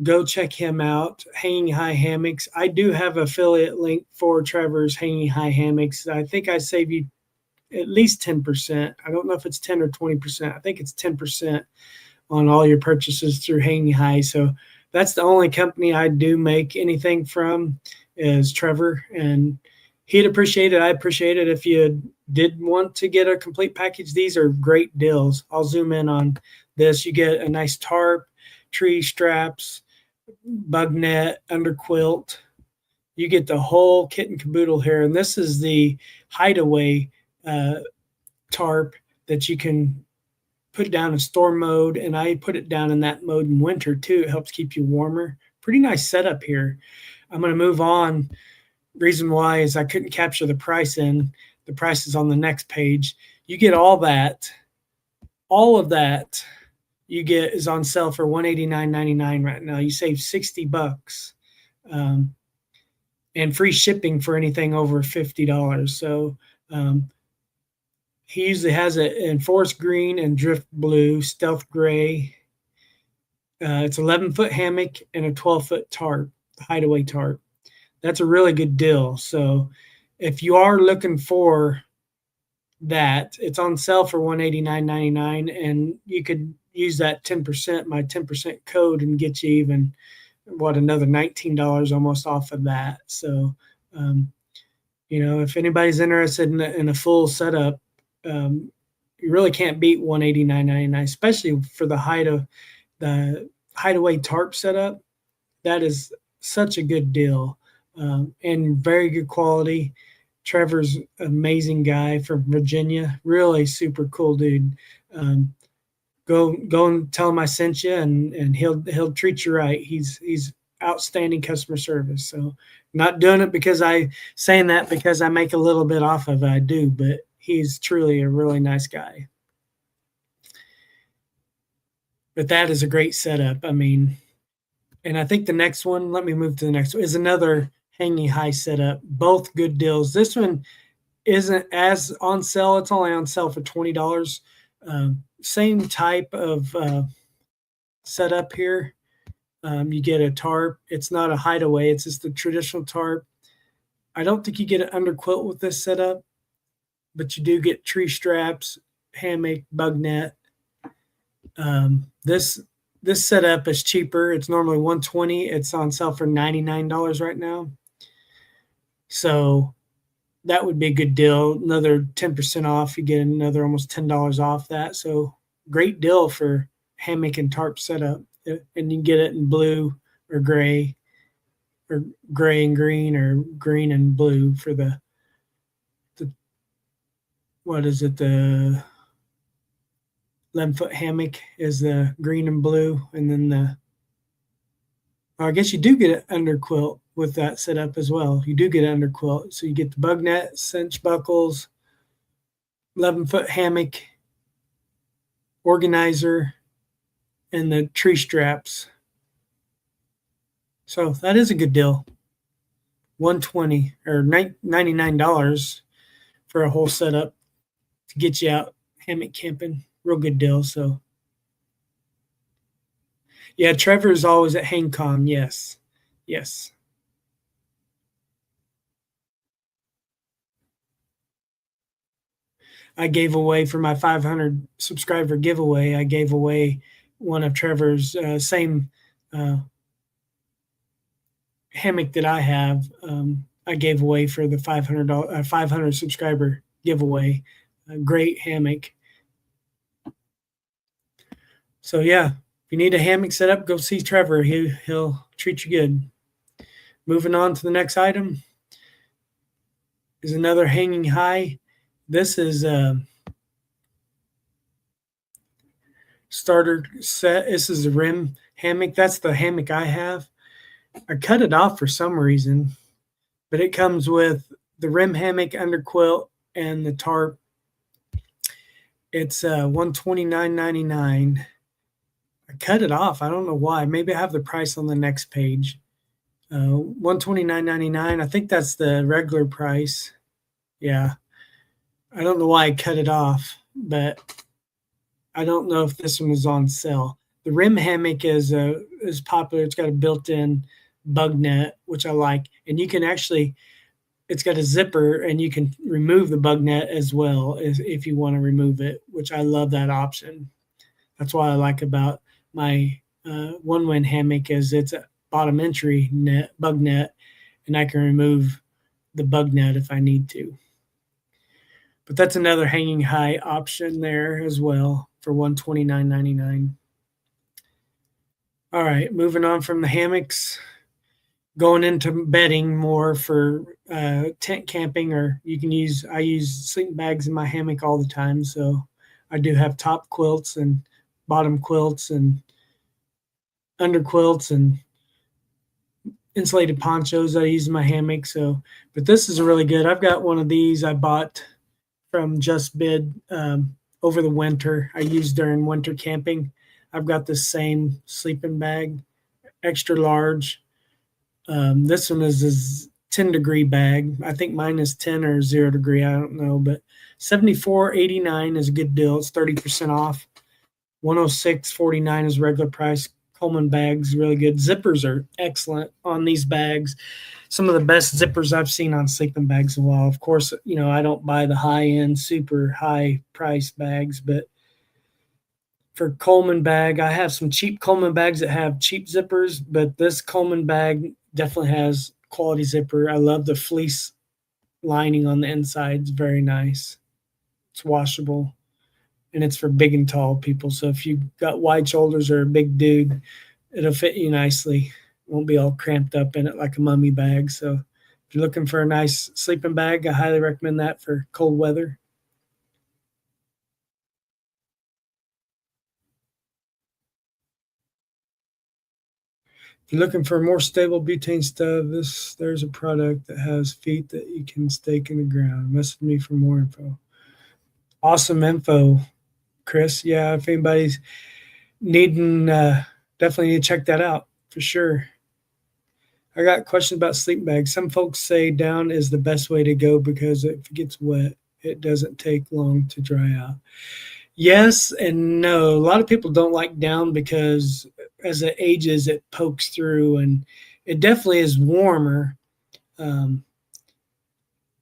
go check him out. Hanging High Hammocks. I do have an affiliate link for Trevor's Hanging High Hammocks. I think I save you at least 10%. I don't know if it's 10 or 20%. I think it's 10% on all your purchases through Hanging High. So that's the only company I do make anything from, is Trevor. And he'd appreciate it. I appreciate it if you did want to get a complete package. These are great deals. I'll zoom in on this. You get a nice tarp, tree straps, bug net, under quilt. You get the whole kit and caboodle here. And this is the hideaway tarp that you can put down in storm mode. And I put it down in that mode in winter too. It helps keep you warmer. Pretty nice setup here. I'm going to move on. Reason why is I couldn't capture the price in. The price is on the next page. You get all that. All of that you get is on sale for $189.99 right now. You save $60, and free shipping for anything over $50. So he usually has it in forest green and drift blue, stealth gray. It's 11-foot hammock and a 12-foot tarp, hideaway tarp. That's a really good deal. So if you are looking for that, it's on sale for $189.99, and you could use that 10%, my 10% code, and get you even another $19 almost off of that. So if anybody's interested in a full setup, you really can't beat $189.99, especially for the hideaway tarp setup. That is such a good deal. And very good quality. Trevor's amazing guy from Virginia, really super cool dude. Go and tell him I sent you, and he'll treat you right. He's outstanding customer service. So not doing it because I make a little bit off of it. I do, but he's truly a really nice guy. But that is a great setup. I mean, and I think the next one, let me move to the next one, is another Hanging High setup. Both good deals. This one isn't as on sale. It's only on sale for $20. Same type of setup here. You get a tarp. It's not a hideaway. It's just a traditional tarp. I don't think you get an underquilt with this setup, but you do get tree straps, hammock, bug net. This setup is cheaper. It's normally $120. It's on sale for $99 right now. So that would be a good deal. Another 10% off. You get another almost $10 off that. So great deal for hammock and tarp setup. And you can get it in blue or gray and green or green and blue for the what is it? The 11-foot hammock is the green and blue. And then I guess you do get an underquilt with that setup as well. You do get an underquilt. So you get the bug net, cinch buckles, 11-foot hammock, organizer, and the tree straps. So that is a good deal. $120 or $99 for a whole setup to get you out hammock camping. Real good deal. So yeah, Trevor is always at HangCon. Yes. I gave away for my 500 subscriber giveaway. I gave away one of Trevor's same hammock that I have. I gave away for the $500 subscriber giveaway. A great hammock. So yeah, if you need a hammock set up, go see Trevor. He'll treat you good. Moving on to the next item is another hanging high. This is a starter set. This is a rim hammock. That's the hammock I have. I cut it off for some reason, but it comes with the rim hammock, underquilt, and the tarp. It's $129.99. I cut it off. I don't know why. Maybe I have the price on the next page. $129.99. I think that's the regular price. Yeah. I don't know why I cut it off, but I don't know if this one is on sale. The rim hammock is popular. It's got a built-in bug net, which I like. And you can actually, it's got a zipper and you can remove the bug net as well if you want to remove it, which I love that option. That's what I like about my One Wind hammock is it's a bottom entry net, bug net, and I can remove the bug net if I need to. But that's another hanging high option there as well for $129.99. All right, moving on from the hammocks, going into bedding more for tent camping, or I use sleeping bags in my hammock all the time. So I do have top quilts and bottom quilts and under quilts and insulated ponchos I use in my hammock. So, but this is really good. I've got one of these I bought from Just Bid over the winter. I use during winter camping. I've got the same sleeping bag, extra large. This one is a 10-degree bag. I think mine is 10 or 0 degree. I don't know, but $74.89 is a good deal. It's 30% off. $106.49 is regular price. Coleman bags, really good. Zippers are excellent on these bags. Some of the best zippers I've seen on sleeping bags in a while. Of course, I don't buy the high-end, super high-price bags, but for Coleman bag, I have some cheap Coleman bags that have cheap zippers, but this Coleman bag definitely has quality zipper. I love the fleece lining on the inside. It's very nice. It's washable. And it's for big and tall people. So if you've got wide shoulders or a big dude, it'll fit you nicely. It won't be all cramped up in it like a mummy bag. So if you're looking for a nice sleeping bag, I highly recommend that for cold weather. If you're looking for a more stable butane stove, there's a product that has feet that you can stake in the ground. Message me for more info. Awesome info, Chris. Yeah, if anybody's needing, definitely need to check that out for sure. I got questions about sleeping bags. Some folks say down is the best way to go because if it gets wet, it doesn't take long to dry out. Yes and no. A lot of people don't like down because as it ages, it pokes through, and it definitely is warmer.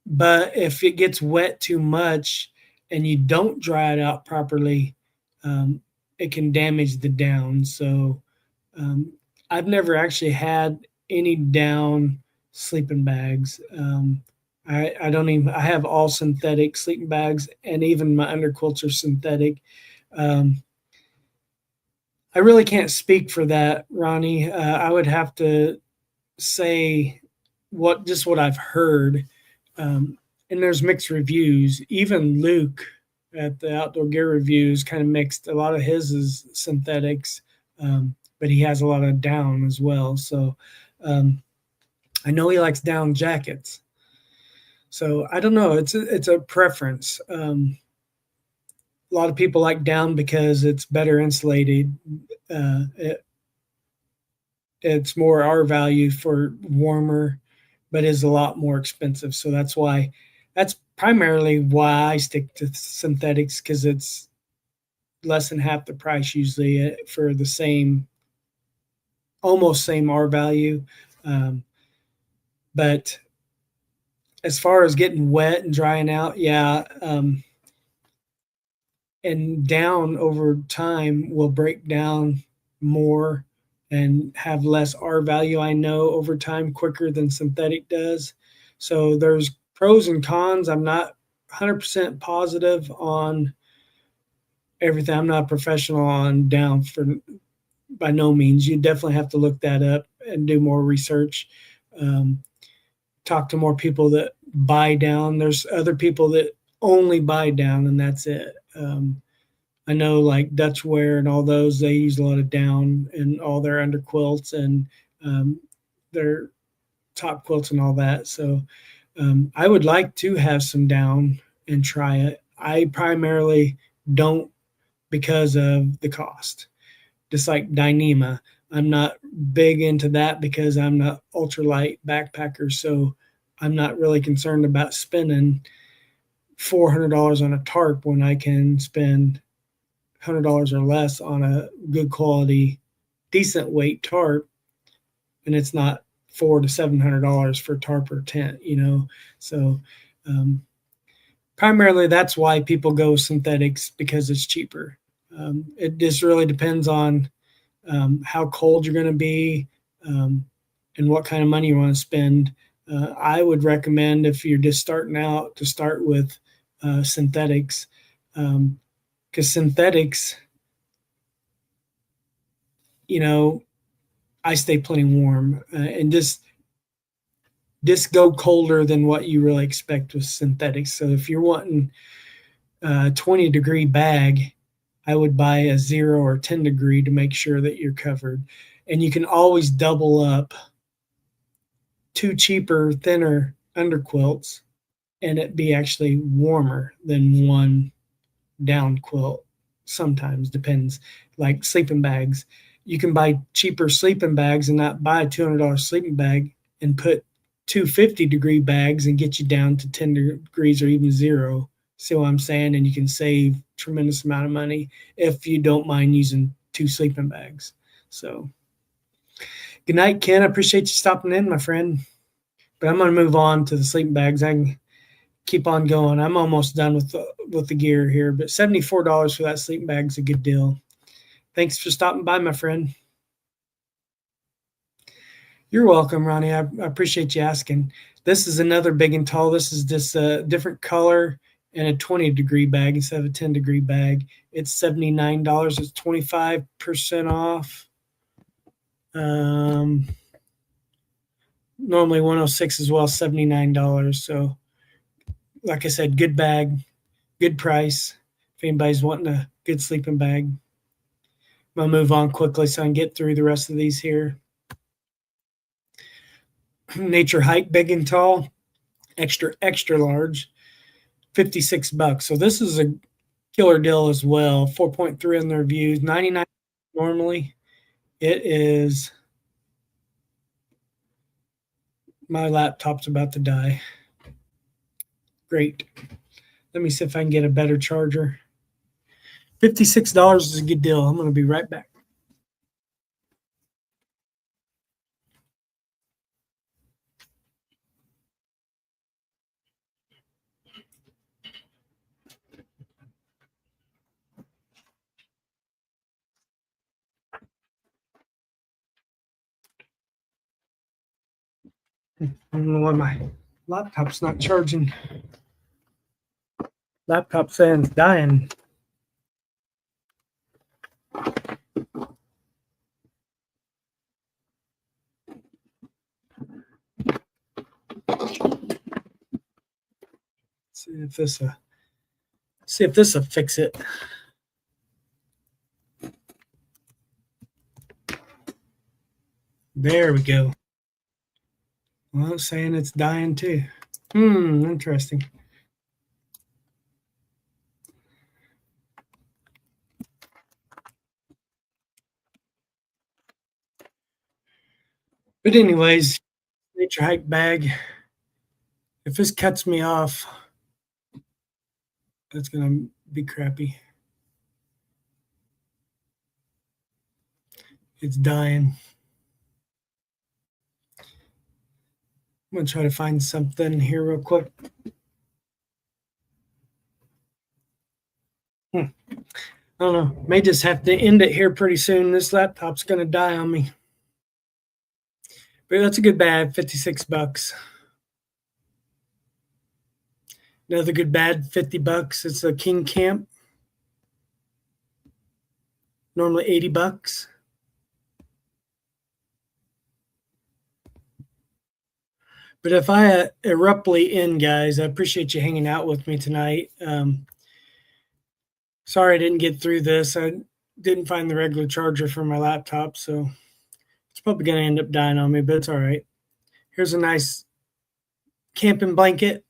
But if it gets wet too much and you don't dry it out properly, um, it can damage the down. So um, I've never actually had any down sleeping bags. I don't even, I have all synthetic sleeping bags, and even my underquilts are synthetic. Um, I really can't speak for that, Ronnie. I would have to say what I've heard, um, and there's mixed reviews. Even Luke at the Outdoor Gear Reviews kind of mixed. A lot of his is synthetics, but he has a lot of down as well. So um, I know he likes down jackets. So I don't know. It's a preference. A lot of people like down because it's better insulated. It's more R value for warmer, but is a lot more expensive. So that's primarily why I stick to synthetics, because it's less than half the price usually for the same, almost same R value. Um, but as far as getting wet and drying out, yeah, and down over time will break down more and have less R value, I know, over time quicker than synthetic does. So there's pros and cons. I'm not 100% positive on everything. I'm not a professional on down for by no means. You definitely have to look that up and do more research. Um, Talk to more people that buy down. There's other people that only buy down, and that's it. I know like Dutchware and all those, they use a lot of down in all their underquilts and um, their top quilts and all that. So I would like to have some down and try it. I primarily don't because of the cost. Just like Dyneema, I'm not big into that because I'm not ultralight backpacker. So I'm not really concerned about spending $400 on a tarp when I can spend $100 or less on a good quality, decent weight tarp, and it's not $400 to $700 for tarp or tent, you know. So um, primarily that's why people go synthetics, because it's cheaper. It just really depends on how cold you're going to be, um, and what kind of money you want to spend. I would recommend, if you're just starting out, to start with synthetics, because synthetics, you know, I stay plenty warm, and just go colder than what you really expect with synthetics. So if you're wanting a 20-degree bag, I would buy a 0 or 10 degree to make sure that you're covered. And you can always double up two cheaper, thinner underquilts, and it be actually warmer than one down quilt. Sometimes depends. Like sleeping bags, you can buy cheaper sleeping bags and not buy a $200 sleeping bag and put 250-degree bags and get you down to 10 degrees or even 0. See what I'm saying? And you can save tremendous amount of money if you don't mind using two sleeping bags. So good night, Ken. I appreciate you stopping in, my friend. But I'm going to move on to the sleeping bags. I can keep on going. I'm almost done with the gear here, but $74 for that sleeping bag is a good deal. Thanks for stopping by, my friend. You're welcome, Ronnie. I appreciate you asking. This is another big and tall. This is just a different color and a 20-degree bag instead of a 10-degree bag. It's $79. It's 25% off. Normally 106 as well, $79. So, like I said, good bag, good price. If anybody's wanting a good sleeping bag, I'm gonna move on quickly so I can get through the rest of these here. Nature Hike Big and Tall, extra large, $56. So this is a killer deal as well. 4.3 on the reviews, 99 normally. It is, my laptop's about to die. Great. Let me see if I can get a better charger. $56 is a good deal. I'm going to be right back. I don't know why my laptop's not charging. Laptop saying it's dying. See if this will fix it. There we go. Well, it's saying it's dying too. Interesting. But anyways, nature hike bag. If this cuts me off, that's gonna be crappy. It's dying. I'm gonna try to find something here real quick. I don't know. May just have to end it here pretty soon. This laptop's gonna die on me. But that's a good bag, $56. Another good bad, $50. It's a King Camp. Normally $80. But if I abruptly end, guys, I appreciate you hanging out with me tonight. Sorry I didn't get through this. I didn't find the regular charger for my laptop, so it's probably going to end up dying on me, but it's all right. Here's a nice camping blanket.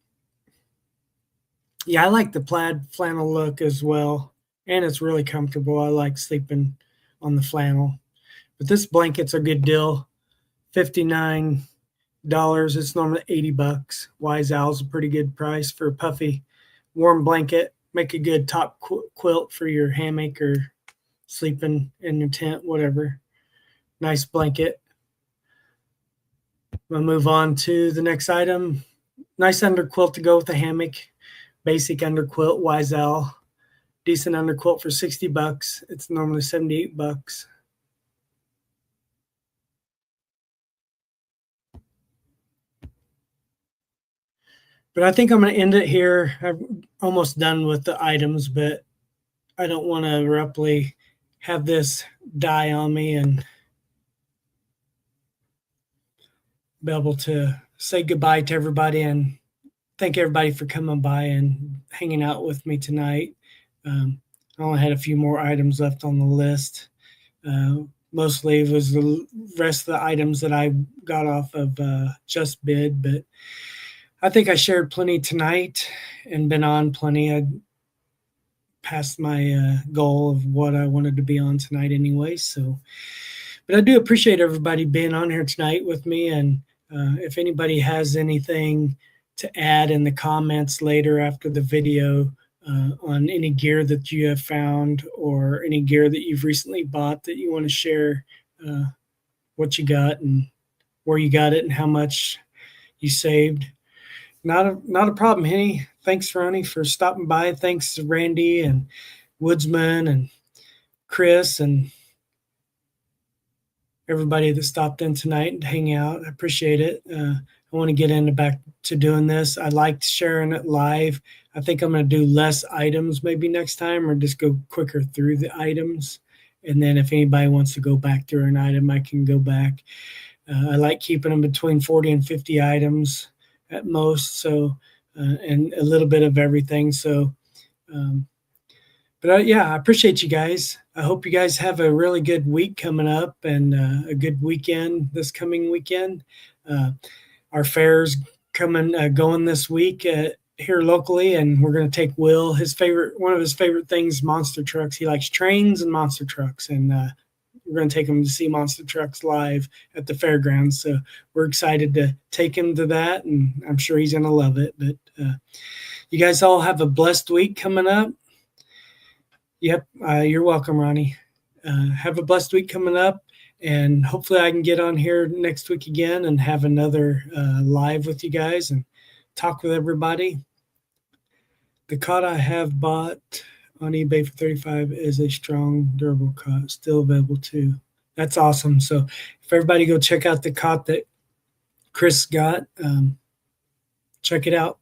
Yeah, I like the plaid flannel look as well, and it's really comfortable. I like sleeping on the flannel. But this blanket's a good deal. $59. It's normally $80. Wise Owl's a pretty good price for a puffy, warm blanket. Make a good top quilt for your hammock or sleeping in your tent, whatever. Nice blanket. We'll move on to the next item. Nice underquilt to go with the hammock. Basic underquilt, Wise Owl. Decent underquilt for $60. It's normally $78. But I think I'm going to end it here. I'm almost done with the items, but I don't want to abruptly have this die on me and be able to say goodbye to everybody and thank everybody for coming by and hanging out with me tonight. I only had a few more items left on the list. Mostly it was the rest of the items that I got off of Just Bid, but I think I shared plenty tonight and been on plenty. I passed my goal of what I wanted to be on tonight anyway. So, but I do appreciate everybody being on here tonight with me. And if anybody has anything to add in the comments later after the video on any gear that you have found or any gear that you've recently bought that you want to share what you got and where you got it and how much you saved. Not a problem, Henny. Thanks, Ronnie, for stopping by. Thanks to Randy and Woodsman and Chris and everybody that stopped in tonight and hang out. I appreciate it. I want to get into back to doing this. I liked sharing it live. I think I'm going to do less items maybe next time or just go quicker through the items. And then if anybody wants to go back through an item, I can go back. I like keeping them between 40 and 50 items at most. So, and a little bit of everything. So, but yeah, I appreciate you guys. I hope you guys have a really good week coming up and a good weekend this coming weekend. Our fair's going this week here locally, and we're going to take Will. One of his favorite things, monster trucks. He likes trains and monster trucks, and we're going to take him to see monster trucks live at the fairgrounds. So we're excited to take him to that, and I'm sure he's going to love it. But you guys all have a blessed week coming up. Yep, you're welcome, Ronnie. Have a blessed week coming up, and hopefully I can get on here next week again and have another live with you guys and talk with everybody. The cot I have bought on eBay for $35 is a strong, durable cot, still available too. That's awesome. So if everybody go check out the cot that Chris got. Check it out.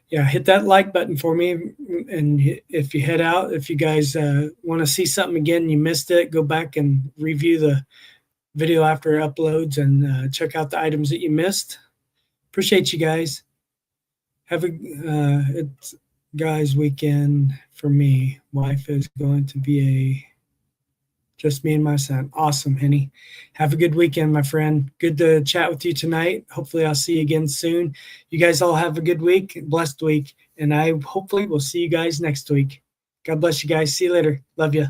Yeah, hit that like button for me. And if you head out, if you guys want to see something again, you missed it, go back and review the video after it uploads and check out the items that you missed. Appreciate you guys. Have a it's guys weekend for me. Wife is going to be a just me and my son. Awesome, Henny. Have a good weekend, my friend. Good to chat with you tonight. Hopefully I'll see you again soon. You guys all have a good week, blessed week, and I hopefully will see you guys next week. God bless you guys. See you later. Love you.